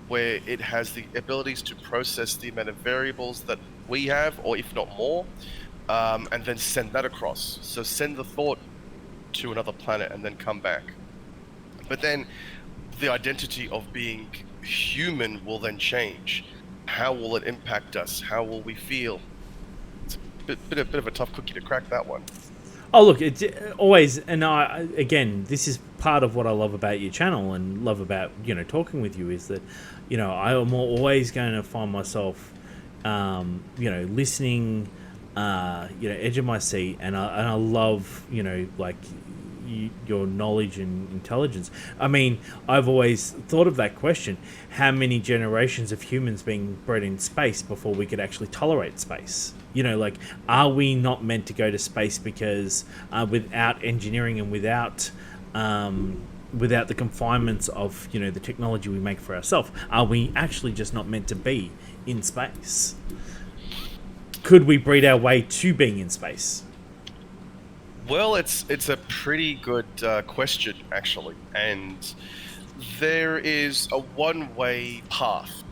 where it has the abilities to process the amount of variables that we have, or if not more, and then send that across. So send the thought to another planet and then come back. But then the identity of being human will then change. How will it impact us? How will we feel? It's a bit of a tough cookie to crack, that one. Oh, look, it's always, and again, this is part of what I love about your channel and love about, talking with you, is that, I am always going to find myself, listening, edge of my seat, and I love, your knowledge and intelligence. I mean, I've always thought of that question: how many generations of humans being bred in space before we could actually tolerate space? Are we not meant to go to space because without engineering and without the confinements of the technology we make for ourselves, are we actually just not meant to be in space? Could we breed our way to being in space? Well, it's a pretty good question, actually, and there is a one-way path.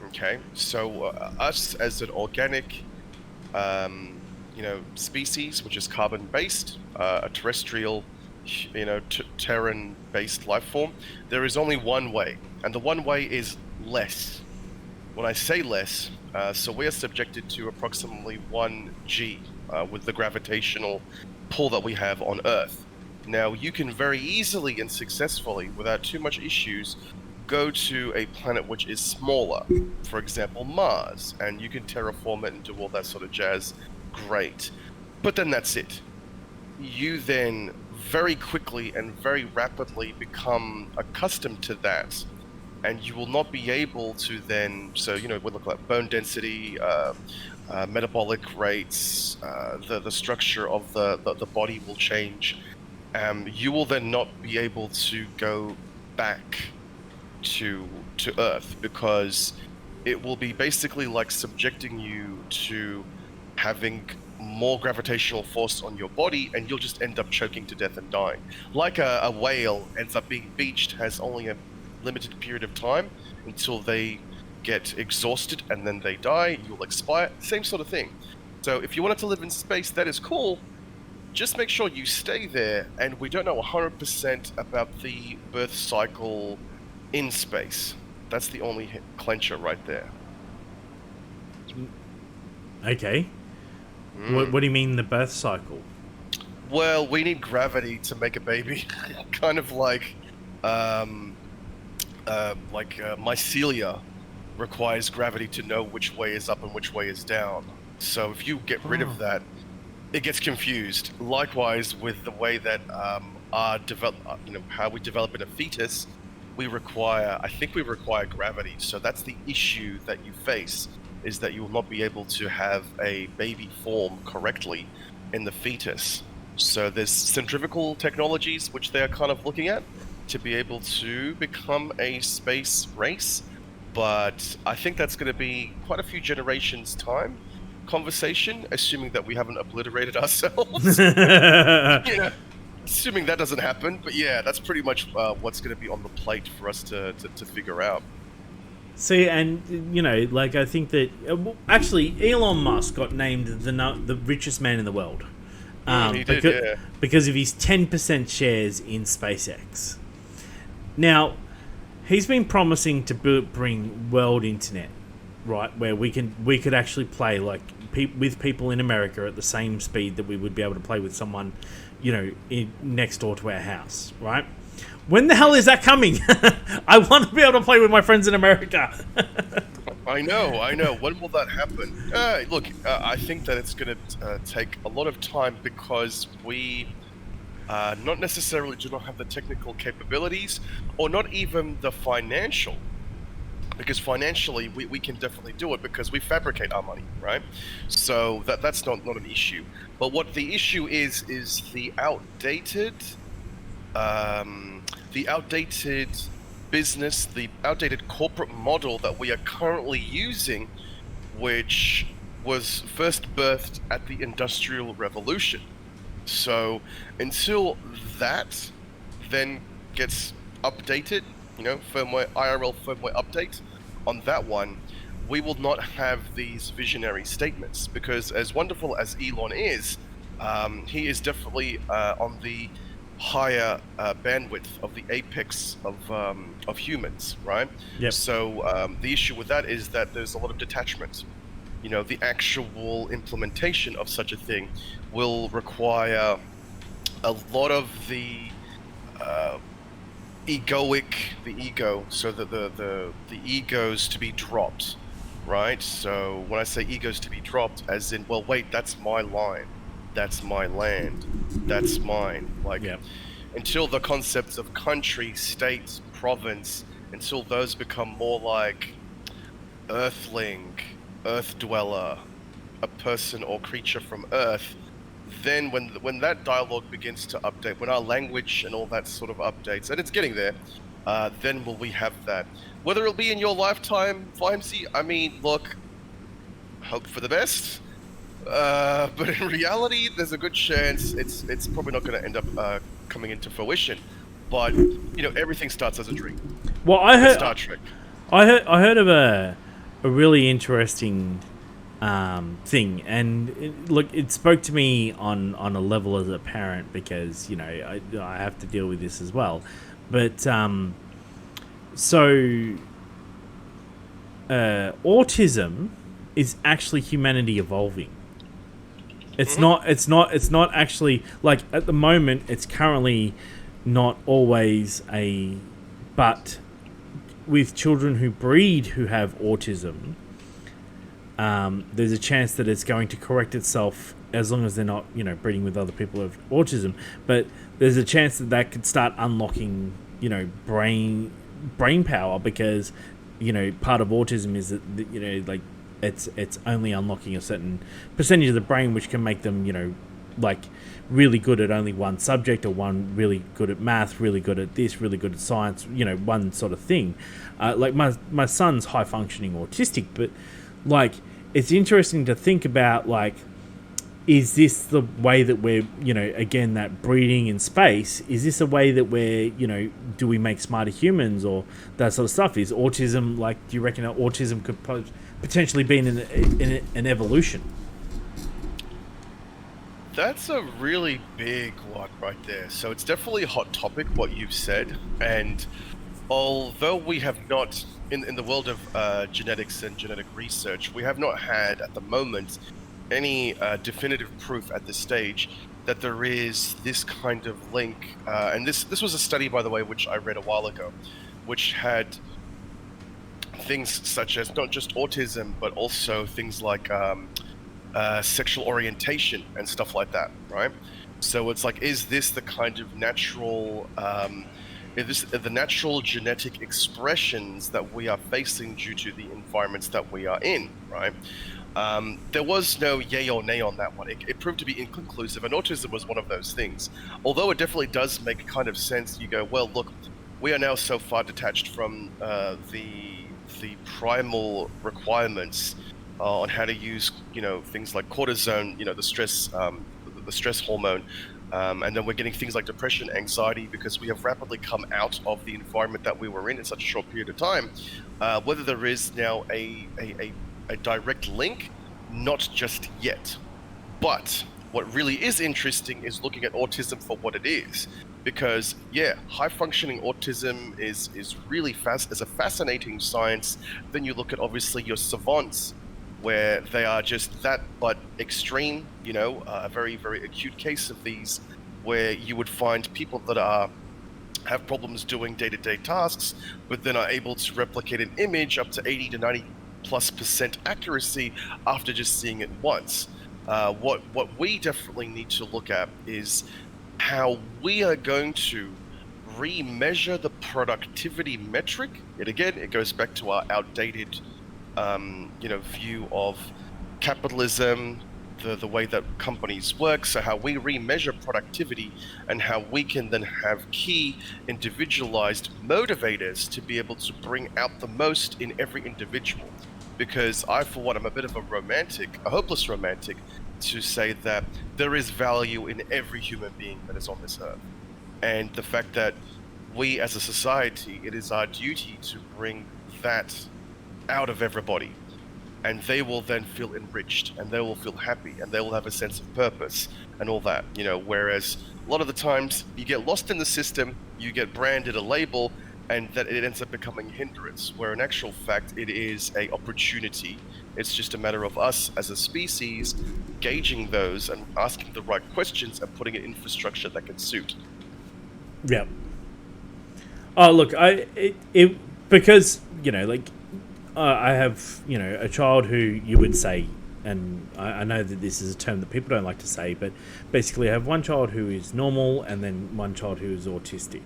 Okay, so us as an organic, species, which is carbon-based, a terrestrial, Terran-based life form, there is only one way, and the one way is less. When I say less, so we are subjected to approximately 1 g with the gravitational pull that we have on Earth. Now, you can very easily and successfully, without too much issues, go to a planet which is smaller, for example Mars, and you can terraform it and do all that sort of jazz. Great. But then that's it. You then very quickly and very rapidly become accustomed to that, and you will not be able to then, we look at bone density, metabolic rates, the structure of the body will change. You will then not be able to go back to Earth, because it will be basically like subjecting you to having more gravitational force on your body, and you'll just end up choking to death and dying. Like a whale ends up being beached, has only a limited period of time until they get exhausted and then they die, you'll expire, same sort of thing. So if you wanted to live in space, that is cool. Just make sure you stay there, and we don't know 100% about the birth cycle in space. That's the only clencher right there. Okay. What do you mean the birth cycle? Well, we need gravity to make a baby. Kind of like mycelia requires gravity to know which way is up and which way is down. So if you get rid of that, it gets confused. Likewise, with the way that how we develop in a fetus, I think we require gravity. So that's the issue that you face, is that you will not be able to have a baby form correctly in the fetus. So there's centrifugal technologies which they are kind of looking at to be able to become a space race. But I think that's going to be quite a few generations' time conversation, assuming that we haven't obliterated ourselves. Assuming that doesn't happen. But yeah, that's pretty much what's going to be on the plate for us to figure out. See, and I think that actually Elon Musk got named the richest man in the world. He did, yeah. Because of his 10% shares in SpaceX. Now, he's been promising to bring world internet, right, where we could actually play with people in America at the same speed that we would be able to play with someone, next door to our house, right? When the hell is that coming? I want to be able to play with my friends in America. I know. When will that happen? Look, I think that it's going to take a lot of time, because we not necessarily do not have the technical capabilities, or not even the financial. Because financially, we can definitely do it, because we fabricate our money, right? So that's not an issue. But what the issue is the outdated business, the outdated corporate model that we are currently using, which was first birthed at the Industrial Revolution. So until that then gets updated, firmware, IRL firmware update on that one, we will not have these visionary statements, because as wonderful as Elon is, he is definitely on the higher bandwidth of the apex of humans, right? Yep. So the issue with that is that there's a lot of detachment. The actual implementation of such a thing will require a lot of the ego, so the egos to be dropped, right? So when I say egos to be dropped, as in, well, wait, that's my line, that's my land, that's mine. Like, Yep. until the concepts of country, state, province, until those become more like earthling, earth dweller, a person or creature from earth, then when that dialogue begins to update, when our language and all that sort of updates, and it's getting there, then will we have that. Whether it'll be in your lifetime, Vimesy, I mean, look, hope for the best. But in reality, there's a good chance it's probably not going to end up coming into fruition. But you know, everything starts as a dream. Well, I heard Star Trek. I heard of a really interesting thing, and it spoke to me on a level as a parent, because you know I have to deal with this as well. But autism is actually humanity evolving. It's not actually, like, at the moment it's currently not always but with children who breed who have autism, there's a chance that it's going to correct itself, as long as they're not, you know, breeding with other people who have autism. But there's a chance that could start unlocking, you know, brain power, because, you know, part of autism is that, you know, like, it's only unlocking a certain percentage of the brain, which can make them, you know, like, really good at only one subject, or one really good at math, really good at this, really good at science, you know, one sort of thing. Like my son's high functioning autistic, but like, it's interesting to think about, like, is this the way that we're, you know, again, that breeding in space, is this a way that we're, you know, do we make smarter humans, or that sort of stuff? Is autism, like, do you reckon that autism could potentially be in an evolution? That's a really big one right there. So it's definitely a hot topic, what you've said. And although we have not, in the world of genetics and genetic research, we have not had at the moment any definitive proof at this stage that there is this kind of link. And this was a study, by the way, which I read a while ago, which had things such as not just autism, but also things like sexual orientation and stuff like that, right? So it's like, is this the kind of natural, is this the natural genetic expressions that we are facing due to the environments that we are in, right? There was no yay or nay on that one. It proved to be inconclusive, and autism was one of those things. Although it definitely does make kind of sense. You go, well, look, we are now so far detached from the primal requirements on how to use, you know, things like cortisone, you know, the stress hormone, and then we're getting things like depression, anxiety, because we have rapidly come out of the environment that we were in such a short period of time. Whether there is now a direct link, not just yet. But what really is interesting is looking at autism for what it is. Because, yeah, high-functioning autism is really is a fascinating science. Then you look at, obviously, your savants, where they are just that, but extreme, you know, a very, very acute case of these, where you would find people that have problems doing day-to-day tasks, but then are able to replicate an image up to 80 to 90+% accuracy after just seeing it once. What we definitely need to look at is how we are going to remeasure the productivity metric. And again, it goes back to our outdated, you know, view of capitalism, the way that companies work. So how we remeasure productivity, and how we can then have key individualized motivators to be able to bring out the most in every individual. Because I, for one, I'm a bit of a romantic, a hopeless romantic, to say that there is value in every human being that is on this earth. And the fact that we as a society, it is our duty to bring that out of everybody. And they will then feel enriched, and they will feel happy, and they will have a sense of purpose and all that, you know, whereas a lot of the times you get lost in the system, you get branded a label, and that it ends up becoming a hindrance, where in actual fact it is a opportunity. It's just a matter of us as a species gauging those and asking the right questions and putting an infrastructure that can suit. Yeah. Oh, look, because I have a child who you would say, and I know that this is a term that people don't like to say, but basically I have one child who is normal and then one child who is autistic,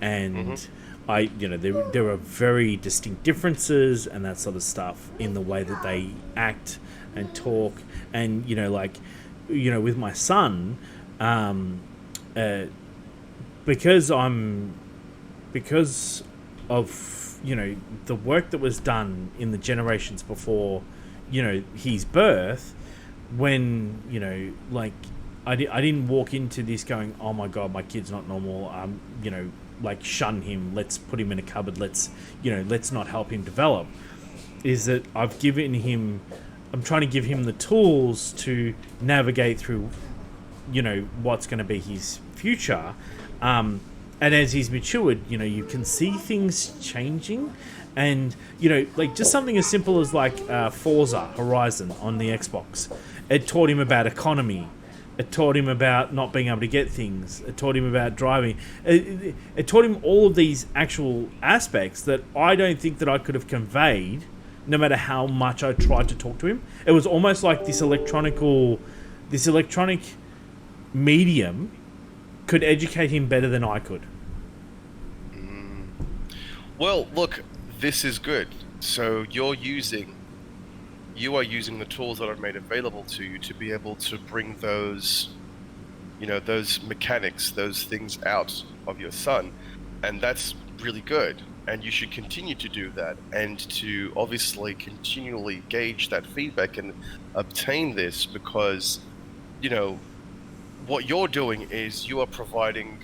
and there are very distinct differences and that sort of stuff in the way that they act and talk, and with my son, because of the work that was done in the generations before his birth, when I didn't walk into this going, oh my god, my kid's not normal, shun him, let's put him in a cupboard, let's not help him develop. Is that I'm trying to give him the tools to navigate through what's going to be his future, and as he's matured, you can see things changing, and just something as simple as Forza Horizon on the Xbox. It taught him about economy. It taught him about not being able to get things. It taught him about driving. It taught him all of these actual aspects that I don't think that I could have conveyed, no matter how much I tried to talk to him. It was almost like this electronic medium could educate him better than I could. Well, look, this is good. So you are using the tools that are made available to you to be able to bring those mechanics, those things out of your son, and that's really good. And you should continue to do that, and to obviously continually gauge that feedback and obtain this, because what you're doing is you are providing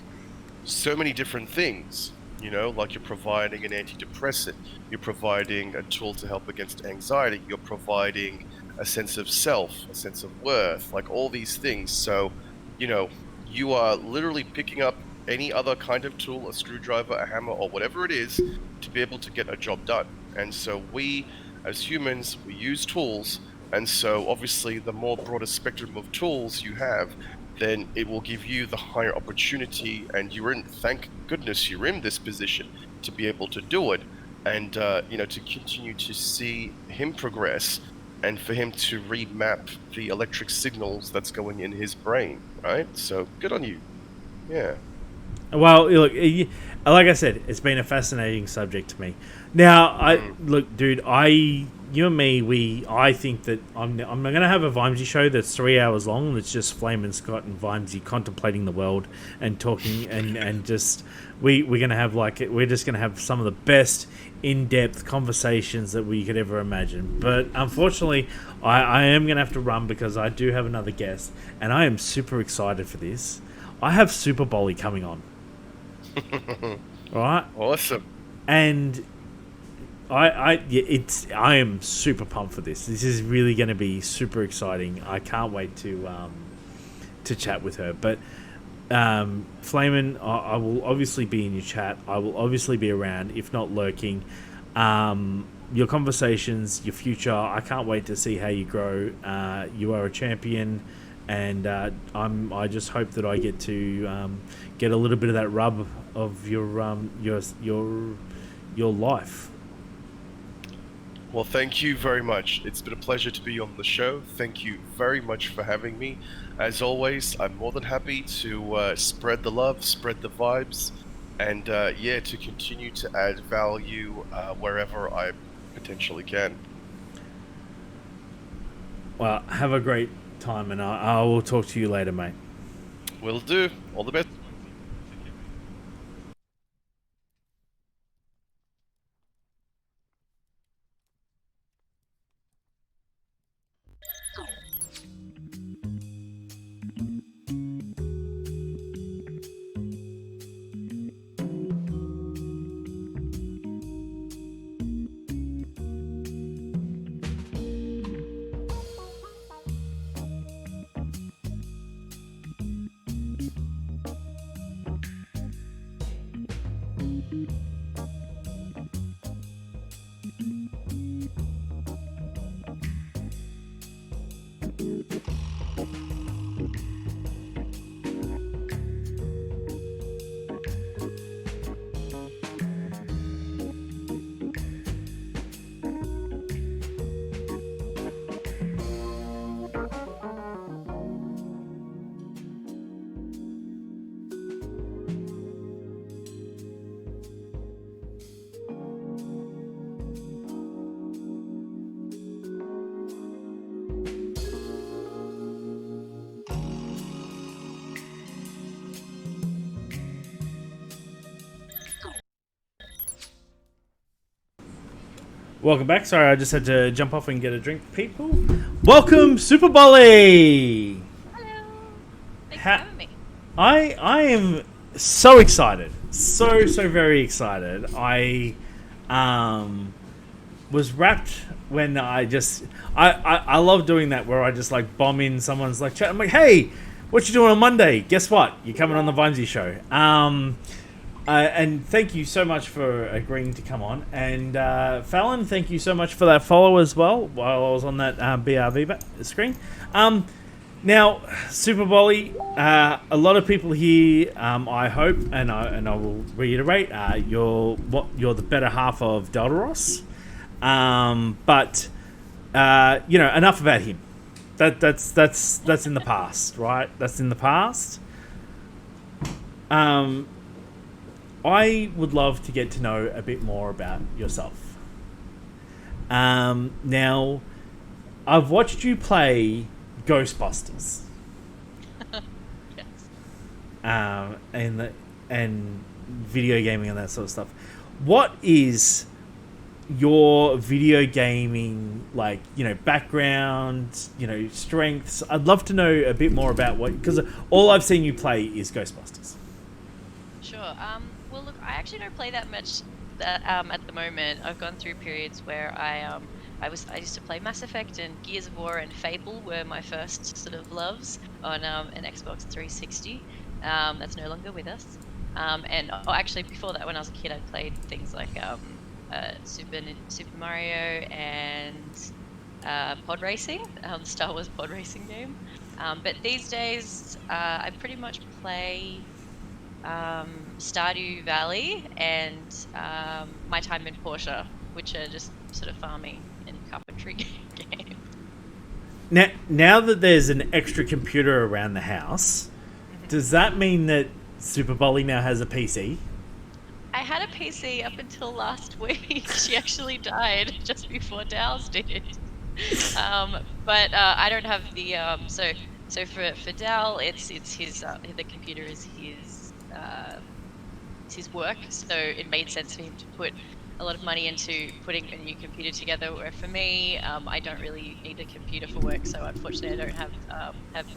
so many different things. Like you're providing an antidepressant, you're providing a tool to help against anxiety, you're providing a sense of self, a sense of worth, like all these things. So, you are literally picking up any other kind of tool, a screwdriver, a hammer, or whatever it is, to be able to get a job done. And so we, as humans, we use tools, and so obviously the more broader spectrum of tools you have, then it will give you the higher opportunity, and thank goodness you're in this position to be able to do it, and to continue to see him progress, and for him to remap the electric signals that's going in his brain, right? So good on you. Yeah. Well, look, like I said, it's been a fascinating subject to me. Now, look, dude, you and me, I think that I'm going to have a Vimesy show that's 3 hours long. That's just Flame Scott and Vimesy contemplating the world and talking, and just we're going to have we're just going to have some of the best in-depth conversations that we could ever imagine. But unfortunately, I am going to have to run because I do have another guest, and I am super excited for this. I have Super Bolly coming on. All right. Awesome. And I am super pumped for this. This is really going to be super exciting. I can't wait to chat with her. But Flamin, I will obviously be in your chat. I will obviously be around, if not lurking. Your conversations, your future. I can't wait to see how you grow. You are a champion, and I just hope that I get to get a little bit of that rub of your life. Well, thank you very much. It's been a pleasure to be on the show. Thank you very much for having me. As always, I'm more than happy to spread the love, spread the vibes, and to continue to add value wherever I potentially can. Well, have a great time, and I will talk to you later, mate. Will do. All the best. Welcome back. Sorry, I just had to jump off and get a drink, people. Welcome, Super Bolly! Hello. Thanks Ha- for having me. I am so excited. So very excited. I was wrapped when I love doing that where I just like bomb in someone's like chat. I'm like, hey, what you doing on Monday? Guess what? You're coming on the Vimesy Show. And thank you so much for agreeing to come on. And Fallon, thank you so much for that follow as well while I was on that BRV screen. Now, Super Bolly, a lot of people here, I hope, and I will reiterate, you're the better half of Deltaros. But enough about him. That's in the past, right? That's in the past. I would love to get to know a bit more about yourself. Now, I've watched you play Ghostbusters. Yes. And video gaming and that sort of stuff. What is your video gaming background, strengths? I'd love to know a bit more about because all I've seen you play is Ghostbusters. Sure. Well, look, I actually don't play that much at the moment. I've gone through periods where I used to play Mass Effect and Gears of War and Fable were my first sort of loves on an Xbox 360. That's no longer with us. Actually, before that, when I was a kid, I played things like Super Mario and Pod Racing, the Star Wars Pod Racing game. But these days, I pretty much play Stardew Valley and My Time in Porsche, which are just sort of farming and carpentry games. Now that there's an extra computer around the house, does that mean that Super Bolly now has a PC? I had a PC up until last week. She actually died just before Dow's did. But I don't have the so for Dow, it's his the computer is his work, so it made sense for him to put a lot of money into putting a new computer together. Where for me, I don't really need a computer for work, so unfortunately I don't have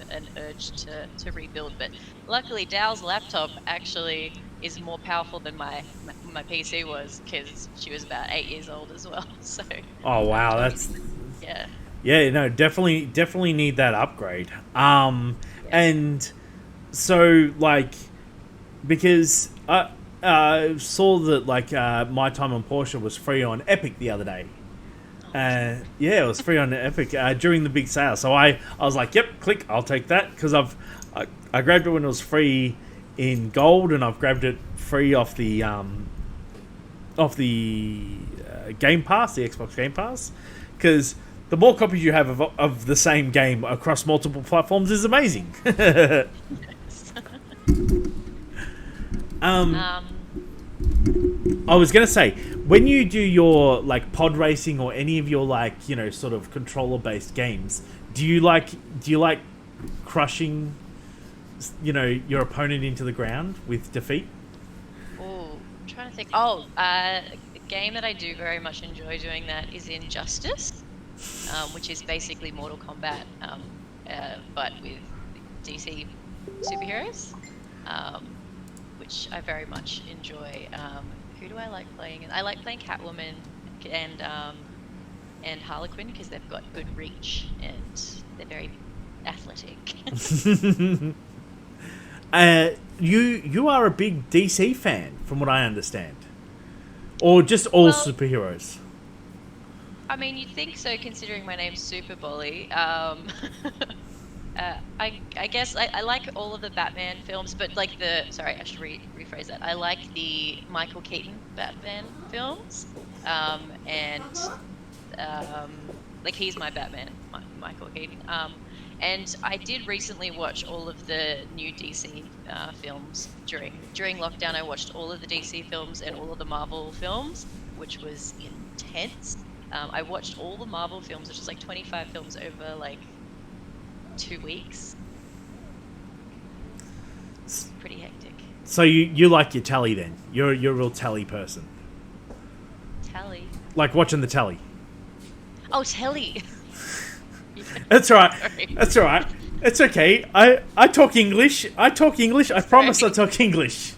an urge to rebuild. But luckily, Dow's laptop actually is more powerful than my PC was, because she was about 8 years old as well. So. Oh wow, that's yeah. Yeah, no, definitely need that upgrade. And so because I saw that My Time on Porsche was free on Epic the other day. Yeah, it was free on Epic during the big sale. So I was like, yep, click, I'll take that, because I grabbed it when it was free in gold, and I've grabbed it free off the Game Pass, the Xbox Game Pass, because the more copies you have of the same game across multiple platforms is amazing. I was gonna say, when you do your pod racing or any of your sort of controller based games, do you like crushing your opponent into the ground with defeat? Oh, I'm trying to think. A game that I do very much enjoy doing that is Injustice, which is basically Mortal Kombat, but with DC superheroes, which I very much enjoy. Who do I like playing? I like playing Catwoman and Harlequin, because they've got good reach and they're very athletic. You are a big DC fan, from what I understand, or just all superheroes? I mean, you'd think so, considering my name's Super Bolly. I guess I like all of the Batman films, but sorry, I should rephrase that. I like the Michael Keaton Batman films, he's my Batman, Michael Keaton. And I did recently watch all of the new DC films during lockdown. I watched all of the DC films and all of the Marvel films, which was intense. I watched all the Marvel films, which is 25 films over 2 weeks. It's pretty hectic. So you like your tally then? You're a real tally person. Tally. Like watching the telly. Oh, telly. That's right. Sorry. That's all right. It's okay. I talk English. I promise I talk English.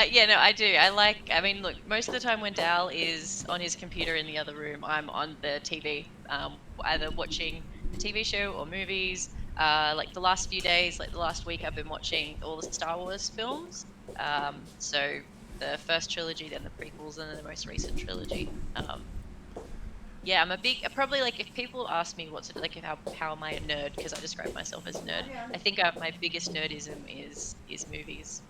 Yeah, no, I do. I mean, look, most of the time when Dal is on his computer in the other room, I'm on the TV, either watching a TV show or movies. Like the last few days, like the last week, I've been watching all the Star Wars films. So the first trilogy, then the prequels, and then the most recent trilogy. Yeah, I'm a big, probably like if people ask me what's it like, how am I a nerd, because I describe myself as a nerd, I think my biggest nerdism is movies.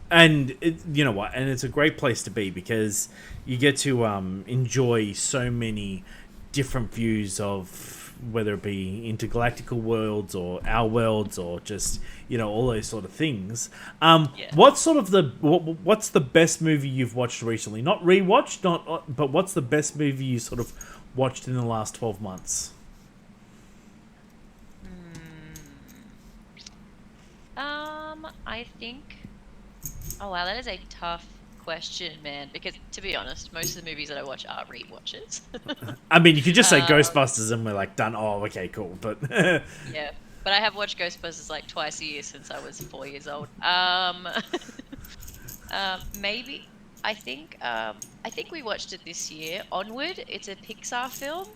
And you know what? And it's a great place to be because you get to enjoy so many different views of whether it be intergalactical worlds or our worlds or just all those sort of things. What's sort of what's the best movie you've watched recently? Not rewatched, but what's the best movie you sort of watched in the last 12 months? I think. Oh wow, that is a tough question, man. Because to be honest, most of the movies that I watch are rewatches. I mean, you could just say Ghostbusters and we're like done. Oh, okay, cool. But yeah, but I have watched Ghostbusters like twice a year since I was 4 years old. Maybe I think we watched it this year. Onward. It's a Pixar film.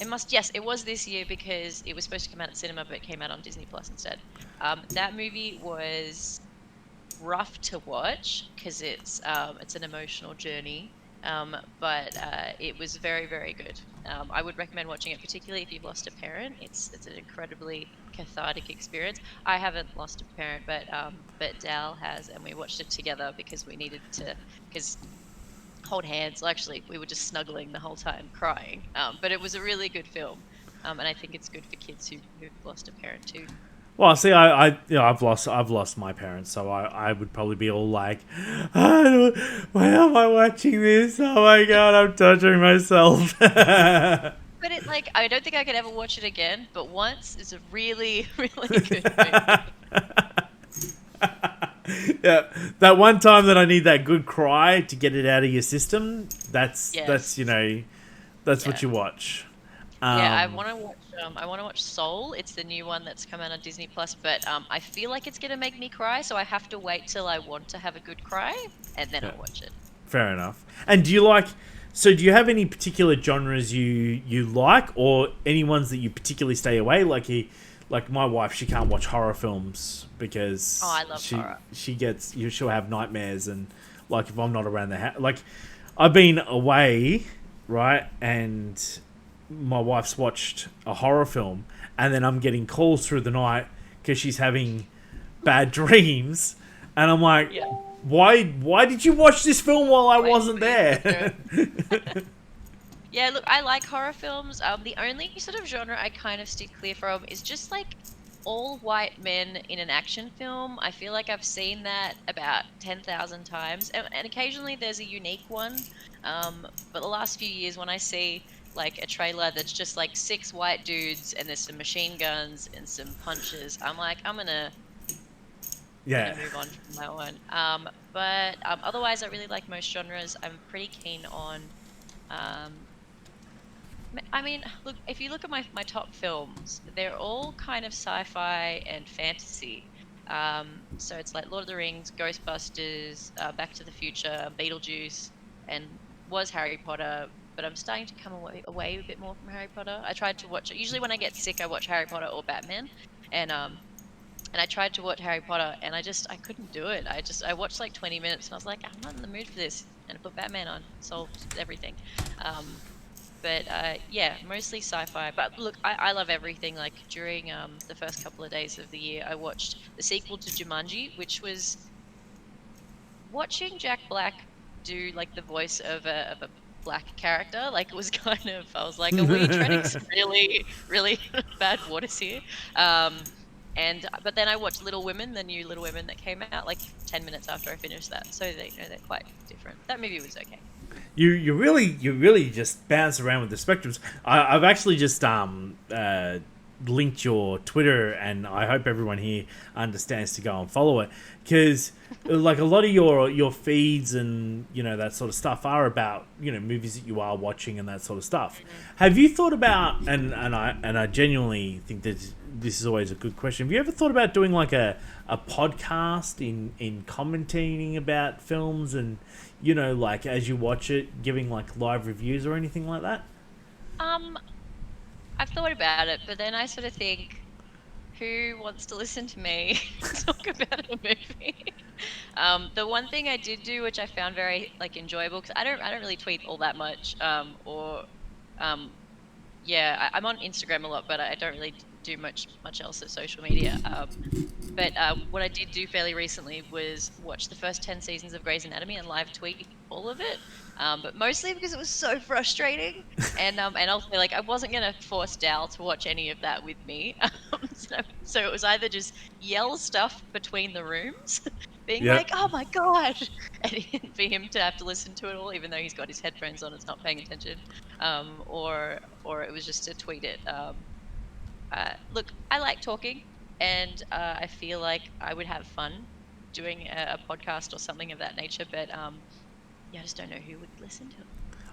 It was this year because it was supposed to come out at cinema, but it came out on Disney Plus instead. That movie was rough to watch because it's an emotional journey, but it was very, very good. I would recommend watching it, particularly if you've lost a parent. It's an incredibly cathartic experience. I haven't lost a parent, but Dal has, and we watched it together because we needed to hold hands. Actually, we were just snuggling the whole time, crying. But it was a really good film, and I think it's good for kids who've lost a parent too. Well, see, I've lost my parents, so I would probably be all like, why am I watching this? Oh my god, I'm touching myself. But I don't think I could ever watch it again. But once is a really, really good movie. Yeah, that one time that I need that good cry to get it out of your system. That's what you watch. I want to watch. I want to watch Soul. It's the new one that's come out on Disney Plus, but I feel like it's gonna make me cry, so I have to wait till I want to have a good cry, and then I'll watch it. Fair enough. And do you have any particular genres you like, or any ones that you particularly stay away? Like my wife, she can't watch horror films because I love horror. She'll have nightmares, and like if I'm not around the house, like I've been away, right, and my wife's watched a horror film, and then I'm getting calls through the night because she's having bad dreams, and I'm like, why did you watch this film while I wasn't there? Yeah, look, I like horror films. The only sort of genre I kind of stick clear from is just like all white men in an action film. I feel like I've seen that about 10,000 times, and occasionally there's a unique one. But the last few years, when I see like a trailer that's just like 6 white dudes and there's some machine guns and some punches, I'm like, I'm gonna move on from that one. But otherwise, I really like most genres. I'm pretty keen on. I mean, look, if you look at my top films, they're all kind of sci-fi and fantasy. So it's like Lord of the Rings, Ghostbusters, Back to the Future, Beetlejuice, and was Harry Potter. But I'm starting to come away a bit more from Harry Potter. I tried to watch it. Usually when I get sick, I watch Harry Potter or Batman. And I tried to watch Harry Potter, and I couldn't do it. I watched like 20 minutes, and I was like, I'm not in the mood for this. And I put Batman on, solved everything. But mostly sci-fi. But look, I love everything. Like during the first couple of days of the year, I watched the sequel to Jumanji, which was watching Jack Black do like the voice of a black character. Like it was kind of, I was like, are we treading some really, really bad waters here? But then I watched Little Women, the new Little Women that came out like 10 minutes after I finished that. So they're quite different. That movie was okay. You really just bounce around with the spectrums. I've actually just linked your Twitter, and I hope everyone here understands to go and follow it, because like a lot of your feeds and that sort of stuff are about movies that you are watching and that sort of stuff. Have you thought about, and I genuinely think that this is always a good question, have you ever thought about doing like a podcast in commentating about films and like as you watch it, giving like live reviews or anything like that? I've thought about it, but then I sort of think, who wants to listen to me talk about a movie? The one thing I did do, which I found very like enjoyable, because I don't really tweet all that much, I'm on Instagram a lot, but I don't really do much else at social media. But what I did do fairly recently was watch the first 10 seasons of Grey's Anatomy and live tweet all of it. But mostly because it was so frustrating, and also like I wasn't gonna force Dal to watch any of that with me. So it was either just yell stuff between the rooms, being like, "Oh my god," and for him to have to listen to it all, even though he's got his headphones on, it's not paying attention, or it was just to tweet it. Look, I like talking, and I feel like I would have fun doing a podcast or something of that nature, but I just don't know who would listen to it.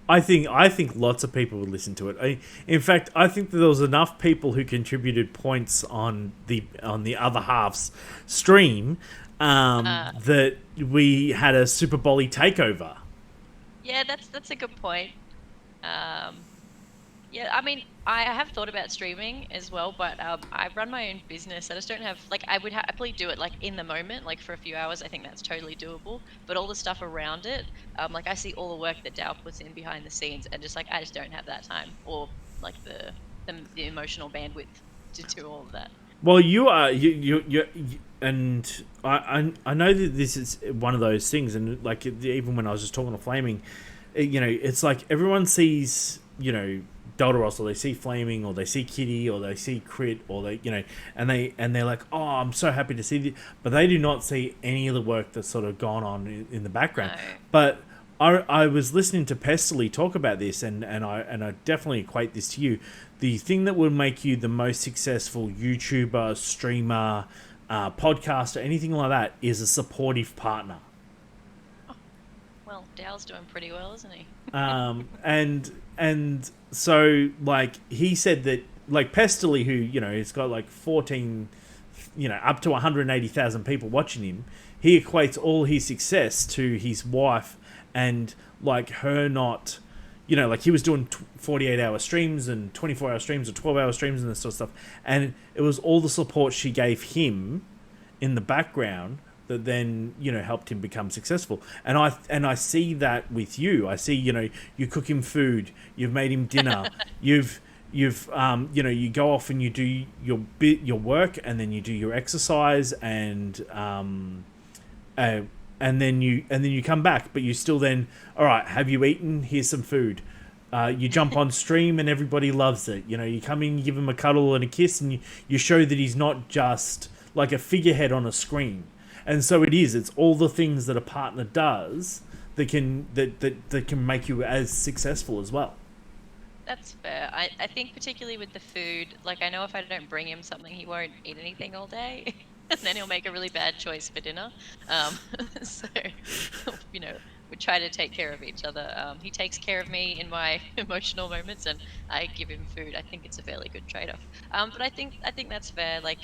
I think lots of people would listen to it. In fact, I think that there was enough people who contributed points on the other half's stream that we had a Super Bolly takeover. Yeah, that's a good point. Yeah, I mean, I have thought about streaming as well, but I run my own business. I just don't have, like, I would happily do it, like, in the moment, like, for a few hours. I think that's totally doable. But all the stuff around it, like, I see all the work that Dow puts in behind the scenes, and just, like, I just don't have that time or, like, the emotional bandwidth to do all of that. Well, you are, and I know that this is one of those things, and, like, even when I was just talking to Flaming, it's like everyone sees, Delta or they see Flaming, or they see Kitty, or they see Crit, or they, and they're like, oh, I'm so happy to see this, but they do not see any of the work that's sort of gone on in the background. No. But I was listening to Pestily talk about this, and I definitely equate this to you. The thing that will make you the most successful YouTuber, streamer, podcaster, anything like that, is a supportive partner. Well, Dow's doing pretty well, isn't he? And so, like, he said that, like, Pestily, who, has got, like, 14, up to 180,000 people watching him, he equates all his success to his wife and, like, her not, like, he was doing 48-hour streams and 24-hour streams or 12-hour streams and this sort of stuff, and it was all the support she gave him in the background that then helped him become successful. And I see that with you. I see you cook him food, you've made him dinner, you go off and you do your work, and then you do your exercise, and then you come back, but you still then, all right, have you eaten? Here's some food. You jump on stream and everybody loves it. You come in, you give him a cuddle and a kiss, and you show that he's not just like a figurehead on a screen. And so it's all the things that a partner does that can make you as successful as well. That's fair. I think particularly with the food, like, I know if I don't bring him something, he won't eat anything all day. And then he'll make a really bad choice for dinner. So, we try to take care of each other. He takes care of me in my emotional moments, and I give him food. I think it's a fairly good trade-off. But I think that's fair. Like,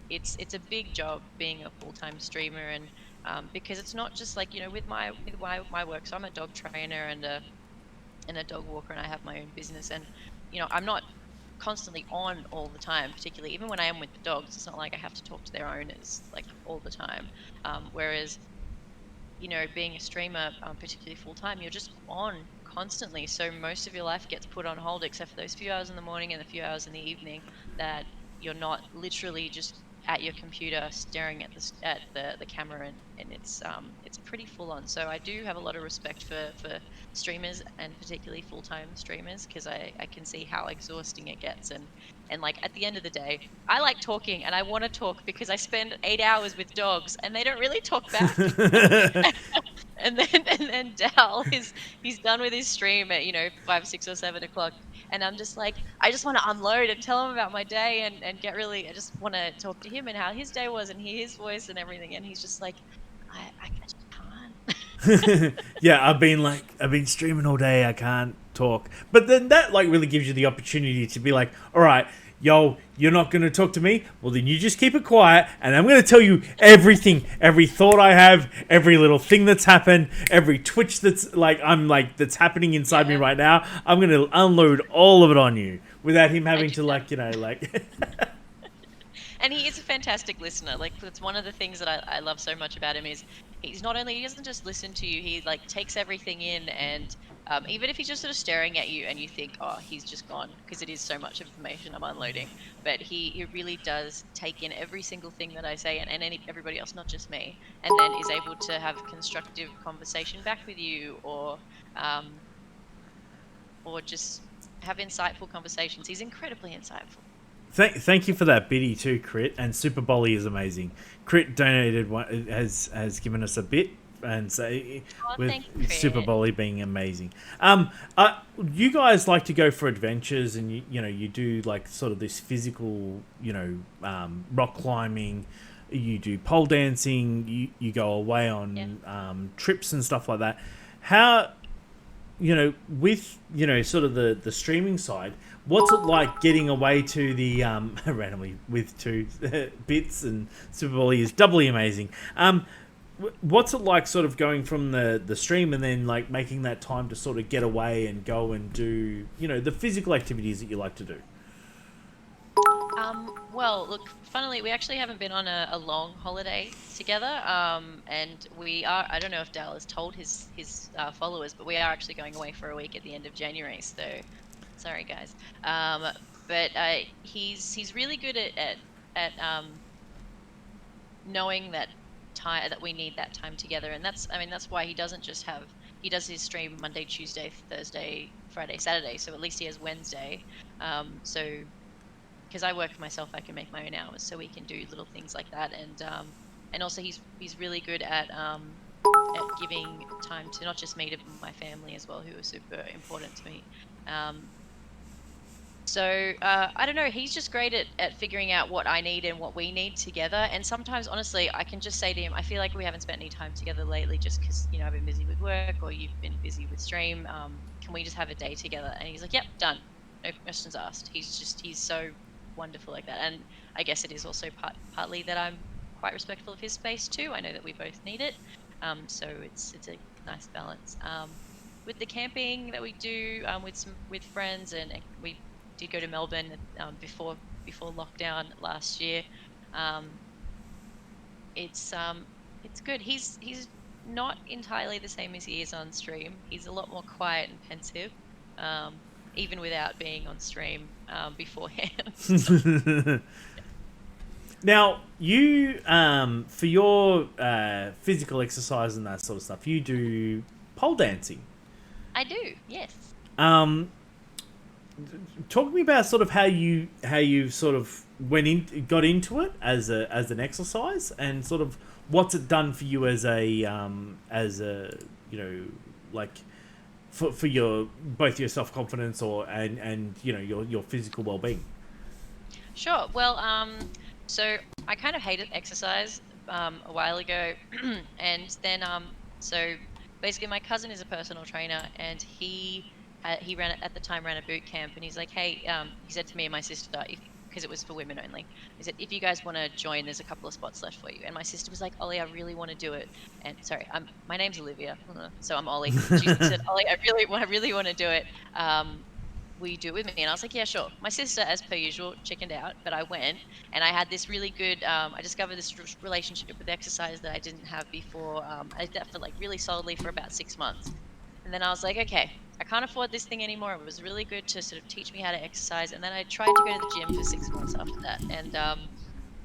it's a big job being a full-time streamer, and because it's not just like with my work. So I'm a dog trainer and a dog walker, and I have my own business, and I'm not constantly on all the time. Particularly even when I am with the dogs, it's not like I have to talk to their owners like all the time. Whereas being a streamer, particularly full-time, you're just on constantly. So most of your life gets put on hold, except for those few hours in the morning and the few hours in the evening that you're not literally just at your computer staring at the camera, and it's pretty full on. So I do have a lot of respect for streamers, and particularly full-time streamers, because I can see how exhausting it gets, and like at the end of the day, I like talking, and I want to talk because I spend 8 hours with dogs and they don't really talk back. and then Dal he's done with his stream at 5, 6, or 7 o'clock, and I'm just like, I just want to unload and tell him about my day and get really, I just want to talk to him and how his day was and hear his voice and everything, and he's just like, I just can't. Yeah, I've been streaming all day. I can't talk. But then that like really gives you the opportunity to be like, all right, yo, you're not going to talk to me? Well, then you just keep it quiet, and I'm going to tell you everything, every thought I have, every little thing that's happened, every twitch that's that's happening inside me right now. I'm going to unload all of it on you without him having to And he is a fantastic listener. Like, that's one of the things that I love so much about him is he doesn't just listen to you, he like takes everything in, and even if he's just sort of staring at you and you think, oh, he's just gone, because it is so much information I'm unloading, but he really does take in every single thing that I say, and everybody else, not just me, and then is able to have constructive conversation back with you, or just have insightful conversations. He's incredibly insightful. Thank you for that, Biddy, too, Crit. And Super Bolly is amazing. Crit donated one, has given us a bit, and so with Super Bolly being amazing. You guys like to go for adventures, and you do like sort of this physical, rock climbing. You do pole dancing. You go away on trips and stuff like that. How, with sort of the streaming side, what's it like getting away to the randomly with two bits, and Super Bolly is doubly amazing. What's it like sort of going from the stream and then like making that time to sort of get away and go and do the physical activities that you like to do? Well, look, funnily, we actually haven't been on a long holiday together, and we are, I don't know if Dal has told his followers, but we are actually going away for a week at the end of January, so sorry guys. But he's really good at knowing that we need that time together, and that's why he does his stream Monday, Tuesday, Thursday, Friday, Saturday, so at least he has Wednesday. So because I work for myself, I can make my own hours, so we can do little things like that, and also he's really good at giving time to not just me, to my family as well, who are super important to me. So I don't know, he's just great at figuring out what I need and what we need together, and sometimes honestly I can just say to him, I feel like we haven't spent any time together lately just because I've been busy with work, or you've been busy with stream, can we just have a day together? And he's like, yep, done, no questions asked. He's so wonderful like that, and I guess it is also partly that I'm quite respectful of his space too. I know that we both need it, so it's a nice balance. With the camping that we do with friends, and we did go to Melbourne before lockdown last year. It's good. He's not entirely the same as he is on stream. He's a lot more quiet and pensive, even without being on stream beforehand. Now, you for your physical exercise and that sort of stuff, you do pole dancing. I do, yes. Talk to me about sort of how you sort of got into it as an exercise, and sort of what's it done for you as a like for your both your self-confidence and your physical well-being. Sure. Well, so I kind of hated exercise a while ago, and then so basically my cousin is a personal trainer, and he ran at the time ran a boot camp, and he's like, hey, he said to me and my sister, because it was for women only, he said, if you guys want to join, there's a couple of spots left for you. And my sister was like, Ollie, I really want to do it. And sorry, my name's Olivia, so I'm Ollie. She said, Ollie, I really want to do it. Will you do it with me? And I was like, yeah, sure. My sister, as per usual, chickened out, but I went, and I had this really good, I discovered this relationship with exercise that I didn't have before. I did that for like really solidly for about 6 months. And then I was like, okay, I can't afford this thing anymore. It was really good to sort of teach me how to exercise. And then I tried to go to the gym for 6 months after that. And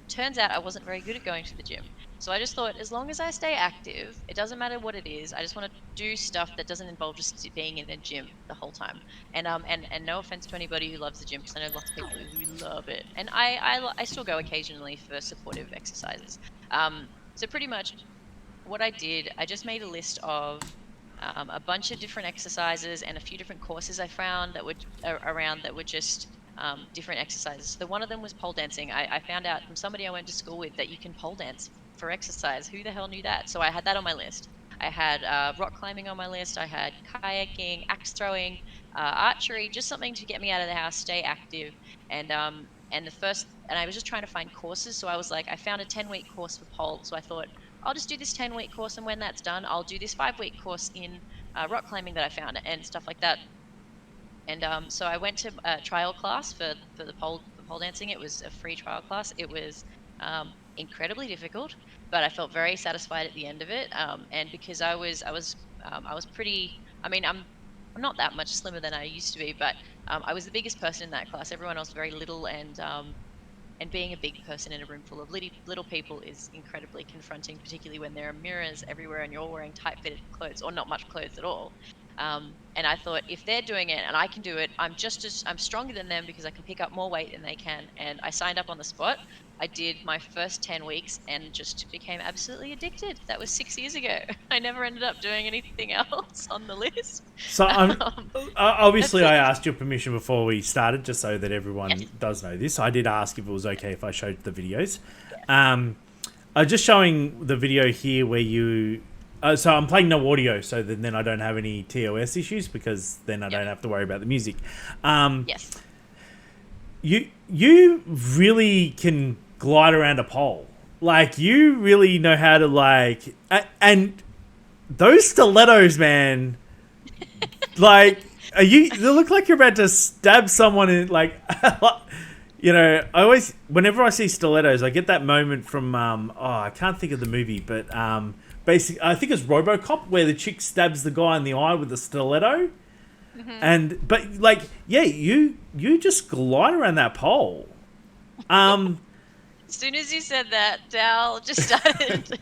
turns out I wasn't very good at going to the gym. So I just thought, as long as I stay active, it doesn't matter what it is. I just want to do stuff that doesn't involve just being in a gym the whole time. And no offense to anybody who loves the gym, because I know lots of people who really love it. And I still go occasionally for supportive exercises. So pretty much what I did, I just made a list of a bunch of different exercises and a few different courses I found that were around that were just different exercises. So one of them was pole dancing. I found out from somebody I went to school with that you can pole dance for exercise. Who the hell knew that? So I had that on my list. I had rock climbing on my list. I had kayaking, axe throwing, archery, just something to get me out of the house, stay active. And I was just trying to find courses. So I was like, I found a 10-week course for pole. So I thought, I'll just do this 10-week course, and when that's done, I'll do this 5-week course in rock climbing that I found and stuff like that. And so I went to a trial class for the pole dancing. It was a free trial class. It was incredibly difficult, but I felt very satisfied at the end of it. And because I was pretty. I mean, I'm not that much slimmer than I used to be, but I was the biggest person in that class. Everyone else very little, and being a big person in a room full of little people is incredibly confronting, particularly when there are mirrors everywhere and you're all wearing tight-fitted clothes or not much clothes at all. And I thought, if they're doing it and I can do it, I'm stronger than them because I can pick up more weight than they can. And I signed up on the spot. I did my first 10 weeks and just became absolutely addicted. That was 6 years ago. I never ended up doing anything else on the list. So obviously that's I it. asked your permission before we started, just so that everyone Yes. does know this. I did ask if it was okay if I showed the videos. I'm just showing the video here where you... so I'm playing no audio, so then I don't have any TOS issues, because then I don't have to worry about the music. Yes. You really can glide around a pole. Like, you really know how to, like... And those stilettos, man... Like, they look like you're about to stab someone in, like... You know, whenever I see stilettos, I get that moment from... I can't think of the movie, but... Basically, I think it's RoboCop, where the chick stabs the guy in the eye with a stiletto. But like, yeah, you just glide around that pole. As soon as you said that, Dal just started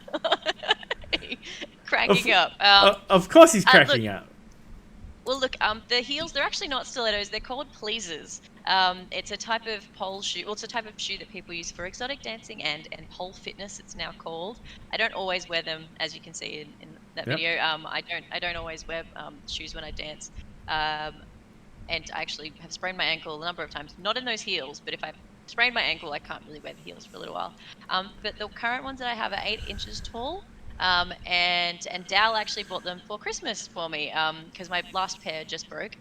cracking up. Of course he's cracking look, up. Well, look, the heels, they're actually not stilettos. They're called pleasers. It's a type of pole shoe. Well, it's a type of shoe that people use for exotic dancing and pole fitness, it's now called. I don't always wear them, as you can see in that Yep. video. I don't always wear shoes when I dance. And I actually have sprained my ankle a number of times. Not in those heels, but if I've sprained my ankle, I can't really wear the heels for a little while. But the current ones that I have are 8 inches tall. And Dal actually bought them for Christmas for me because my last pair just broke.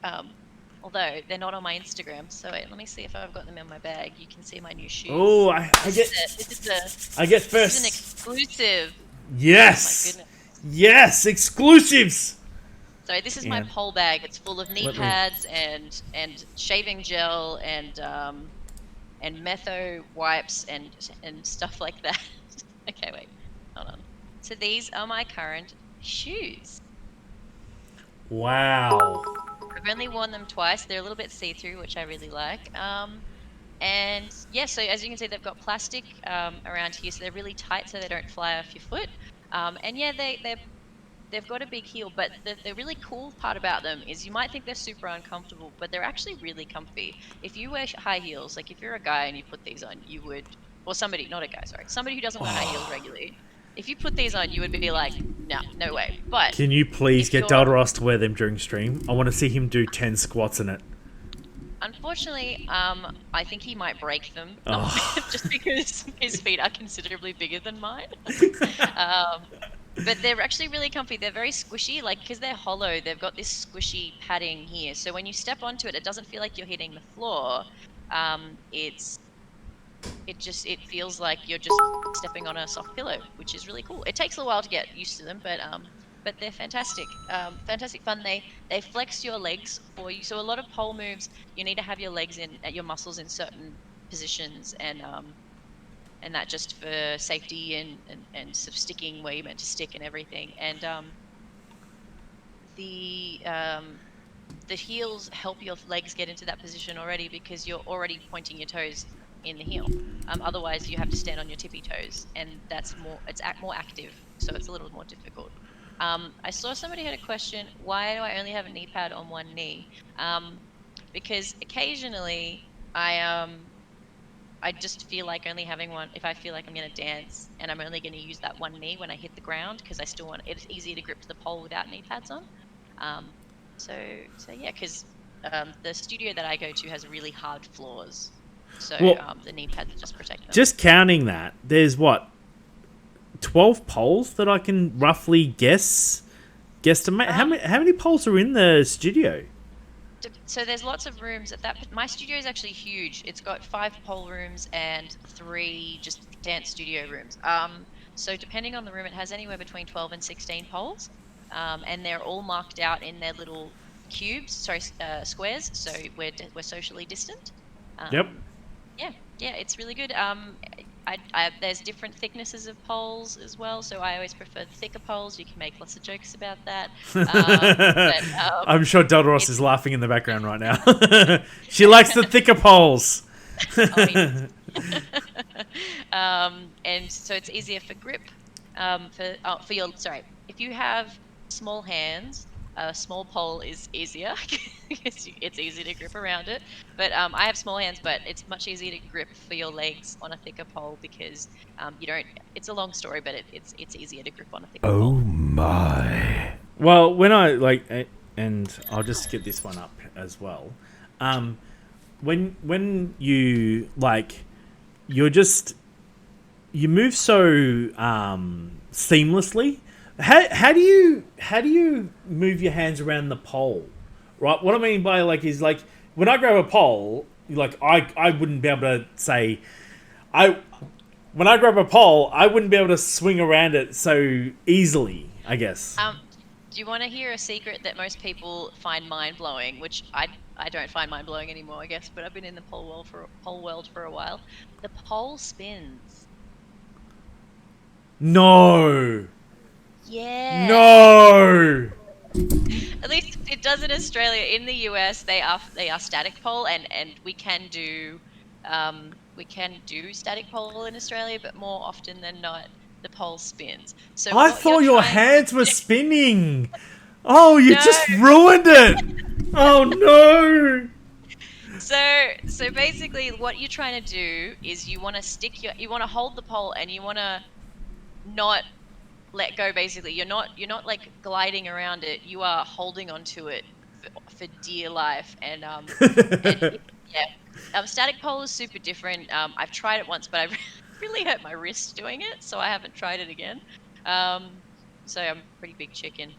Although they're not on my Instagram, so wait, let me see if I've got them in my bag. You can see my new shoes. Oh, I get This first. is an exclusive. Yes. Oh my goodness. Yes, exclusives. So this is my Yeah. pole bag. It's full of knee Let me- pads and shaving gel and metho wipes and stuff like that. Okay, wait, hold on. So these are my current shoes. Wow. I've only worn them twice. They're a little bit see-through, which I really like. And yeah, so as you can see, they've got plastic around here, so they're really tight, so they don't fly off your foot. And yeah, they've got a big heel, but the really cool part about them is you might think they're super uncomfortable, but they're actually really comfy. If you wear high heels, like if you're a guy and you put these on, you would, or somebody, not a guy, sorry, somebody who doesn't wear high heels regularly, if you put these on, you would be like, no way. But Can you please if get you're- Daldaros to wear them during stream? I want to see him do 10 squats in it. unfortunately, I think he might break them, Oh. just because his feet are considerably bigger than mine. But they're actually really comfy. They're very squishy, like because they're hollow. They've got this squishy padding here, so when you step onto it, it doesn't feel like you're hitting the floor. It feels like you're just stepping on a soft pillow, which is really cool. It takes a while to get used to them, but they're fantastic. Fantastic fun. They flex your legs for you. So a lot of pole moves, you need to have your legs your muscles in certain positions, and that just for safety and sort of sticking where you're meant to stick and everything. And the heels help your legs get into that position already because you're already pointing your toes in the heel. Otherwise, you have to stand on your tippy toes, and it's more active, so it's a little more difficult. I saw somebody had a question, why do I only have a knee pad on one knee? Because occasionally I I just feel like only having one. If I feel like I'm going to dance and I'm only going to use that one knee when I hit the ground, because I still want it's easier to grip to the pole without knee pads on. Um, so yeah, because the studio that I go to has really hard floors, so Well, the knee pads just protect them. Just counting that, there's what, 12 poles that I can roughly guesstimate. How many poles are in the studio? So there's lots of rooms at that. My studio is actually huge. It's got 5 pole rooms and 3 just dance studio rooms. So depending on the room, it has anywhere between 12 and 16 poles, and they're all marked out in their little squares. So we're socially distant. Yep. Yeah, it's really good. There's different thicknesses of poles as well, so I always prefer the thicker poles. You can make lots of jokes about that. I'm sure Delros is laughing in the background right now. She likes the thicker poles. And so it's easier for grip. If you have small hands, a small pole is easier because it's easy to grip around it. But I have small hands, but it's much easier to grip for your legs on a thicker pole because you don't. It's a long story, but it's easier to grip on a thicker pole. Oh my! Well, when I and I'll just get this one up as well. When you you move so seamlessly. How do you move your hands around the pole? Right? What I mean by is when I grab a pole, I wouldn't be able to say when I grab a pole, I wouldn't be able to swing around it so easily, I guess. Do you want to hear a secret that most people find mind-blowing, which I don't find mind-blowing anymore, I guess, but I've been in the pole world for a while. The pole spins. No. Yeah. No. At least it does in Australia. In the US, they are static pole, and we can do static pole in Australia, but more often than not, the pole spins. So I thought your hands were spinning. Oh, you just ruined it. Oh no. So basically, what you're trying to do is you want to hold the pole, and you want to not let go. Basically, you're not like gliding around it. You are holding onto it for dear life. And static pole is super different. I've tried it once, but I've really hurt my wrist doing it, so I haven't tried it again. So I'm a pretty big chicken.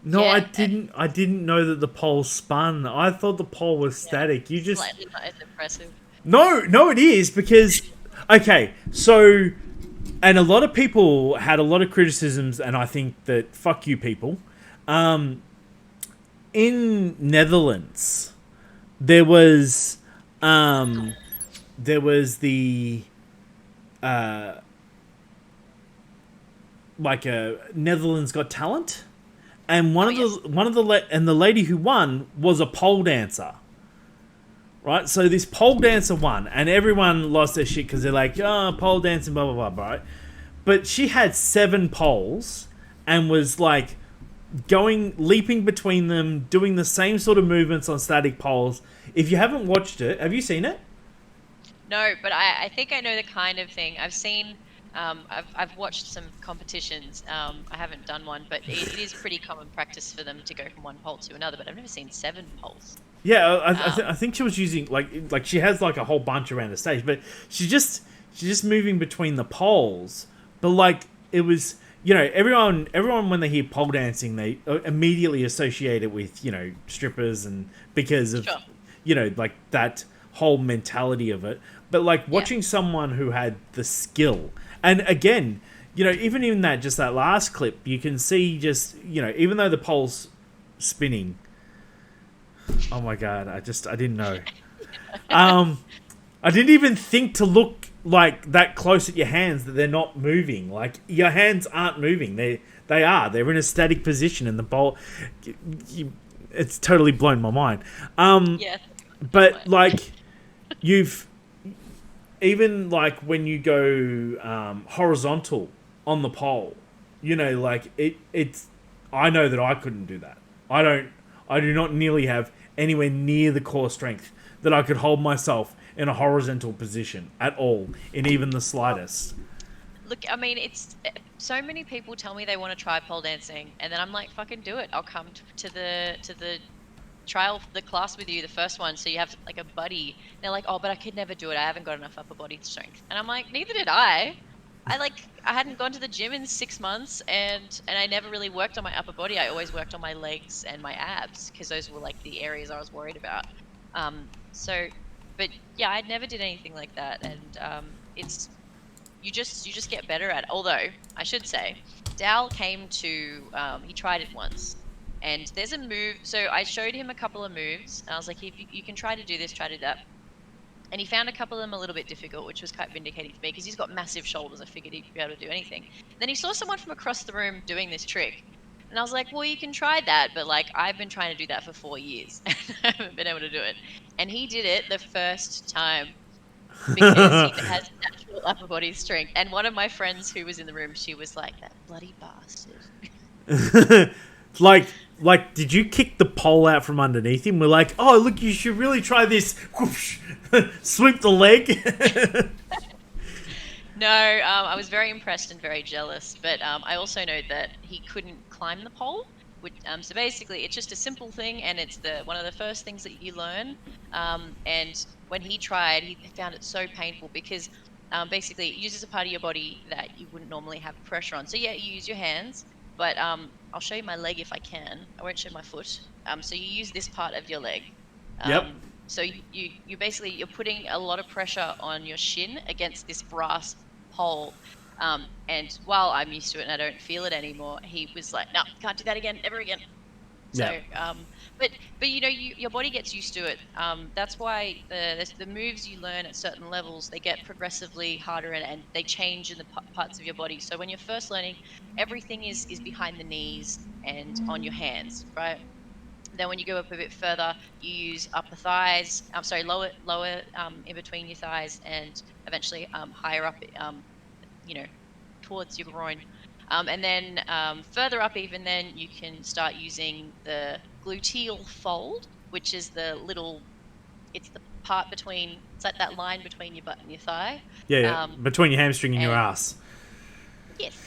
No, I didn't know that the pole spun. I thought the pole was static. You just slightly not as impressive. No, it is because okay, so and a lot of people had a lot of criticisms, and I think that fuck you people. In Netherlands, there was the like a Netherlands Got Talent, and the lady who won was a pole dancer. Right, so this pole dancer won, and everyone lost their shit because they're like, oh, pole dancing, blah, blah, blah, right? But she had 7 poles and was like leaping between them, doing the same sort of movements on static poles. If you haven't watched it, have you seen it? No, but I think I know the kind of thing. I've seen, I've watched some competitions. I haven't done one, but it is pretty common practice for them to go from one pole to another, but I've never seen 7 poles. Yeah, I think she was using like she has like a whole bunch around the stage, but she's just moving between the poles. But it was, everyone when they hear pole dancing, they immediately associate it with strippers, and because of like that whole mentality of it. But watching someone who had the skill, and again, even in that last clip, you can see even though the pole's spinning. Oh my god, I didn't know. I didn't even think to look that close at your hands that they're not moving. Your hands aren't moving. They're in a static position, and the ball it's totally blown my mind. But you've even when you go horizontal on the pole, it's I know that I couldn't do that. I do not nearly have anywhere near the core strength that I could hold myself in a horizontal position at all, in even the slightest. Look, I mean, it's so many people tell me they want to try pole dancing, and then I'm like, fucking do it. I'll come to the trial, the class with you, the first one, so you have like a buddy. They're like, oh, but I could never do it. I haven't got enough upper body strength. And I'm like, neither did I. I hadn't gone to the gym in 6 months, and I never really worked on my upper body. I always worked on my legs and my abs because those were like the areas I was worried about. So, but yeah, I never did anything like that, and it's you just get better at it. Although I should say, Dal came to he tried it once, and there's a move. So I showed him a couple of moves, and I was like, if you can try to do this, try to do that. And he found a couple of them a little bit difficult, which was quite vindicating for me because he's got massive shoulders. I figured he'd be able to do anything. Then he saw someone from across the room doing this trick. And I was like, well, you can try that, but like I've been trying to do that for 4 years and I haven't been able to do it. And he did it the first time because he has natural upper body strength. And one of my friends who was in the room, she was like, that bloody bastard. Like, did you kick the pole out from underneath him? We're like, oh, look, you should really try this. Whoosh. Sweep the leg. No, I was very impressed and very jealous, but I also know that he couldn't climb the pole. So basically, it's just a simple thing, and it's one of the first things that you learn. And when he tried, he found it so painful because basically it uses a part of your body that you wouldn't normally have pressure on. So yeah, you use your hands, but I'll show you my leg if I can. I won't show my foot. So you use this part of your leg. Yep. So you basically you're putting a lot of pressure on your shin against this brass pole. And while I'm used to it and I don't feel it anymore, he was like, no, can't do that again, never again. So, but you know, your body gets used to it. That's why the moves you learn at certain levels, they get progressively harder and they change in the parts of your body. So when you're first learning, everything is behind the knees and on your hands, right? Then when you go up a bit further, you use upper thighs. I'm sorry, lower in between your thighs, and eventually higher up, you know, towards your groin. And then further up, even then, you can start using the gluteal fold, which is it's the part between, it's like that line between your butt and your thigh. Yeah, between your hamstring and your ass. Yes.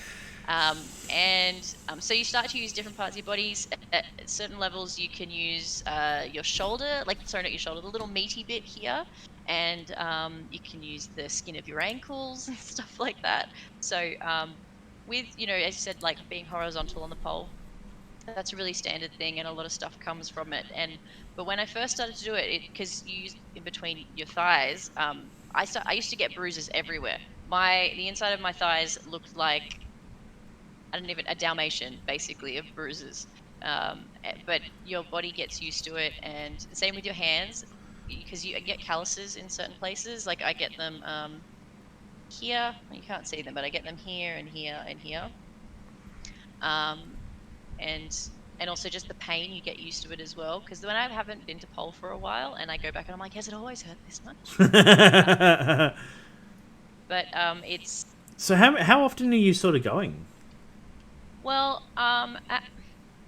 So you start to use different parts of your bodies. At certain levels, you can use your shoulder, not your shoulder, the little meaty bit here, and you can use the skin of your ankles and stuff like that. So with, you know, as you said, like being horizontal on the pole, that's a really standard thing, and a lot of stuff comes from it. But when I first started to do it, because you use in between your thighs, I used to get bruises everywhere. The inside of my thighs looked like a Dalmatian, basically, of bruises. But your body gets used to it, and the same with your hands, because you get calluses in certain places. Like I get them here. You can't see them, but I get them here and here and here. And also just the pain, you get used to it as well. Because when I haven't been to pole for a while, and I go back and I'm like, has it always hurt this much? But it's. So how often are you sort of going? Well,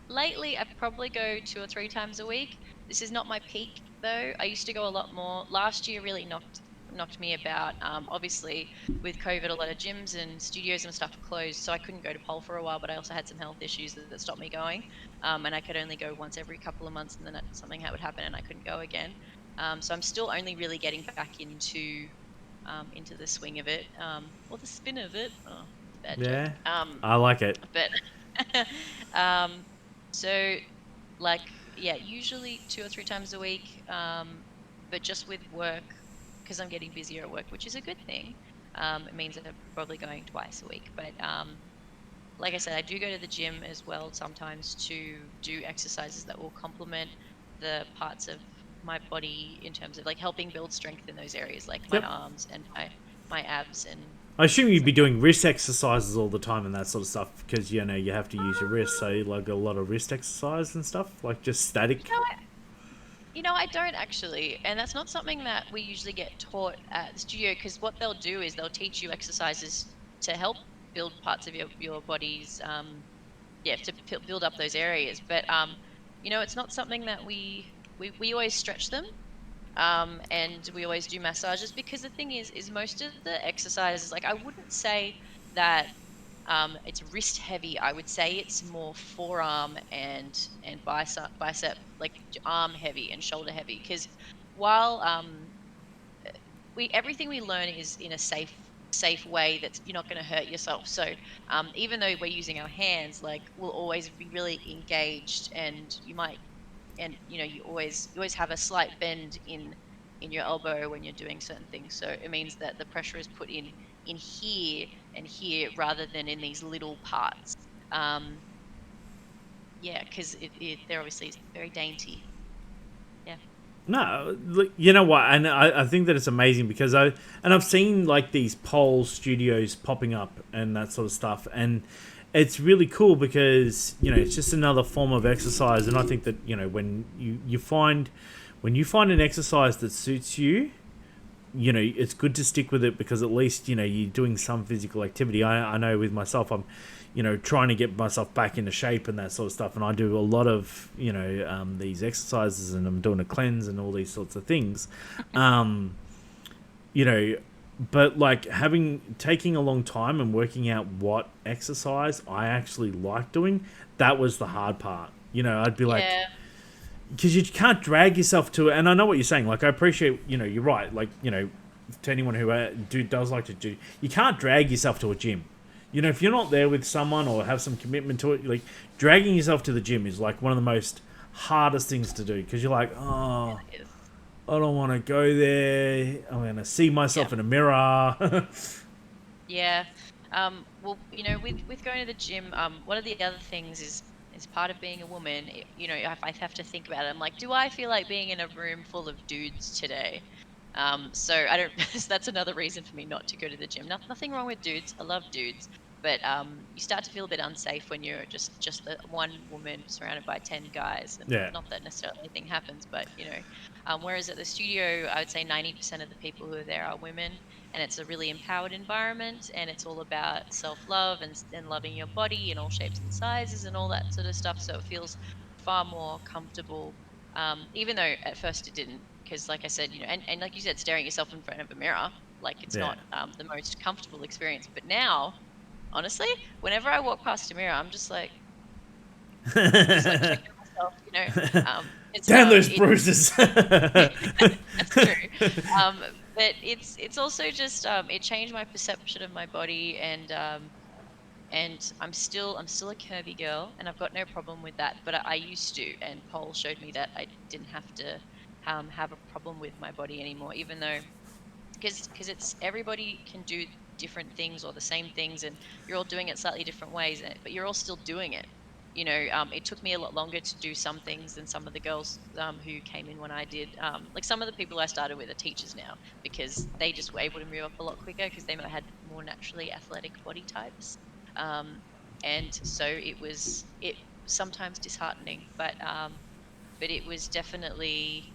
lately I probably go 2 or 3 times a week. This is not my peak though. I used to go a lot more. Last year really knocked me about. Obviously with COVID, a lot of gyms and studios and stuff closed, so I couldn't go to pole for a while. But I also had some health issues that stopped me going, and I could only go once every couple of months, and then something would happen and I couldn't go again. So I'm still only really getting back into the swing of it, or the spin of it. Oh, bad yeah, joke. I like it. But so like, yeah, usually 2 or 3 times a week. But just with work, because I'm getting busier at work, which is a good thing. It means that I'm probably going twice a week. But like I said, I do go to the gym as well sometimes to do exercises that will complement the parts of my body in terms of like helping build strength in those areas, like my arms and my abs. And I assume you'd be doing wrist exercises all the time and that sort of stuff, because you know you have to use your wrist, so like a lot of wrist exercise and stuff, like just static. You know, I don't actually, and that's not something that we usually get taught at the studio, because what they'll do is they'll teach you exercises to help build parts of your body's, to build up those areas. But you know, it's not something that we always stretch them. and we always do massages because the thing is most of the exercises, like I wouldn't say that it's wrist heavy. I would say it's more forearm and bicep like arm heavy and shoulder heavy. Because while we everything we learn is in a safe way that you're not going to hurt yourself. So even though we're using our hands, like we'll always be really engaged, and you always have a slight bend in your elbow when you're doing certain things. So it means that the pressure is put in here and here rather than in these little parts. Yeah, because they're obviously very dainty. Yeah. No, look, you know what, and I think that it's amazing because I've seen like these pole studios popping up and that sort of stuff, and it's really cool because it's just another form of exercise, and I think that when you find an exercise that suits you, it's good to stick with it because at least you're doing some physical activity. I know with myself, I'm trying to get myself back into shape and that sort of stuff, and I do a lot of these exercises, and I'm doing a cleanse and all these sorts of things. But like taking a long time and working out what exercise I actually like doing, that was the hard part. I'd be like, because you can't drag yourself to it. And I know what you're saying. Like, I appreciate, you're right. Like, to anyone who does like to do, you can't drag yourself to a gym. If you're not there with someone or have some commitment to it, like dragging yourself to the gym is like one of the most hardest things to do because you're like, oh, I don't want to go there. I'm going to see myself in a mirror. Yeah. Well, with going to the gym, one of the other things is part of being a woman. If I have to think about it, I'm like, do I feel like being in a room full of dudes today? So I don't. So that's another reason for me not to go to the gym. Nothing wrong with dudes. I love dudes, but you start to feel a bit unsafe when you're just the one woman surrounded by 10 guys. And Yeah. Not that necessarily anything happens, but whereas at the studio, I would say 90% of the people who are there are women, and it's a really empowered environment, and it's all about self-love and loving your body in all shapes and sizes and all that sort of stuff. So it feels far more comfortable, even though at first it didn't. Because like I said, and like you said, staring at yourself in front of a mirror, like it's not the most comfortable experience. But now, honestly, whenever I walk past a mirror, I'm just like checking myself, it's Damn those bruises. That's true. But it's also just it changed my perception of my body, and I'm still a curvy girl, and I've got no problem with that. But I used to, and Paul showed me that I didn't have to have a problem with my body anymore, even though because it's everybody can do different things or the same things, and you're all doing it slightly different ways, but you're all still doing it. It took me a lot longer to do some things than some of the girls who came in when I did. Like some of the people I started with are teachers now because they just were able to move up a lot quicker because they had more naturally athletic body types. And so it sometimes disheartening, but it was definitely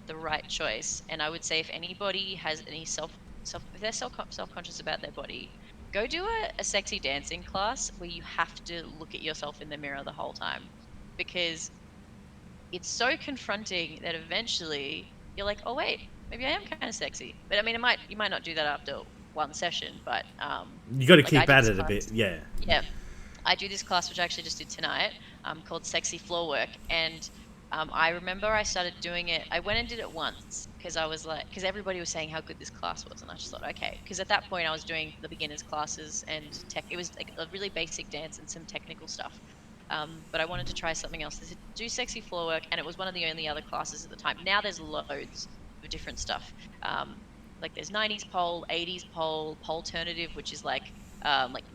the right choice. And I would say if anybody has any if they're self-conscious about their body, go do a sexy dancing class where you have to look at yourself in the mirror the whole time, because it's so confronting that eventually you're like, oh wait, maybe I am kind of sexy. But I mean, you might not do that after one session, but you got to keep at it a bit. Yeah. I do this class which I actually just did tonight, called Sexy Floor Work, and I remember I started doing it. I went and did it once because everybody was saying how good this class was, and I just thought, okay, because at that point I was doing the beginners classes and tech. It was like a really basic dance and some technical stuff. But I wanted to try something else. They said, do Sexy Floor Work, and it was one of the only other classes at the time. Now there's loads of different stuff. Like there's 90s pole, 80s pole, alternative, which is like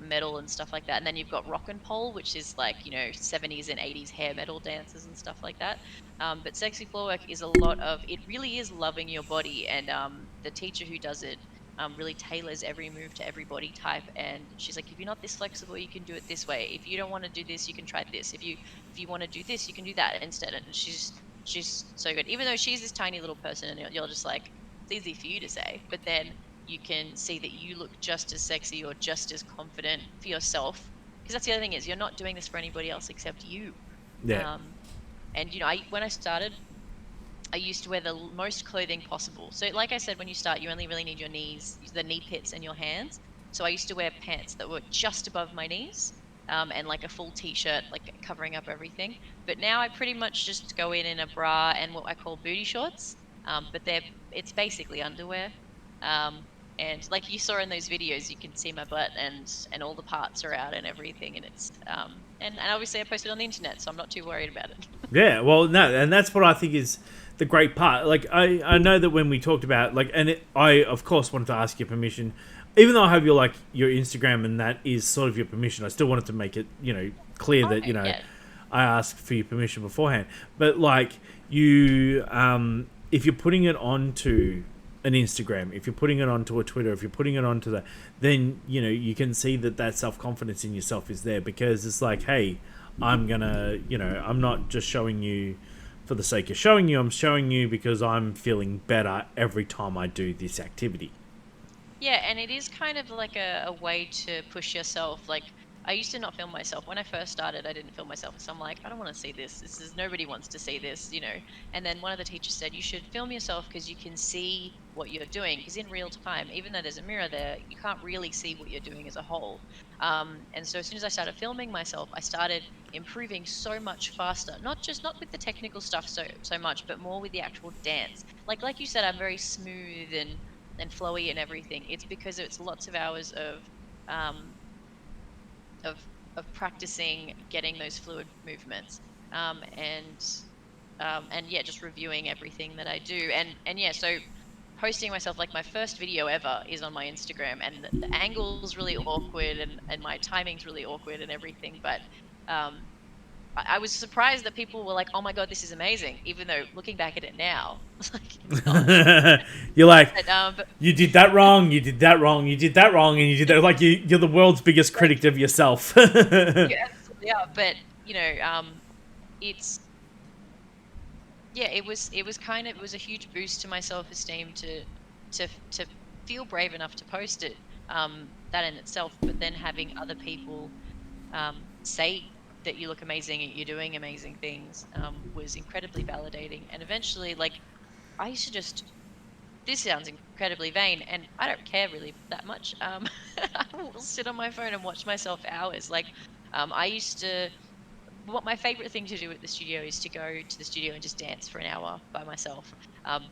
metal and stuff like that, and then you've got rock and pole, which is like 70s and 80s hair metal dances and stuff like that. But Sexy Floor Work is a lot of, it really is loving your body, and the teacher who does it really tailors every move to every body type, and she's like, if you're not this flexible, you can do it this way. If you don't want to do this, you can try this. If you want to do this, you can do that instead. And she's so good, even though she's this tiny little person, and you're just like, it's easy for you to say, but then you can see that you look just as sexy or just as confident for yourself, because that's the other thing, is you're not doing this for anybody else except you. Yeah. And when I started, I used to wear the most clothing possible. So, like I said, when you start, you only really need your knees, the knee pits, and your hands. So I used to wear pants that were just above my knees, and like a full t-shirt, like covering up everything. But now I pretty much just go in a bra and what I call booty shorts. But it's basically underwear. And like you saw in those videos, you can see my butt and all the parts are out and everything. And it's and obviously I posted on the internet, so I'm not too worried about it. Yeah, well, no, and that's what I think is the great part. Like, I know that when we talked about, like, and I, of course, wanted to ask your permission, even though I have your Instagram and that is sort of your permission, I still wanted to make it, clear that, Yeah. I asked for your permission beforehand. But, like, you, if you're putting it onto an Instagram, if you're putting it onto a Twitter, if you're putting it onto that, then, you can see that self-confidence in yourself is there, because it's like, hey, I'm gonna, I'm not just showing you for the sake of showing you, I'm showing you because I'm feeling better every time I do this activity. Yeah, and it is kind of like a way to push yourself. Like, I used to not film myself. When I first started, I didn't film myself. So I'm like, I don't want to see this. Nobody wants to see this, And then one of the teachers said, you should film yourself because you can see what you're doing. Because in real time, even though there's a mirror there, you can't really see what you're doing as a whole. And so as soon as I started filming myself, I started improving so much faster. Not with the technical stuff so much, but more with the actual dance. Like you said, I'm very smooth and flowy and everything. It's because it's lots of hours of practicing getting those fluid movements, and yeah, just reviewing everything that I do, and yeah, so posting myself, like my first video ever is on my Instagram, and the angle's really awkward and my timing's really awkward and everything, but I was surprised that people were like, "Oh my god, this is amazing!" Even though looking back at it now, like it's not. You're like, But you did that wrong, you did that wrong, you did that wrong, and you did that. Like you're the world's biggest critic of yourself. you absolutely are. But it's it was it was a huge boost to my self-esteem to feel brave enough to post it. That in itself, but then having other people say that you look amazing and you're doing amazing things was incredibly validating. And eventually, like, I used to just, this sounds incredibly vain, and I don't care really that much. I will sit on my phone and watch myself for hours. Like, I used to, what my favorite thing to do at the studio is to go to the studio and just dance for an hour by myself.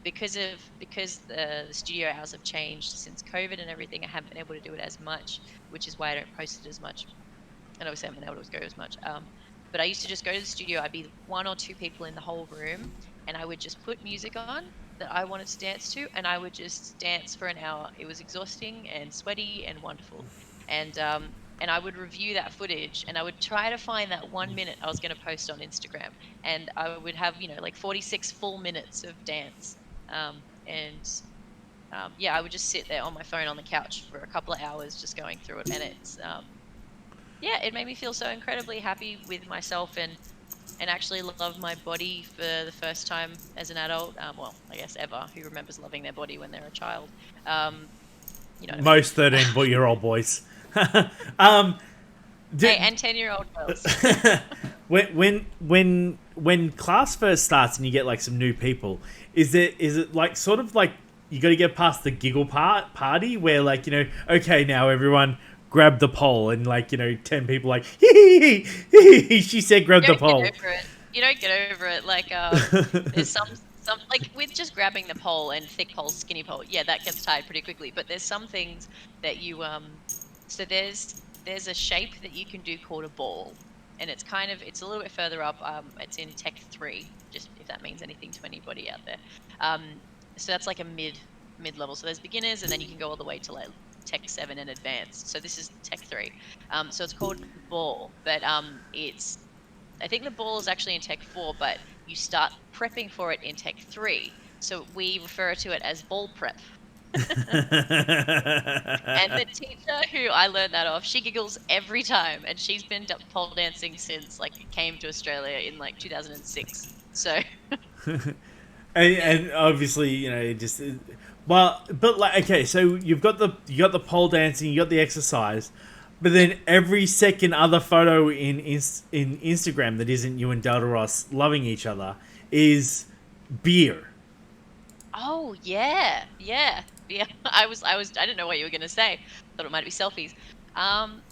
Because the studio hours have changed since COVID and everything, I haven't been able to do it as much, which is why I don't post it as much. And obviously I haven't been able to go as much. But I used to just go to the studio. I'd be one or two people in the whole room, and I would just put music on that I wanted to dance to, and I would just dance for an hour. It was exhausting and sweaty and wonderful. And I would review that footage, and I would try to find that 1 minute I was going to post on Instagram. And I would have, like 46 full minutes of dance. Yeah, I would just sit there on my phone on the couch for a couple of hours just going through it, and it's yeah, it made me feel so incredibly happy with myself and actually love my body for the first time as an adult. Well, I guess ever. Who remembers loving their body when they're a child? Most 13-year-old boys. Hey, and 10-year-old girls. when class first starts and you get like some new people, is it like sort of like you got to get past the giggle party where like okay, now everyone grab the pole, and like 10 people like hee, she said grab the pole. You don't get over it. Like there's some like with just grabbing the pole and thick pole, skinny pole, yeah, that gets tired pretty quickly. But there's some things that you so there's a shape that you can do called a ball, and it's a little bit further up. It's in Tech 3, just if that means anything to anybody out there. So that's like a mid level. So there's beginners, and then you can go all the way to like Tech 7 and advanced. So this is Tech 3. So it's called ball, but I think the ball is actually in Tech 4, but you start prepping for it in Tech 3. So we refer to it as ball prep. And the teacher who I learned that off, she giggles every time, and she's been pole dancing since like it came to Australia in like 2006. So and obviously just well, but like okay, so you got the pole dancing, you got the exercise, but then every second other photo in Instagram that isn't you and Delta Ross loving each other is beer. Oh yeah. I didn't know what you were gonna say. Thought it might be selfies.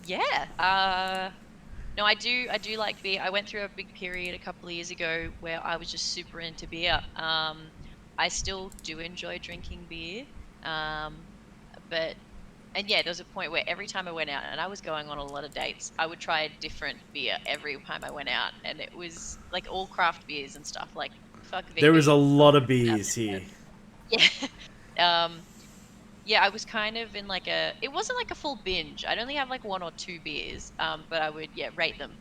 Yeah. No, I do like beer. I went through a big period a couple of years ago where I was just super into beer. I still do enjoy drinking beer. Um, but and yeah, there was a point where every time I went out, and I was going on a lot of dates, I would try a different beer every time I went out, and it was like all craft beers and stuff. Like fuck There is a Vimesy. lot of beers here. Yeah. Um, yeah, I was kind of in like it wasn't like a full binge. I'd only have like one or two beers, but I would, yeah, rate them.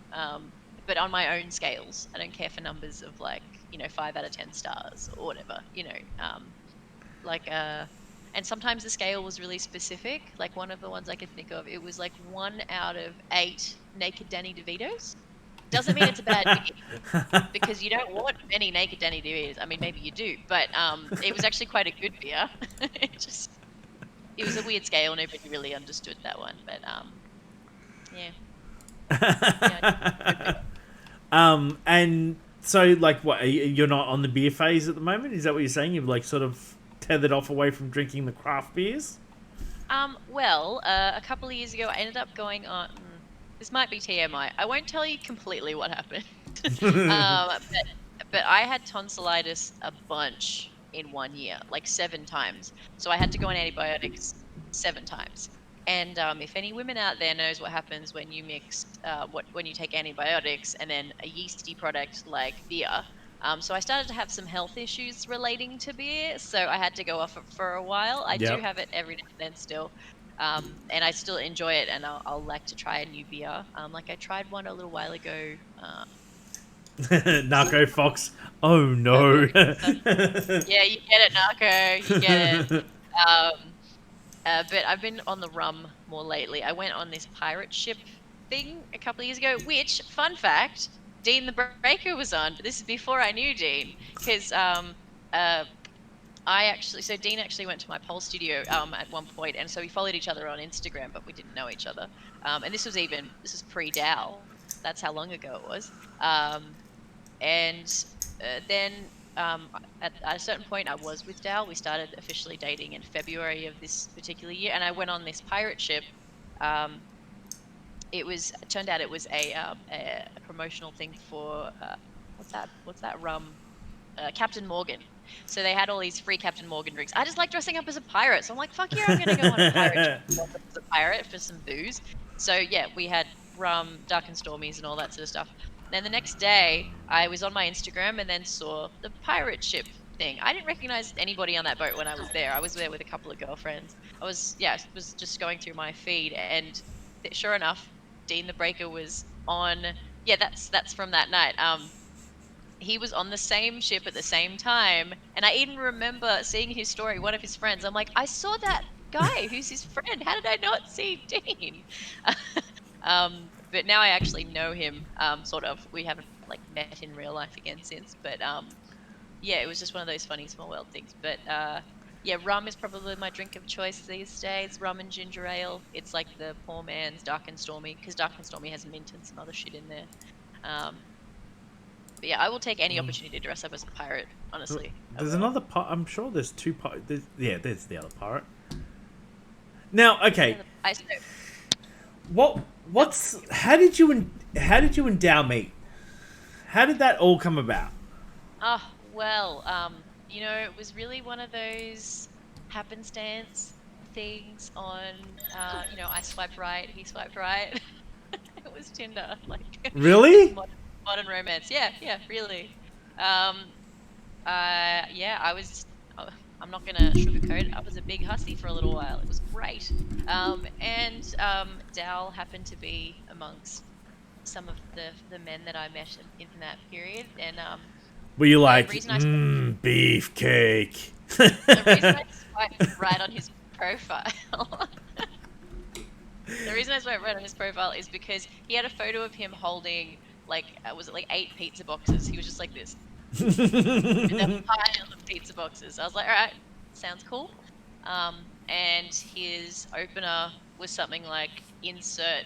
But on my own scales. I don't care for numbers of like, 5 out of 10 stars or whatever, like, and sometimes the scale was really specific. Like one of the ones I could think of, it was like 1 out of 8 naked Danny DeVitos. Doesn't mean it's a bad beer, because you don't want many naked Danny DeVitos. I mean, maybe you do, but it was actually quite a good beer. It was a weird scale. Nobody really understood that one, but yeah. Yeah. And so, like, what? You're not on the beer phase at the moment? Is that what you're saying? You've like sort of tethered off away from drinking the craft beers? Well, a couple of years ago, I ended up going on. This might be TMI. I won't tell you completely what happened. But I had tonsillitis a bunch in 1 year, like 7 times. So I had to go on antibiotics 7 times. And if any women out there knows what happens when you mix, when you take antibiotics and then a yeasty product like beer. So I started to have some health issues relating to beer, so I had to go off it for a while. I do have it every now and then still, and I still enjoy it, and I'll like to try a new beer. Like I tried one a little while ago. Narco Fox. Oh no. Yeah, you get it, Narco. You get it. But I've been on the rum more lately. I went on this pirate ship thing a couple of years ago, which, fun fact, Dean the Breaker was on, but this is before I knew Dean, because so Dean actually went to my pole studio at one point, and so we followed each other on Instagram, but we didn't know each other. And this was pre-Dal. That's how long ago it was. And then at a certain point, I was with Dal. We started officially dating in February of this particular year, and I went on this pirate ship. It turned out it was a promotional thing for what's that rum? Captain Morgan. So they had all these free Captain Morgan drinks. I just like dressing up as a pirate, so I'm like, fuck yeah, I'm gonna go on a pirate ship as a pirate for some booze. So yeah, we had rum, dark and stormies, and all that sort of stuff. Then the next day, I was on my Instagram and then saw the pirate ship thing. I didn't recognize anybody on that boat when I was there. I was there with a couple of girlfriends. I was just going through my feed, and sure enough, Dean the Breaker was on. Yeah, that's from that night. He was on the same ship at the same time, and I even remember seeing his story. One of his friends, I'm like, I saw that guy. Who's his friend? How did I not see Dean? But now I actually know him, sort of. We haven't like met in real life again since, but yeah, it was just one of those funny small world things. But yeah, rum is probably my drink of choice these days. Rum and ginger ale. It's like the poor man's dark and stormy, because dark and stormy has mint and some other shit in there. But yeah, I will take any opportunity to dress up as a pirate, honestly. There's another part. I'm sure there's 2 parts. Yeah, there's the other pirate. Now, okay. How did you endow me? How did that all come about? Oh, well, it was really one of those happenstance things on, I swiped right, he swiped right. It was Tinder, like. Really? Modern romance. Yeah, really. I'm not gonna sugarcoat it. I was a big hussy for a little while. It was great. And Dal happened to be amongst some of the men that I met in that period. And were you like, beefcake? The reason I swiped right on his profile. The reason I swiped right on his profile is because he had a photo of him holding, like, was it like 8 pizza boxes? He was just like this. And a pile of pizza boxes. I was like, all right, sounds cool. And his opener was something like, insert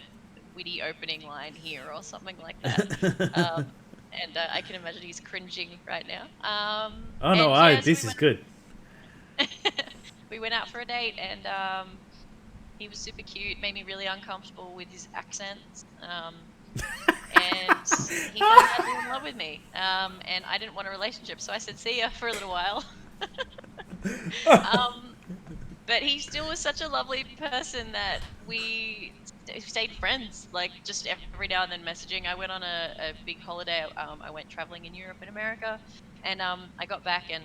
witty opening line here, or something like that. And I can imagine he's cringing right now. Oh no, this is good. We went out for a date, and he was super cute. Made me really uncomfortable with his accents. And he kind of fell in love with me. And I didn't want a relationship, so I said see ya for a little while. But he still was such a lovely person that we stayed friends, like just every now and then messaging. I went on a big holiday. I went traveling in Europe and America, and I got back and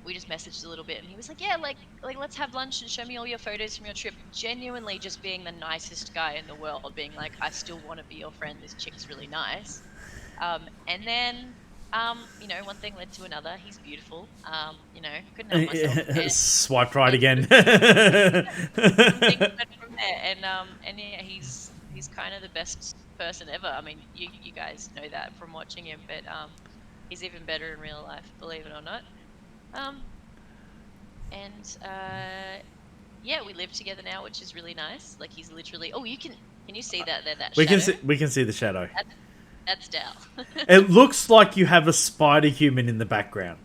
we just messaged a little bit, and he was like, yeah, like let's have lunch and show me all your photos from your trip. Genuinely just being the nicest guy in the world, being like, I still want to be your friend, this chick's really nice. And then you know, one thing led to another. He's beautiful. You know, couldn't help myself. And Swiped right again. things went from there, and yeah, he's kind of the best person ever. I mean, you guys know that from watching him, but he's even better in real life, believe it or not. Yeah, we live together now, which is really nice. Like, he's literally. Oh, can you see that there? That we shadow? we can see the shadow. That's Dal. It looks like you have a spider human in the background.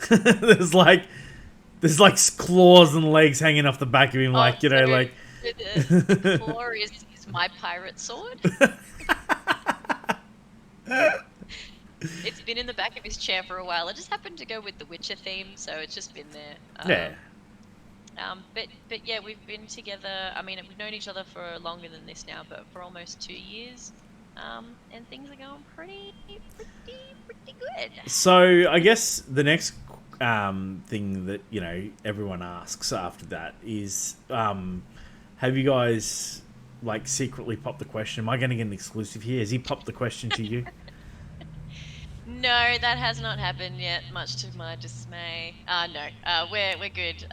there's like claws and legs hanging off the back of him, like, you know, like. The claw is my pirate sword. It's been in the back of his chair for a while. It just happened to go with the Witcher theme, so it's just been there. But yeah, we've been together. I mean, we've known each other for longer than this now, but for almost 2 years. And things are going pretty good. So I guess the next thing that, you know, everyone asks after that is, have you guys like secretly popped the question? Am I going to get an exclusive here? Has he popped the question to you? No, that has not happened yet, much to my dismay. No, we're good.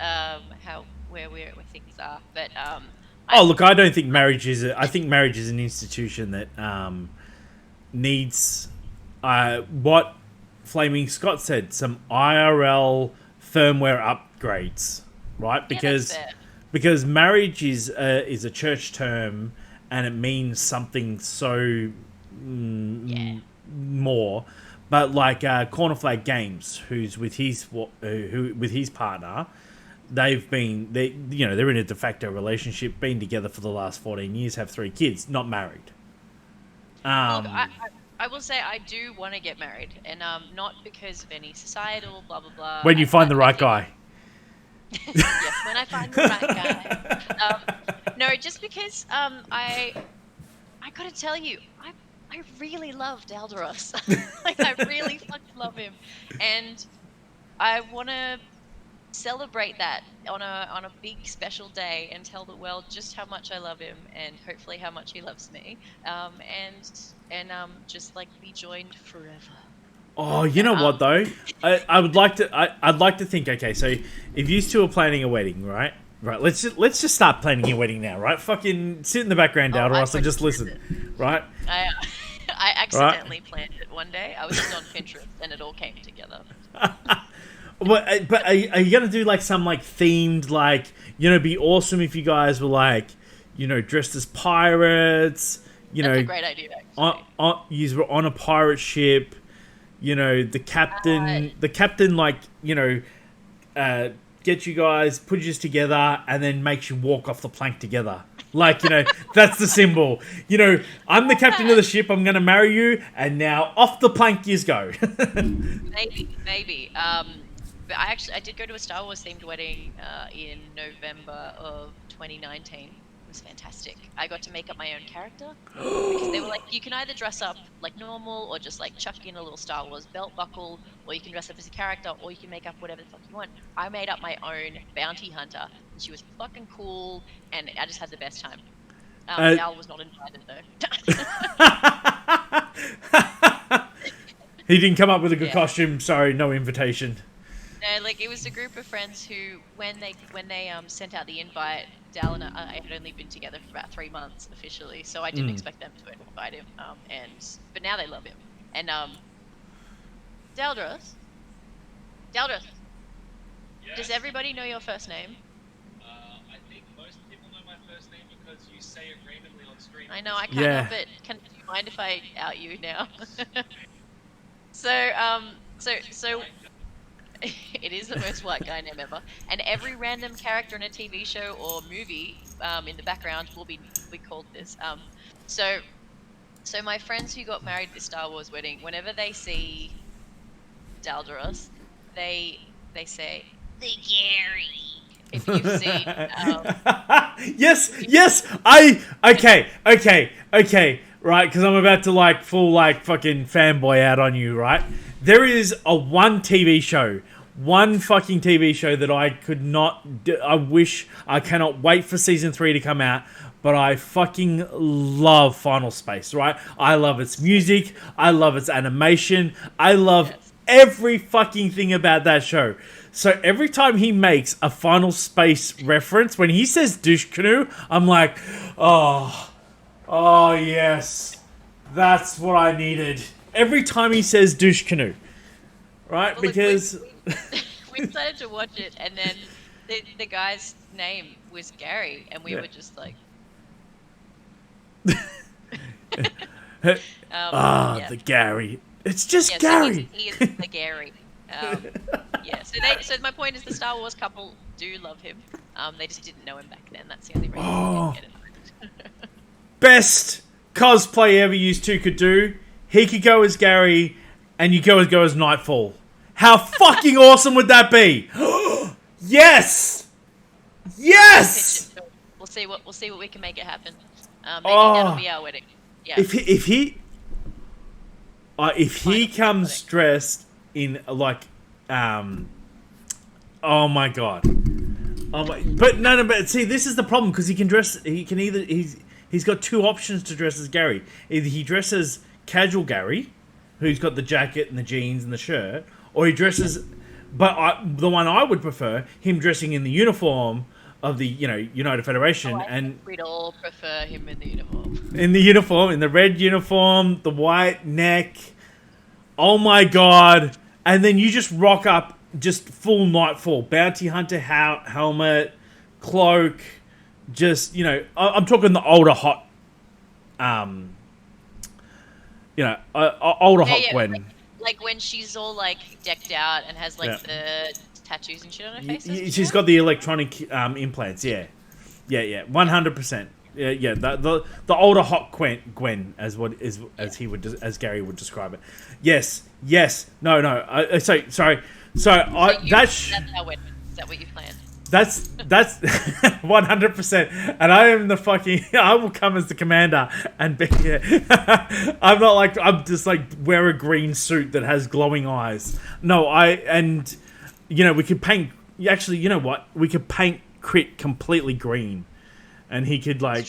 Where things are, but oh, look, I don't think marriage is. I think marriage is an institution that needs what Flaming Scott said, some IRL firmware upgrades, right? Because marriage is a church term, and it means something so more. But like Corner Flag Games, who's with his partner, they're in a de facto relationship, been together for the last 14 years, have 3 kids, not married. Look, I will say I do want to get married, and not because of any societal blah blah blah. When you find the right guy. Yes, when I find the right guy. No, just because I gotta tell you, I really love Daldaros. Like, I really fucking love him, and I want to celebrate that on a big special day and tell the world just how much I love him, and hopefully how much he loves me, and just like be joined forever. Oh, you know what though? I'd like to think. Okay, so if you two are planning a wedding, right? Right. Let's just start planning your wedding now, right? Fucking sit in the background, Daldaros, and just listen, right? I accidentally planned it one day. I was just on Pinterest, and it all came together. But are you gonna do like some like themed, like, you know, be awesome if you guys were like, you know, dressed as pirates, you That's know, a great idea, actually. You were on a pirate ship, you know, the captain like, you know, get you guys, put you together, and then makes you walk off the plank together. Like, you know, that's the symbol. You know, I'm the captain of the ship, I'm going to marry you, and now off the plank yous go. Maybe. But I did go to a Star Wars themed wedding in November of 2019. It was fantastic. I got to make up my own character because they were like, you can either dress up like normal or just like chuck in a little Star Wars belt buckle, or you can dress up as a character, or you can make up whatever the fuck you want. I made up my own bounty hunter, and she was fucking cool, and I just had the best time. Al was not invited though. He didn't come up with a good costume. Sorry, no invitation. No, like, it was a group of friends who, when they sent out the invite, Dal and I had only been together for about 3 months officially, so I didn't expect them to invite him. But now they love him. And Daldaros, Yes. does everybody know your first name? I think most people know my first name because you say it randomly on screen. I know, I can't help it. Do you mind if I out you now? So it is the most white guy name ever. And every random character in a TV show or movie in the background will be called this. So my friends who got married at the Star Wars wedding, whenever they see Daldaros, they say the Gary. If you've seen, yes, okay, right, because I'm about to like full like fucking fanboy out on you, right? There is one fucking TV show that I could not, I cannot wait for season 3 to come out, but I fucking love Final Space, right? I love its music, I love its animation, I love every fucking thing about that show. So every time he makes a Final Space reference, when he says douche canoe, I'm like, oh yes, that's what I needed. Every time he says douche canoe, right? Well, because we decided to watch it, and then the guy's name was Gary, and we were just like, the Gary. It's just so Gary. he is the Gary. So my point is, the Star Wars couple do love him. They just didn't know him back then. That's the only reason we didn't get it. Best cosplay ever you two could do. He could go as Gary, and you go as Nightfall. How fucking awesome would that be? Yes. We'll see what we can make it happen. Maybe that'll be our wedding. Yeah. If he comes dressed in like oh my god. But see, this is the problem, because he can dress. He's got two options to dress as Gary. Either he dresses casual Gary, who's got the jacket and the jeans and the shirt, or he dresses. But the one I would prefer, him dressing in the uniform of the United Federation, and we'd all prefer him in the uniform. In the red uniform, the white neck. Oh my god! And then you just rock up, just full Nightfall, bounty hunter helmet, cloak. Just I'm talking the older hot, older hot Gwen. Like when she's all like decked out and has like the tattoos and shit on her face. She's got the electronic implants. Yeah, 100%. Yeah. The older hot Gwen as Gary would describe it. Yes. No. Sorry. That's how it went. Is that what you planned? That's 100%, and I am I will come as the commander and be. I'm just like wear a green suit that has glowing eyes. No, we could paint. Actually, you know what? We could paint Crit completely green, and he could I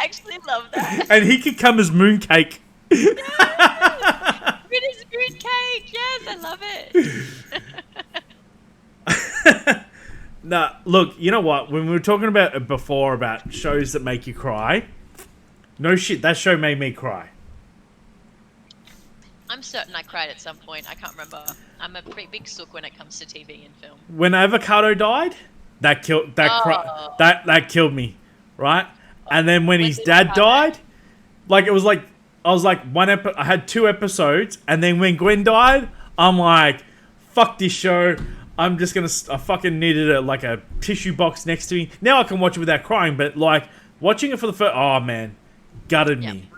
actually love that. And he could come as Mooncake. It is fruit cake. Yes, I love it. Nah, look, you know what? When we were talking about before about shows that make you cry, no shit, that show made me cry. I'm certain I cried at some point. I can't remember. I'm a pretty big sook when it comes to TV and film. When Avocado died, that killed me, right? And then when his dad died, it was like. I was like I had 2 episodes, and then when Gwen died, I'm like, fuck this show. I'm just I fucking needed a tissue box next to me. Now I can watch it without crying, but watching it for the first, oh man, gutted me.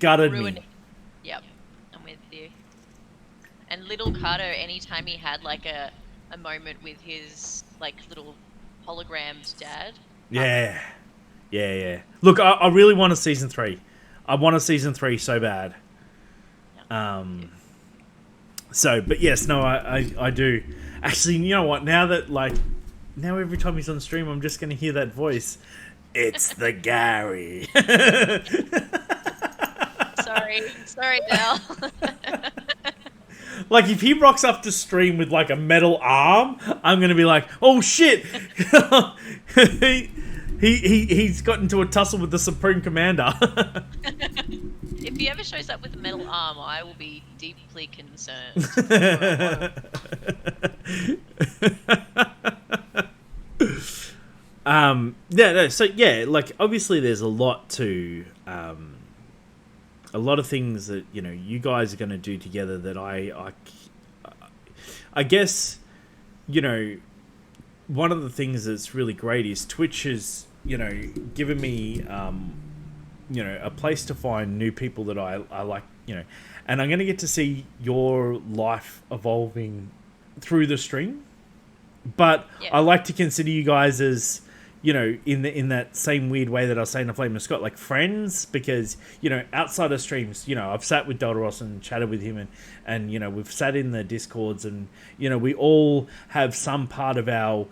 Ruining. Yep, I'm with you. And little Carter, anytime he had a moment with his little hologrammed dad. Yeah. Look, I really want a season 3. I want a season 3 so bad. But yes, no, I do. Actually, you know what? Now every time he's on stream, I'm just going to hear that voice. It's the Gary. Sorry, Del. If he rocks up to stream with a metal arm, I'm going to be like, oh shit. He's got into a tussle with the Supreme Commander. If he ever shows up with a metal arm, I will be deeply concerned. So obviously there's a lot to a lot of things that you guys are going to do together that I guess one of the things that's really great is Twitch has given me a place to find new people that I like, and I'm going to get to see your life evolving through the stream. But I like to consider you guys as, in that same weird way that I was saying to Flame and Scott, like friends, because, outside of streams, I've sat with Deltaros and chatted with him and we've sat in the Discords and, we all have some part of our,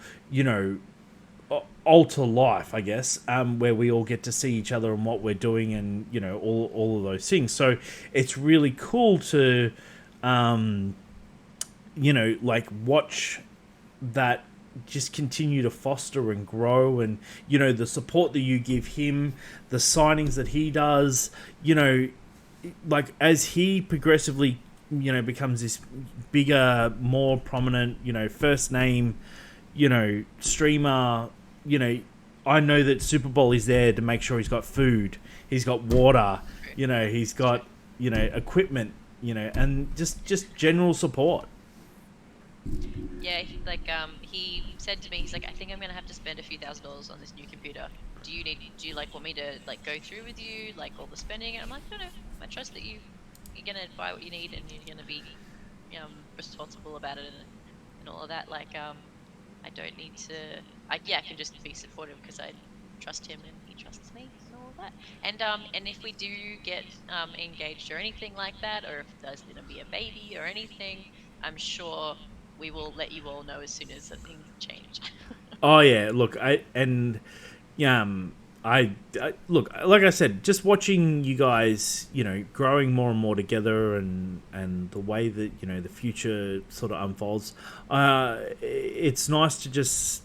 alter life, I guess, where we all get to see each other and what we're doing and, all of those things. So it's really cool to, watch that just continue to foster and grow, and the support that you give him, the signings that he does, as he progressively becomes this bigger, more prominent, first name, streamer, I know that Super Bowl is there to make sure he's got food, he's got water, he's got equipment, and just general support. Yeah, he said to me, he's like, I think I'm gonna have to spend a few $1,000s on this new computer. Do you want me to go through with you all the spending? And I'm like, no, I trust that you're gonna buy what you need and you're gonna be responsible about it and all of that. I don't need to. I can just be supportive because I trust him and he trusts me and all of that. And if we do get engaged or anything like that, or if there's gonna be a baby or anything, I'm sure we will let you all know as soon as things change. Oh yeah, look, look, like I said, just watching you guys, growing more and more together, and the way that the future sort of unfolds, it's nice to just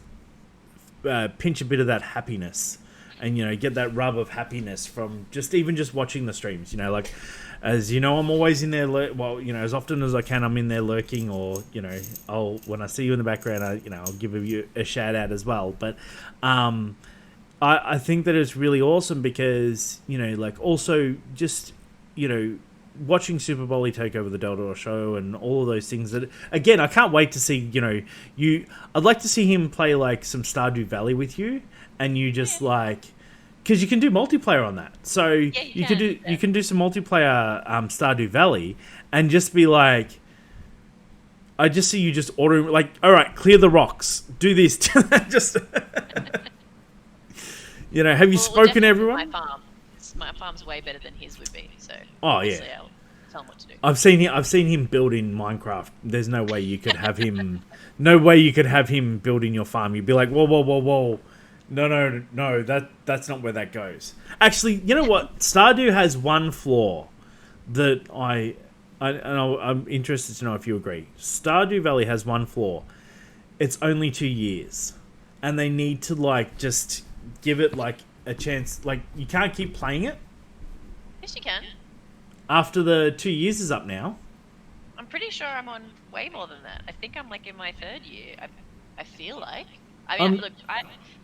pinch a bit of that happiness, and get that rub of happiness from just watching the streams. As I'm always in there. As often as I can, I'm in there lurking, or when I see you in the background, I'll give you a shout out as well. But I think that it's really awesome because also just watching Super Bowl take over the Delta show and all of those things. That again, I can't wait to see you. I'd like to see him play some Stardew Valley with you, and you just because you can do multiplayer on that. So you can do some multiplayer Stardew Valley and just be I just see you just ordering all right, clear the rocks, do this, just have you spoken to everyone? My farm's way better than his would be. So oh yeah, I'll tell him what to do. I've seen him build in Minecraft. There's no way you could have him. No way you could have him building your farm. You'd be like, whoa. No, that's not where that goes. Actually, you know what? Stardew has one flaw that I'm interested to know if you agree. Stardew Valley has one flaw. It's only 2 years. And they need to just give it a chance. You can't keep playing it. Yes, you can. After the 2 years is up now. I'm pretty sure I'm on way more than that. I think I'm in my 3rd year. I feel like. I mean, look, to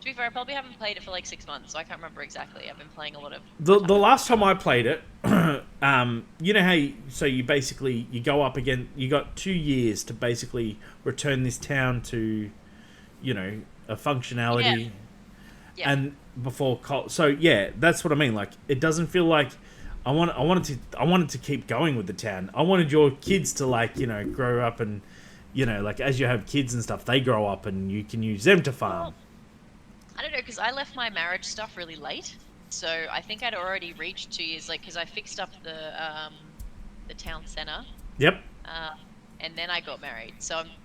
be fair, I probably haven't played it for 6 months, so I can't remember exactly. I've been playing a lot of... The last time I played it, you know how you basically, you go up again, you got 2 years to basically return this town to, a functionality. Yeah. And before... So, yeah, that's what I mean. It doesn't feel like... I wanted to keep going with the town. I wanted your kids to, grow up and... as you have kids and stuff, they grow up and you can use them to farm. Well, I don't know, because I left my marriage stuff really late. So I think I'd already reached 2 years, because I fixed up the town center. Yep. And then I got married.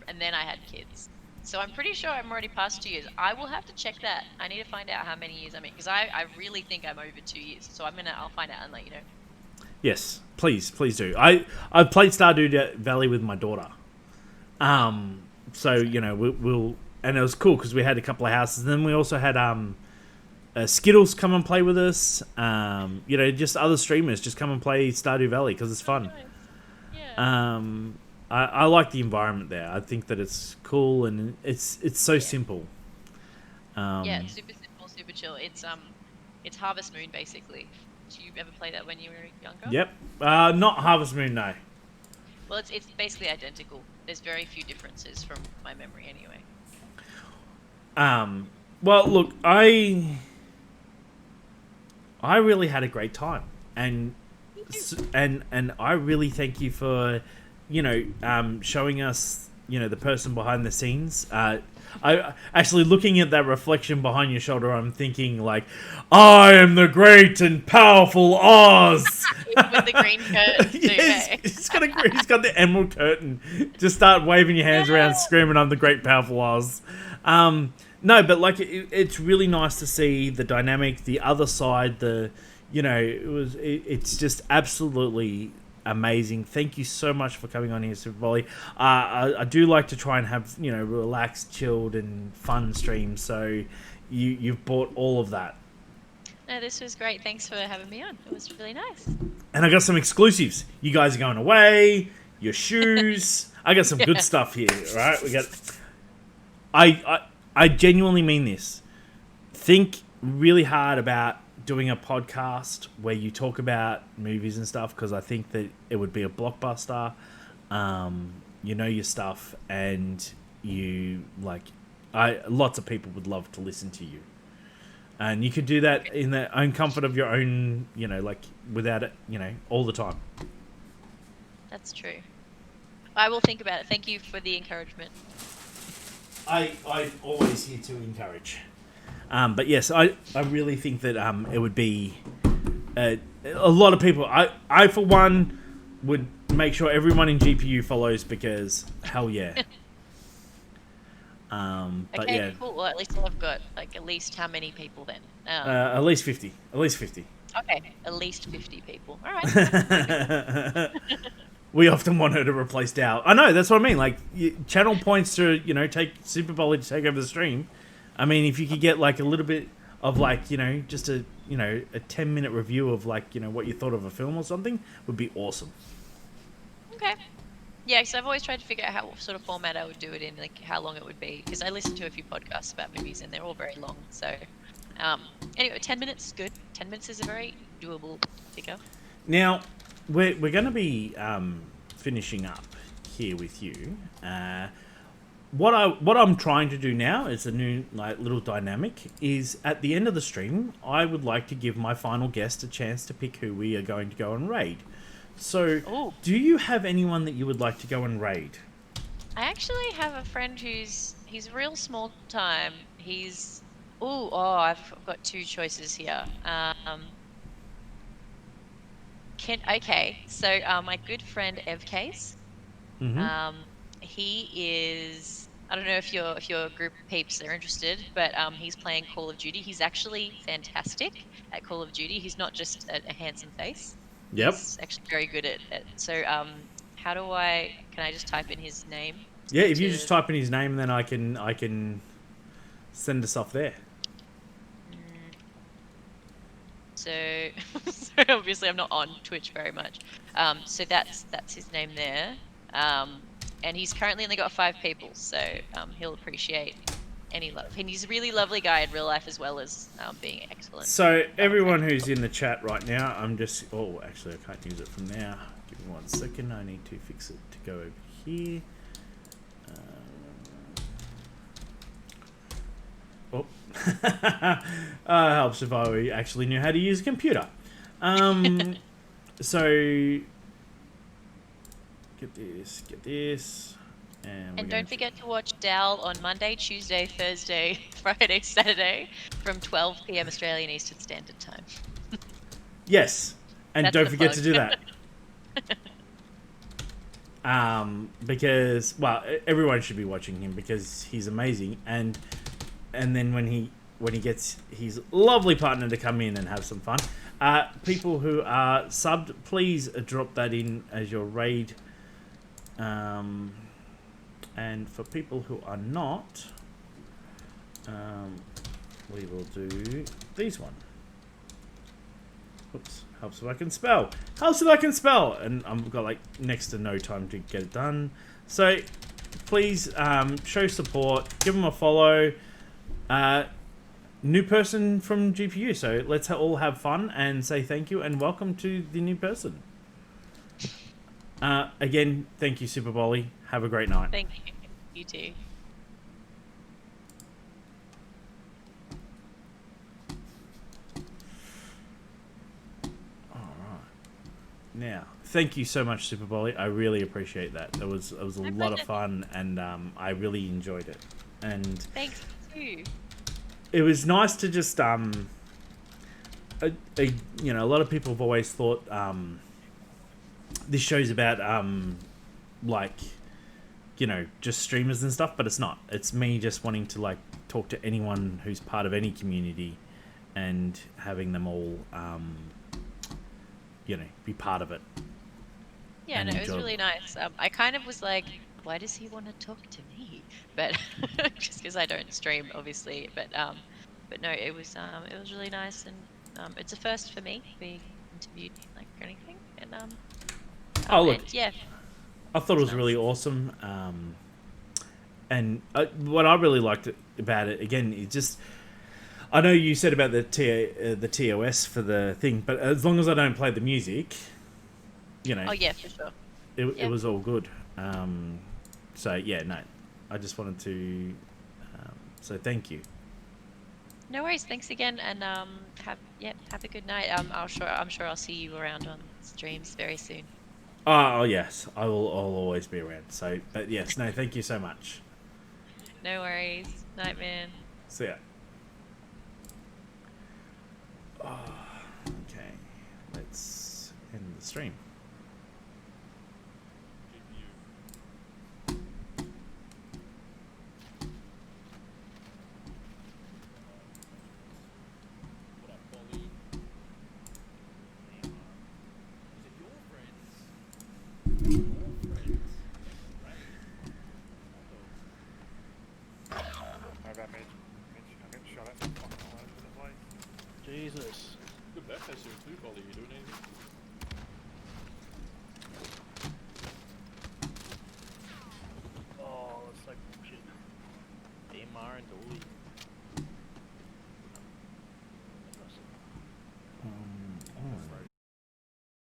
And then I had kids. So I'm pretty sure I'm already past 2 years. I will have to check that. I need to find out how many years I'm in, because I really think I'm over 2 years. So I'll find out and let you know. Yes, please do. I've played Stardew Valley with my daughter. So we'll and it was cool because we had a couple of houses. And then we also had Skittles come and play with us. Just other streamers just come and play Stardew Valley because it's fun. Yeah. I like the environment there. I think that it's cool and it's so simple. Yeah, super simple, super chill. It's Harvest Moon basically. Did you ever play that when you were younger? Yep. Not Harvest Moon, no. Well, it's basically identical. There's very few differences from my memory, anyway. Well, look, I really had a great time, and I really thank you for, showing us, the person behind the scenes. I actually, looking at that reflection behind your shoulder, I'm thinking like, I am the great and powerful Oz. With the green curtain, too, Yes, hey? he's got the emerald curtain. Just start waving your hands around, screaming, "I'm the great powerful Oz." No, but like it's really nice to see the dynamic, the other side. It's just absolutely amazing. Thank you so much for coming on here, Super Volley. I do like to try and have relaxed, chilled, and fun streams. So you've brought all of that. No, this was great. Thanks for having me on. It was really nice. And I got some exclusives. You guys are going away. Your shoes. I got some good stuff here. Right? We got. I genuinely mean this. Think really hard about doing a podcast where you talk about movies and stuff, because I think that it would be a blockbuster. You know your stuff, and lots of people would love to listen to you. And you could do that in the own comfort of your own, without it, all the time. That's true. I will think about it. Thank you for the encouragement. I'm always here to encourage. But yes, I really think that it would be a lot of people. I for one would make sure everyone in GPU follows, because hell yeah. But Okay, yeah. cool. Well, at least I've got at least how many people then? At least 50. At least 50. Okay, at least 50 people. All right. We often want her to replace Dow. I know, that's what I mean. Like, channel points to, take Super Bowl to take over the stream. I mean, if you could get, a little bit of, just a 10-minute review of, what you thought of a film or something, would be awesome. Okay. Yeah, because I've always tried to figure out what sort of format I would do it in, how long it would be. Because I listen to a few podcasts about movies, and they're all very long. So, anyway, 10 minutes is good. 10 minutes is a very doable figure. Now, we're going to be finishing up here with you. What I'm trying to do now is a new little dynamic. Is at the end of the stream, I would like to give my final guest a chance to pick who we are going to go and raid. So, do you have anyone that you would like to go and raid? I actually have a friend he's real small time. He's I've got two choices here. So my good friend Ev Case. Mm-hmm. He is. I don't know if your group of peeps are interested, but he's playing Call of Duty. He's actually fantastic at Call of Duty. He's not just a handsome face. Yep. He's actually very good at it. So can I just type in his name? Yeah, if you just type in his name, then I can send us off there. So obviously I'm not on Twitch very much. So that's his name there. And he's currently only got 5 people, so he'll appreciate any love. And he's a really lovely guy in real life as well as being excellent. So everyone who's in the chat right now, I'm just... Oh, actually, I can't use it from now. Give me 1 second. I need to fix it to go over here. Helps if I actually knew how to use a computer. So... Get this. And don't forget to watch Dal on Monday, Tuesday, Thursday, Friday, Saturday from 12 p.m. Australian Eastern Standard Time. Yes. And That's don't the forget plug. to do that. Because, well, everyone should be watching him because he's amazing. And then when he gets his lovely partner to come in and have some fun. People who are subbed, please drop that in as your raid. And for people who are not, we will do these one. Oops, helps if I can spell. Helps if I can spell. And I've got next to no time to get it done. So please show support, give them a follow. new person from GPU. So let's all have fun and say thank you and welcome to the new person. Again, thank you, Super Bolly. Have a great night. Thank you. You too. Now, thank you so much, Super Bolly. I really appreciate that. It was a My lot of pleasure. fun, and I really enjoyed it. And Thanks too. it was nice to just you know, a lot of people have always thought this show's about like, you know, just streamers and stuff, but it's not. It's me just wanting to like talk to anyone who's part of any community and having them all you know, be part of it. Yeah, and no, it was enjoy really nice. I kind of was like, why does he want to talk to me? But just because I don't stream, obviously. But no, it was really nice, and it's a first for me being interviewed like or anything. And Oh, look. and, yeah, I thought it was nice. really awesome. And what I really liked about it, again, is just... I know you said about the TOS for the thing, but as long as I don't play the music, you know... Oh, yeah, for sure. It was all good. So, yeah, no. I just wanted to... so, thank you. No worries. Thanks again, and have a good night. I'm sure I'll see you around on streams very soon. Oh, yes. I'll always be around. So, but yes, no, thank you so much. No worries. Night, man. See ya. Oh, okay. Let's end the stream. Jesus. Good birthday soon too, Bolly. You doing anything? Oh, that's like bullshit. Amar and Dolly.